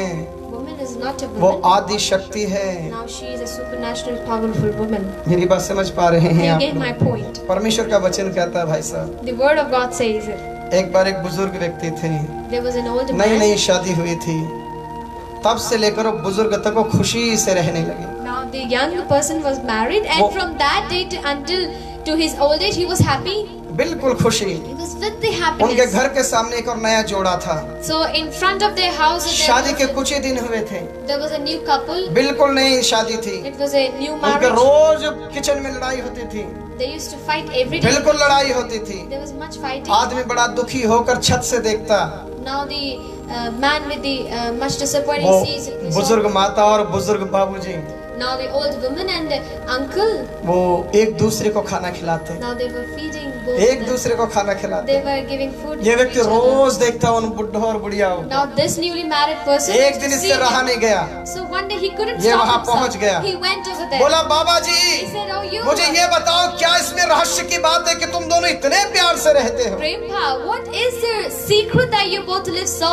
Speaker 2: woman is not a
Speaker 1: वो
Speaker 2: woman.
Speaker 1: आदि शक्ति है।
Speaker 2: Now she is a supernatural, powerful woman.
Speaker 1: मेरी बात समझ पा रहे हैं
Speaker 2: You
Speaker 1: आप
Speaker 2: get my
Speaker 1: लोग?
Speaker 2: point.
Speaker 1: परमेश्वर का वचन कहता है भाई साहब,
Speaker 2: The word of God says it.
Speaker 1: एक बार एक बुजुर्ग व्यक्ति थे,
Speaker 2: There was an old
Speaker 1: नई
Speaker 2: man.
Speaker 1: नई शादी हुई थी, तब से लेकर वो बुजुर्ग तक वो खुशी से रहने लगे।
Speaker 2: Now the young person was married, and
Speaker 1: वो-
Speaker 2: from that date until to his old age, he was happy.
Speaker 1: बिल्कुल खुशी।
Speaker 2: He was with the
Speaker 1: उनके
Speaker 2: happiness.
Speaker 1: घर के सामने एक और नया जोड़ा था,
Speaker 2: So in front of their house,
Speaker 1: शादी के कुछ ही दिन हुए थे,
Speaker 2: there was a new couple.
Speaker 1: बिल्कुल नई शादी थी।
Speaker 2: It was a new
Speaker 1: उनके
Speaker 2: marriage.
Speaker 1: रोज किचन में लड़ाई होती थी,
Speaker 2: They used to fight every day.
Speaker 1: बिल्कुल लड़ाई होती थी।
Speaker 2: There was much fighting.
Speaker 1: आदमी बड़ा दुखी होकर छत से देखता,
Speaker 2: Now the man with the much disappointed
Speaker 1: वो
Speaker 2: sees
Speaker 1: बुजुर्ग माता और बुजुर्ग बाबूजी
Speaker 2: Now the old woman and the uncle,
Speaker 1: वो एक दूसरे को खाना खिलाते,
Speaker 2: now they were feeding both
Speaker 1: एक
Speaker 2: of them.
Speaker 1: दूसरे को खाना खिलाते।
Speaker 2: They were giving food
Speaker 1: ये
Speaker 2: to
Speaker 1: व्यक्ति
Speaker 2: each other.
Speaker 1: रोज देखता उन बुढ़ों और बुढ़ियाओं को।
Speaker 2: Now this newly married person
Speaker 1: एक
Speaker 2: used
Speaker 1: दिन
Speaker 2: to
Speaker 1: इससे
Speaker 2: see
Speaker 1: रहा
Speaker 2: them.
Speaker 1: नहीं गया,
Speaker 2: So one day he couldn't
Speaker 1: ये
Speaker 2: stop
Speaker 1: वहां पहुंच
Speaker 2: himself.
Speaker 1: गया।
Speaker 2: He went over there.
Speaker 1: बोला बाबा
Speaker 2: He
Speaker 1: ji
Speaker 2: said, "Oh, you,
Speaker 1: मुझे ये बताओ क्या इसमें रहस्य की बात है कि तुम दोनों इतने प्यार से रहते हो?
Speaker 2: Grandpa, what is the secret that you both live so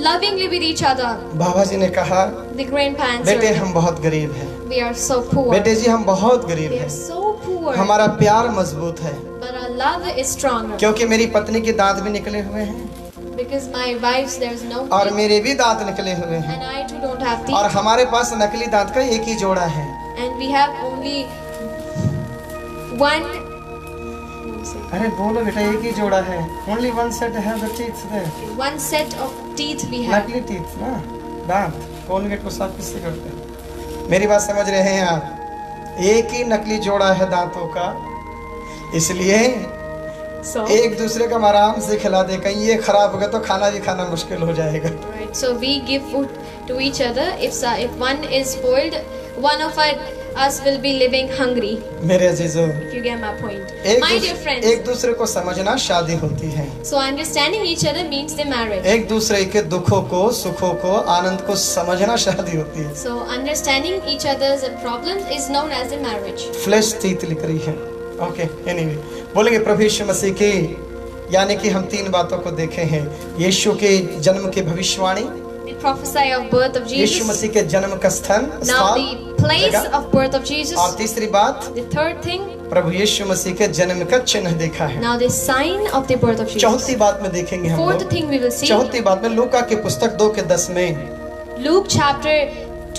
Speaker 2: lovingly with each other?"
Speaker 1: बाबा जी ने कहा,
Speaker 2: The grandpa
Speaker 1: बेटे
Speaker 2: answered,
Speaker 1: हम बहुत गरीब हैं।
Speaker 2: "We are so poor.
Speaker 1: बेटे जी हम बहुत गरीब
Speaker 2: We
Speaker 1: हैं।
Speaker 2: are so poor.
Speaker 1: हमारा प्यार मजबूत है
Speaker 2: But our love is stronger.
Speaker 1: क्योंकि मेरी पत्नी के दांत भी निकले हुए हैं
Speaker 2: Because my wife's there's no
Speaker 1: और
Speaker 2: teeth,
Speaker 1: मेरे भी दांत निकले हुए हैं
Speaker 2: and I too don't have
Speaker 1: और
Speaker 2: teeth,
Speaker 1: हमारे पास नकली दांत का एक ही जोड़ा है।
Speaker 2: and we have only one.
Speaker 1: अरे बोलो बेटा एक ही जोड़ा है। ओनली वन सेट है the teeth there.
Speaker 2: One set of teeth we have.
Speaker 1: नकली टीथ ना, दांत कोलगेट को साफ किससे करते हैं? मेरी बात समझ रहे हैं आप? एक ही नकली जोड़ा है दांतों का, इसलिए
Speaker 2: So,
Speaker 1: एक दूसरे को हम आराम से खिला दे। कहीं ये खराब हो गया तो खाना भी खाना मुश्किल हो जाएगा।
Speaker 2: right. So we give food to each other. If one is spoiled, one of us will be living hungry.
Speaker 1: मेरे अजीजों,
Speaker 2: If you get my point.
Speaker 1: एक
Speaker 2: My dear friends.
Speaker 1: एक दूसरे को समझना शादी होती है।
Speaker 2: So understanding each other means the marriage.
Speaker 1: एक दूसरे के दुखों को, सुखों को, आनंद को समझना शादी होती है।
Speaker 2: So understanding each other's problems is known as the marriage.
Speaker 1: Flash teeth लिख रही है। ओके, एनीवे बोलेंगे प्रभु यीशु मसीह की, यानी कि हम तीन बातों को देखे हैं। यीशु के जन्म की भविष्यवाणी,
Speaker 2: The prophesy of birth of
Speaker 1: Yeshu
Speaker 2: Jesus.
Speaker 1: मसीह के जन्म का स्थान,
Speaker 2: Now the place
Speaker 1: जगह।
Speaker 2: of birth of Jesus.
Speaker 1: और तीसरी बात,
Speaker 2: The third thing.
Speaker 1: प्रभु यीशु मसीह के जन्म का चिन्ह देखा है।
Speaker 2: Now the sign of the birth of Jesus.
Speaker 1: चौथी बात में देखेंगे हम
Speaker 2: Fourth
Speaker 1: लोग।
Speaker 2: thing we will see.
Speaker 1: चौथी बात में लूका की पुस्तक 2:10 में,
Speaker 2: Luke chapter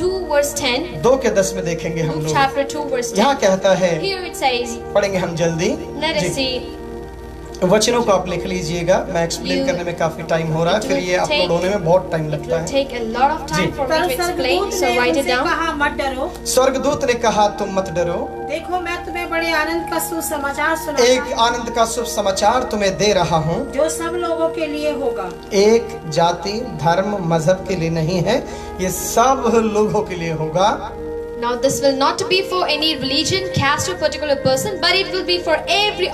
Speaker 2: 2 verse 10.
Speaker 1: 2:10 में देखेंगे हम
Speaker 2: Luke
Speaker 1: लोग।
Speaker 2: chapter 2 verse 10.
Speaker 1: यहाँ कहता है,
Speaker 2: Here it says,
Speaker 1: पढ़ेंगे हम जल्दी
Speaker 2: let us
Speaker 1: जी।
Speaker 2: see.
Speaker 1: वचनों को आप लिख लीजिएगा, मैं एक्सप्लेन
Speaker 2: You-
Speaker 1: करने में काफी टाइम हो रहा है,
Speaker 2: It
Speaker 1: फिर
Speaker 2: will
Speaker 1: ये अपलोड
Speaker 2: take-
Speaker 1: होने में बहुत टाइम
Speaker 2: It
Speaker 1: लगता
Speaker 2: will
Speaker 1: है।
Speaker 2: take a lot of time
Speaker 1: जी।
Speaker 2: for me
Speaker 3: तब
Speaker 2: to explain,
Speaker 3: स्वर्गदूत
Speaker 2: so
Speaker 3: ने
Speaker 2: write it
Speaker 3: उनसे
Speaker 2: down.
Speaker 3: कहा, मत डरो,
Speaker 1: स्वर्गदूत ने कहा तुम मत डरो,
Speaker 3: देखो मैं तुम्हें बड़े आनंद का सुसमाचार सुनाता
Speaker 1: एक
Speaker 3: हूँ,
Speaker 1: आनंद का शुभ समाचार तुम्हें दे रहा हूँ।
Speaker 3: जो सब लोगों के लिए होगा।
Speaker 1: एक जाति, धर्म, मजहब के लिए नहीं है, ये सब लोगों के लिए होगा।
Speaker 2: Now this will not be for any religion, caste or particular person, but it will be for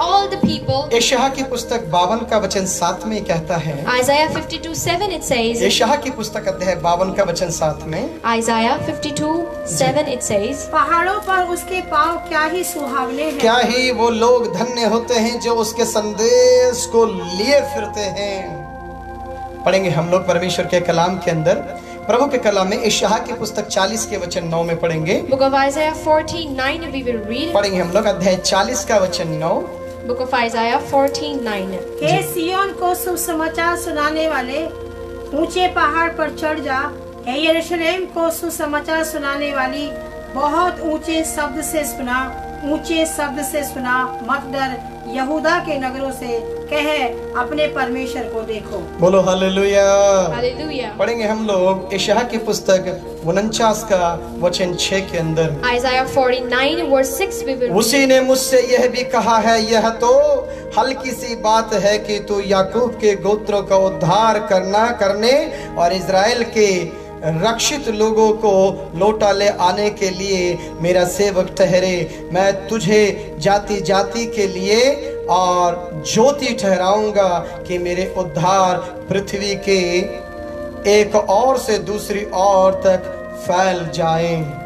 Speaker 2: all the people.
Speaker 1: यशायाह की पुस्तक 52 का वचन 7 में कहता है,
Speaker 2: Isaiah 52:7 it says.
Speaker 1: यशायाह की पुस्तक अध्याय 52 का वचन 7 में,
Speaker 2: Isaiah 52:7 it says.
Speaker 3: पहाड़ों पर उसके पाँव क्या ही सुहावने हैं,
Speaker 1: क्या ही वो लोग धन्य होते हैं जो उसके संदेश को लिए फिरते हैं। पढ़ेंगे हम लोग परमेश्वर के कलाम के अंदर, प्रभु के कलाम में यशायाह की पुस्तक 40 के वचन 9 में पढ़ेंगे।
Speaker 2: Book of Isaiah 14:9 we will read.
Speaker 1: पढ़ेंगे हम लोग अध्याय 40 का वचन 9।
Speaker 2: Book of Isaiah 14:9.
Speaker 3: हे सिय्योन को सुसमाचार सुनाने वाले, ऊंचे पहाड़ पर चढ़ जा। हे यरूशलेम को सुसमाचार सुनाने वाली, बहुत ऊंचे शब्द से सुना, ऊंचे शब्द से सुना, मत डर। यहूदा के नगरों से कहे, अपने परमेश्वर को देखो।
Speaker 1: बोलो हालेलुया।
Speaker 2: Hallelujah.
Speaker 1: पढ़ेंगे हम लोग यशायाह की पुस्तक 49 का वचन 6 के अंदर।
Speaker 2: Isaiah 49 verse 6 we will read.
Speaker 1: उसी ने मुझसे यह भी कहा है, यह तो हल्की सी बात है कि तू याकूब के गोत्रों का उद्धार करने और इज़राइल के रक्षित लोगों को लौटा ले आने के लिए मेरा सेवक ठहरे। मैं तुझे जाति जाति के लिए और ज्योति ठहराऊंगा कि मेरे उद्धार पृथ्वी के एक ओर से दूसरी ओर तक फैल जाए।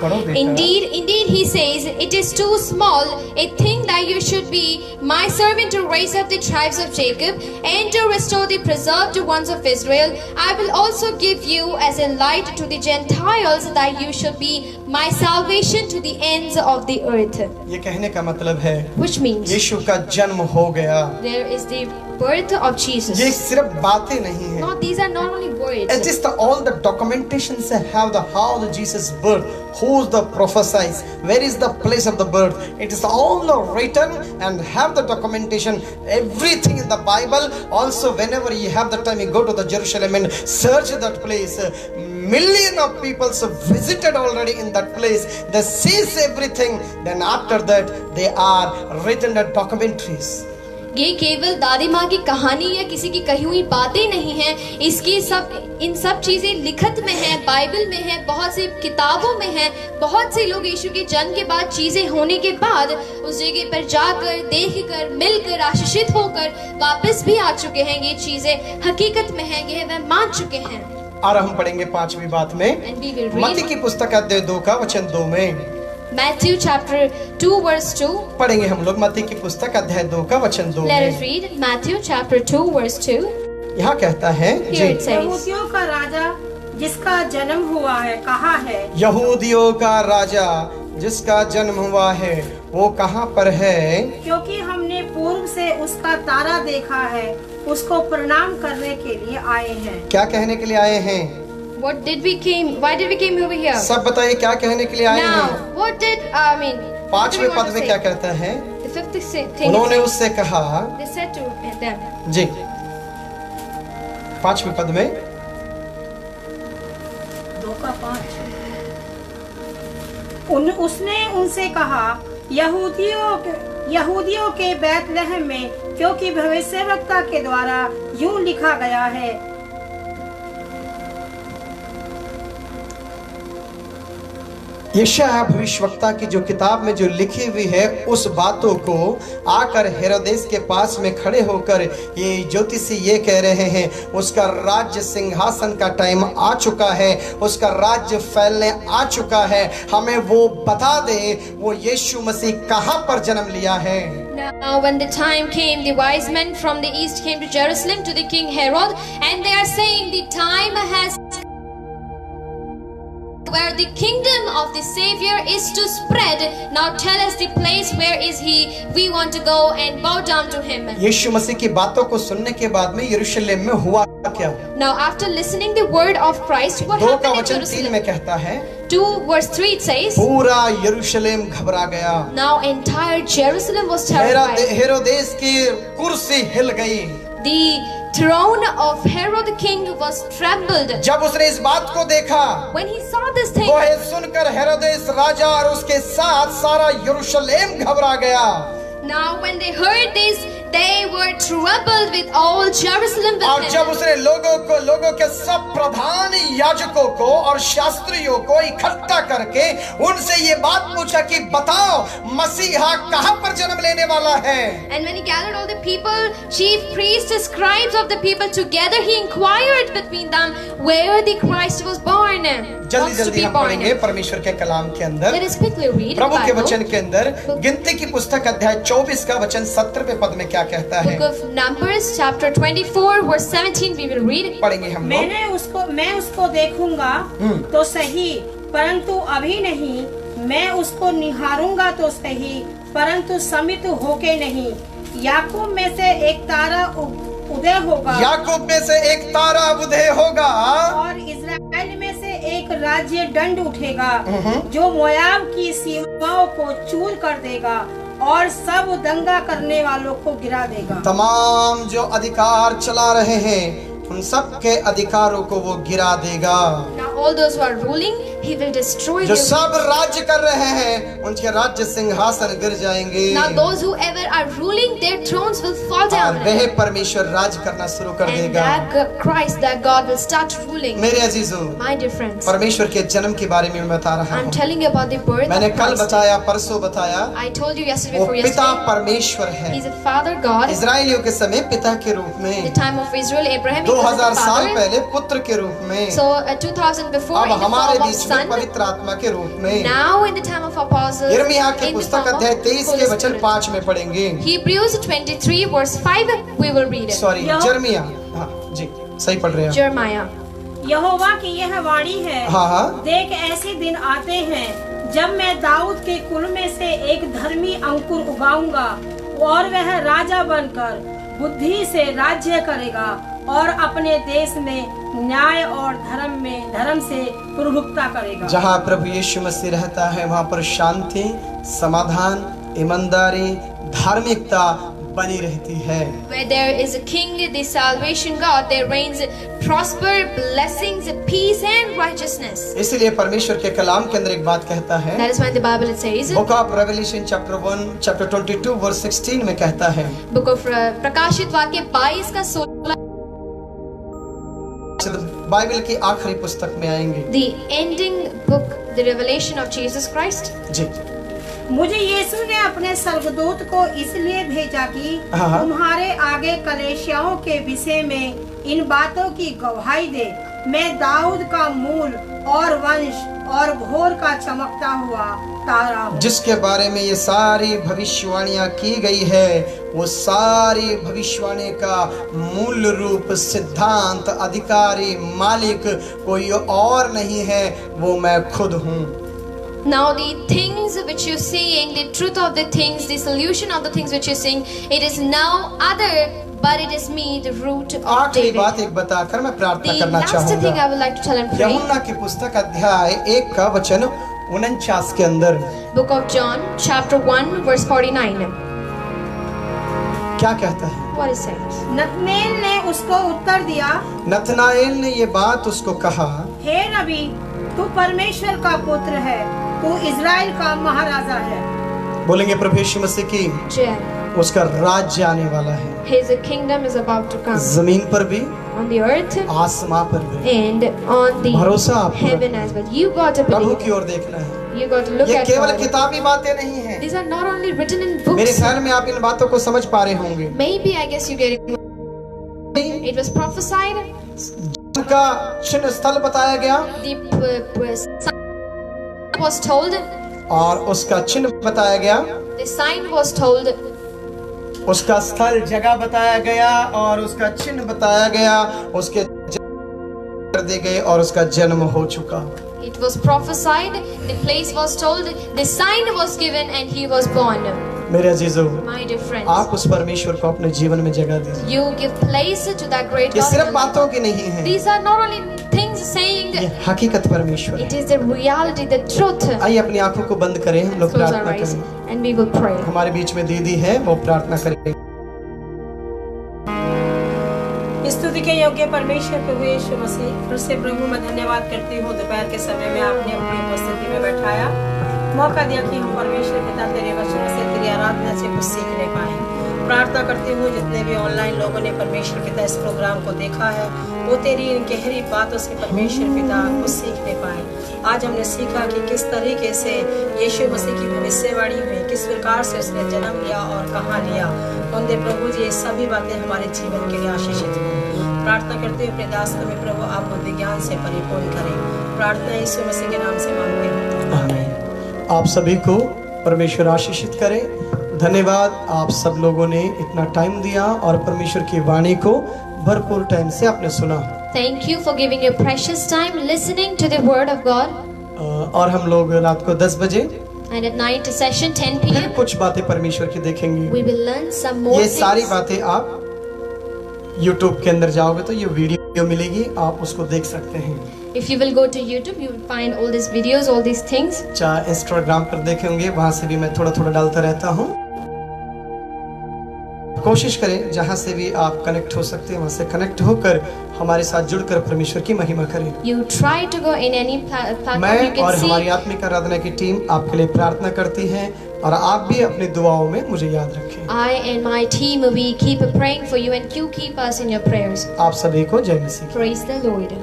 Speaker 1: पढ़ो बेटा।
Speaker 2: Indeed, he says, it is too small a thing that you should be my servant to raise up the tribes of Jacob and to restore the preserved ones of Israel. I will also give you as a light to the Gentiles, that you should be my salvation to the ends of the earth.
Speaker 1: ये कहने का मतलब है
Speaker 2: Which means
Speaker 1: यीशु का जन्म हो गया।
Speaker 2: there is the birth of Jesus.
Speaker 1: ये सिर्फ बातें नहीं है।
Speaker 2: No, these are not only
Speaker 1: It
Speaker 2: words.
Speaker 1: is all the documentations have the how the Jesus birth, who's the prophesies, where is the place of the birth. It is all written and have the documentation, everything in the Bible. Also, whenever you have the time, you go to the Jerusalem and search that place. Million of people visited already in that place. They sees everything. Then after that, they are written the documentaries.
Speaker 2: ये केवल दादी माँ की कहानी या किसी की कही हुई बातें नहीं है, इन सब चीजें लिखत में है, बाइबल में है, बहुत सी किताबों में है। बहुत से लोग यीशु के जन्म के बाद, चीजें होने के बाद उस जगह पर जाकर, देखकर, मिलकर, आशीषित होकर वापस भी आ चुके हैं। ये चीजें हकीकत में है, ये वह मान चुके हैं।
Speaker 1: और हम पढ़ेंगे 5वीं बात में मत्ती की पुस्तक अध्याय 2 का वचन 2 में।
Speaker 2: Matthew chapter 2 verse 2.
Speaker 1: पढ़ेंगे हम लोग मत्ती की पुस्तक अध्याय 2 का वचन 2
Speaker 2: Let us
Speaker 1: में।
Speaker 2: read Matthew chapter 2 verse 2.
Speaker 1: यहाँ कहता है
Speaker 2: Here it says,
Speaker 3: यहूदियों का राजा जिसका जन्म हुआ है कहाँ है?
Speaker 1: यहूदियों का राजा जिसका जन्म हुआ है वो कहाँ पर है?
Speaker 3: क्योंकि हमने पूर्व से उसका तारा देखा है, उसको प्रणाम करने के लिए आए हैं।
Speaker 1: क्या कहने के लिए आए हैं?
Speaker 2: Why did we came over here?
Speaker 1: सब बताइए क्या कहने के लिए आए
Speaker 2: Now,
Speaker 1: हैं?
Speaker 2: what did, what do we
Speaker 1: 5वें
Speaker 2: want
Speaker 1: पद
Speaker 2: to
Speaker 1: में
Speaker 2: say?
Speaker 1: क्या कहता है?
Speaker 2: The fifth thing
Speaker 1: उन्होंने
Speaker 2: is,
Speaker 1: उससे कहा,
Speaker 2: they said to them,
Speaker 1: जी 5वें पद में
Speaker 3: 2:5 उसने उनसे कहा, यहूदियों के बैतलहम में, क्योंकि भविष्यवक्ता के द्वारा यूं लिखा गया है,
Speaker 1: यशायाह भविष्यवक्ता की जो किताब में जो लिखी हुई है उस बातों को आकर हेरोदेस के पास में खड़े होकर ये ज्योतिषी ये कह रहे हैं, उसका राज्य सिंहासन का टाइम आ चुका है, उसका राज्य फैलने आ चुका है, हमें वो बता दे वो यीशु मसीह कहाँ पर जन्म लिया है।
Speaker 2: Now when the time came, the wise men from the east came to Jerusalem to the king Herod, and they are saying the time has where the kingdom of the Savior is to spread. Now tell us the place where is he? We want to go and bow down to him.
Speaker 1: यीशु मसीह की बातों को सुनने के बाद में यरूशलेम में हुआ क्या?
Speaker 2: Now after listening the word of Christ, what
Speaker 1: 2 का
Speaker 2: happened in
Speaker 1: वचन 3
Speaker 2: Jerusalem?
Speaker 1: में कहता है
Speaker 2: 2 verse 3 it says,
Speaker 1: पूरा यरूशलेम घबरा गया,
Speaker 2: now entire Jerusalem was terrified.
Speaker 1: हेरोदेस की कुर्सी हिल गई।
Speaker 2: The throne of Herod the king was trembled.
Speaker 1: जब उसने इस बात को देखा,
Speaker 2: When he saw this thing,
Speaker 1: वो है सुनकर हेरोदेस राजा और उसके साथ सारा यरूशलेम घबरा गया।
Speaker 2: now when they heard this, they were troubled with all Jerusalem with
Speaker 1: और जब
Speaker 2: him.
Speaker 1: उसने लोगों के सब प्रधान याजकों को और शास्त्रियों को इकट्ठा करके उनसे ये बात पूछा कि बताओ मसीहा कहाँ पर जन्म लेने वाला है।
Speaker 2: And when he gathered all the people, chief priests, scribes of the people together, he inquired between them where the Christ was born.
Speaker 1: जल्दी
Speaker 2: Wants to
Speaker 1: जल्दी
Speaker 2: be
Speaker 1: हम
Speaker 2: born.
Speaker 1: पढ़ेंगे परमेश्वर के कलाम के अंदर,
Speaker 2: Let us quickly read
Speaker 1: Prabhu
Speaker 2: the
Speaker 1: के
Speaker 2: Bible.
Speaker 1: वचन के अंदर गिनती की पुस्तक अध्याय 24 का वचन 17वें पद में क्या कहता है?
Speaker 2: Book of Numbers chapter 24 verse 17 we will read.
Speaker 1: पढ़ेंगे हम लोग।
Speaker 3: मैं उसको देखूंगा तो सही, परंतु अभी नहीं, मैं उसको निहारूंगा तो सही, परंतु समित होके नहीं। याकूब में से एक तारा उदय होगा,
Speaker 1: याकूब में से एक तारा उदय होगा,
Speaker 3: और इज़राइल में से एक राज्य दंड उठेगा, जो मोआब की सीमाओं को चूर कर देगा और सब दंगा करने वालों को गिरा देगा।
Speaker 1: तमाम जो अधिकार चला रहे हैं उन सब के अधिकारों को वो गिरा देगा।
Speaker 2: Now all those who are ruling, he will destroy
Speaker 1: जो
Speaker 2: them.
Speaker 1: सब राज्य कर रहे हैं उनके राज्य सिंहासन गिर जाएंगे।
Speaker 2: Now those who ever are ruling, their thrones will fall
Speaker 1: और
Speaker 2: down.
Speaker 1: वह परमेश्वर राज करना शुरू कर
Speaker 2: And
Speaker 1: देगा।
Speaker 2: that Christ, that God will start ruling.
Speaker 1: मेरे अजीजों,
Speaker 2: My dear friends,
Speaker 1: परमेश्वर के जन्म के बारे में मैं बता रहा
Speaker 2: I'm
Speaker 1: हूँ।
Speaker 2: telling you about the birth
Speaker 1: मैंने
Speaker 2: of
Speaker 1: कल
Speaker 2: Christ.
Speaker 1: बताया, परसों बताया,
Speaker 2: I told you yesterday
Speaker 1: वो
Speaker 2: before
Speaker 1: पिता
Speaker 2: yesterday.
Speaker 1: परमेश्वर है।
Speaker 2: He's a father God.
Speaker 1: इजराइलियों के समय पिता के रूप
Speaker 2: In the
Speaker 1: में,
Speaker 2: time of Israel, Abraham, he was
Speaker 1: 2000
Speaker 2: the
Speaker 1: साल
Speaker 2: father.
Speaker 1: पहले पुत्र के रूप में,
Speaker 2: So 2000 before,
Speaker 1: अब
Speaker 2: in the
Speaker 1: हमारे
Speaker 2: form of
Speaker 1: बीच में
Speaker 2: son.
Speaker 1: पवित्र आत्मा के रूप में।
Speaker 2: Now in the time of apostles,
Speaker 1: यिर्मयाह की
Speaker 2: in the
Speaker 1: पुस्तक
Speaker 2: form
Speaker 1: अध्याय
Speaker 2: of
Speaker 1: 23
Speaker 2: Holy
Speaker 1: के वचन
Speaker 2: Spirit.
Speaker 1: 5 में पढ़ेंगे।
Speaker 2: Hebrews 23 verse 5 we will read it.
Speaker 1: Sorry, यिर्मयाह, हाँ जी सही पढ़ रहे हैं।
Speaker 2: Jeremiah.
Speaker 3: यहोवा की यह वाणी है,
Speaker 1: हाँ हाँ,
Speaker 3: देख ऐसे दिन आते हैं जब मैं दाऊद के कुल में से एक धर्मी अंकुर उगाऊंगा, और वह राजा बनकर बुद्धि से राज्य करेगा और अपने देश में न्याय और धर्म से प्रभुता करेगा।
Speaker 1: जहाँ प्रभु यीशु मसीह रहता है वहाँ पर शांति, समाधान, ईमानदारी, धार्मिकता, बनी रहती है।
Speaker 2: Where there is a king, the salvation God, there reigns prosper, blessings, peace and righteousness.
Speaker 1: इसलिए परमेश्वर के कलाम के अंदर एक बात कहता है,
Speaker 2: That is why in the Bible it says,
Speaker 1: book of Revelation chapter 1 chapter 22 verse 16 में कहता है,
Speaker 2: Book of प्रकाशित वाक्य 22 का 16,
Speaker 1: बाइबल की आखिरी पुस्तक में आएंगे।
Speaker 2: the ending book, the revelation of Jesus Christ.
Speaker 1: जी,
Speaker 3: मुझे यीशु ने अपने स्वर्गदूत को इसलिए भेजा कि
Speaker 1: हाँ।
Speaker 3: तुम्हारे आगे कलेशियाओं के विषय में इन बातों की गवाही दे। मैं दाऊद का मूल और वंश और भोर का चमकता हुआ तारा हूँ।
Speaker 1: जिसके बारे में ये सारी भविष्यवाणियां की गई है, वो सारी भविष्यवाणी का मूल रूप, सिद्धांत, अधिकारी, मालिक कोई और नहीं है, वो मैं खुद हूँ।
Speaker 2: Now the things which you're seeing, the truth of the things, the solution of the things which you're seeing, it is now other, but it is me, the root of
Speaker 1: आखिरी
Speaker 2: David.
Speaker 1: बात एक बताकर मैं प्रार्थना
Speaker 2: The
Speaker 1: करना
Speaker 2: last thing
Speaker 1: चाहूंगा।
Speaker 2: I would like to tell and pray.
Speaker 1: यूहन्ना की पुस्तक अध्याय 1 का वचन 49 के अंदर
Speaker 2: Book of John, chapter 1, verse 49.
Speaker 1: क्या कहता है?
Speaker 2: What is it?
Speaker 3: नतनेल ने उसको उत्तर दिया,
Speaker 1: नतनाएल ने ये बात उसको कहा,
Speaker 3: हे नबी, तू परमेश्वर का पुत्र है, तू इज़राइल का महाराजा है।
Speaker 1: बोलेंगे प्रभु यीशु मसीह की,
Speaker 2: Jai.
Speaker 1: उसका राज्य आने वाला है,
Speaker 2: His kingdom is about to come
Speaker 1: जमीन पर भी,
Speaker 2: on the earth
Speaker 1: आसमां पर भी।
Speaker 2: and on the
Speaker 1: भरोसा आप पर।
Speaker 2: heaven as well. You got to
Speaker 1: Prabhu
Speaker 2: believe.
Speaker 1: की ओर देखना है।
Speaker 2: You got to look
Speaker 1: ये
Speaker 2: at
Speaker 1: केवल
Speaker 2: God.
Speaker 1: किताबी बातें नहीं हैं।
Speaker 2: These are not only written in
Speaker 1: मेरे
Speaker 2: books.
Speaker 1: ख्याल में आप इन बातों को समझ पा रहे होंगे।
Speaker 2: Maybe I guess you get it. It was prophesied.
Speaker 1: उनका चिन्ह स्थल बताया गया
Speaker 2: The sign was told.
Speaker 1: और उसका चिन्ह बताया गया,
Speaker 2: The sign was told.
Speaker 1: उसका स्थल जगह बताया गया और उसका चिन्ह बताया गया, उसके कर दिए गए और उसका जन्म हो चुका।
Speaker 2: It was prophesied. The place was told. The sign was given, and he was born.
Speaker 1: मेरे अजीजों,
Speaker 2: My dear friends,
Speaker 1: आप उस परमेश्वर को अपने जीवन में जगह दीजिए।
Speaker 2: you give place to that great
Speaker 1: ये
Speaker 2: God.
Speaker 1: सिर्फ बातों की नहीं है,
Speaker 2: These are not only things saying.
Speaker 1: ये हकीकत परमेश्वर
Speaker 2: It
Speaker 1: है।
Speaker 2: is the reality, the truth.
Speaker 1: आइए अपनी आंखों को बंद करें, हम लोग
Speaker 2: Close our
Speaker 1: प्रार्थना
Speaker 2: eyes
Speaker 1: करें।
Speaker 2: and we will pray.
Speaker 1: हमारे बीच में दीदी है, वो प्रार्थना करेंगे।
Speaker 3: स्तुति के योग्य परमेश्वर प्रभु यीशु मसीह, फिर से प्रभु मैं धन्यवाद करती हूँ, दोपहर के समय में आपने अपनी उपस्थिति में बैठाया, मौका दिया कि हम परमेश्वर पिता तेरे वचनों से, तेरी आराधना से कुछ सीखने पाए। प्रार्थना करती हूँ जितने भी ऑनलाइन लोगों ने परमेश्वर पिता इस प्रोग्राम को देखा है, वो तेरी इन गहरी बातों से परमेश्वर पिता कुछ सीखने पाए। आज हमने सीखा कि किस तरीके से यीशु मसीह की भविष्यवाणी हुई, किस प्रकार से उसने जन्म लिया और कहाँ लिया। उनके प्रभु जी, ये सभी बातें हमारे जीवन के लिए आशीषित हों। प्रार्थना करते हुए अपने दास को भी प्रभु आप बुद्धि ज्ञान से परिपूर्ण करें। प्रार्थना यीशु मसीह के नाम से मांगते हैं, आमीन।
Speaker 1: आप सभी को परमेश्वर आशीषित करे। धन्यवाद, आप सब लोगों ने इतना टाइम दिया और परमेश्वर की वाणी को भरपूर टाइम से आपने सुना।
Speaker 2: Thank you for giving your precious time listening to the word of God.
Speaker 1: और हम लोग रात को 10 बजे
Speaker 2: And at night session 10
Speaker 1: फिर
Speaker 2: p.m.
Speaker 1: कुछ बातें परमेश्वर की देखेंगे।
Speaker 2: we will learn some more
Speaker 1: ये सारी
Speaker 2: things.
Speaker 1: बातें आप YouTube के अंदर जाओगे तो ये वीडियो मिलेगी, आप उसको देख सकते हैं।
Speaker 2: If you will go to YouTube, you will find all these videos, all these things.
Speaker 1: चाहे इंस्टाग्राम पर देखे होंगे, वहां से भी मैं थोड़ा थोड़ा डालता रहता हूँ। कोशिश करें जहां से भी आप कनेक्ट हो सकते हैं वहां से कनेक्ट होकर हमारे साथ जुड़कर परमेश्वर की महिमा करें।
Speaker 2: You try to go in any platform you
Speaker 1: मैं
Speaker 2: can
Speaker 1: और हमारी
Speaker 2: see.
Speaker 1: आत्मिक आराधना की टीम आपके लिए प्रार्थना करती है और आप भी अपनी दुआओं में मुझे याद रखें।
Speaker 2: I and my team, we keep praying for you and you keep us in your prayers.
Speaker 1: आप सभी को जय मसीह।
Speaker 2: Praise the Lord.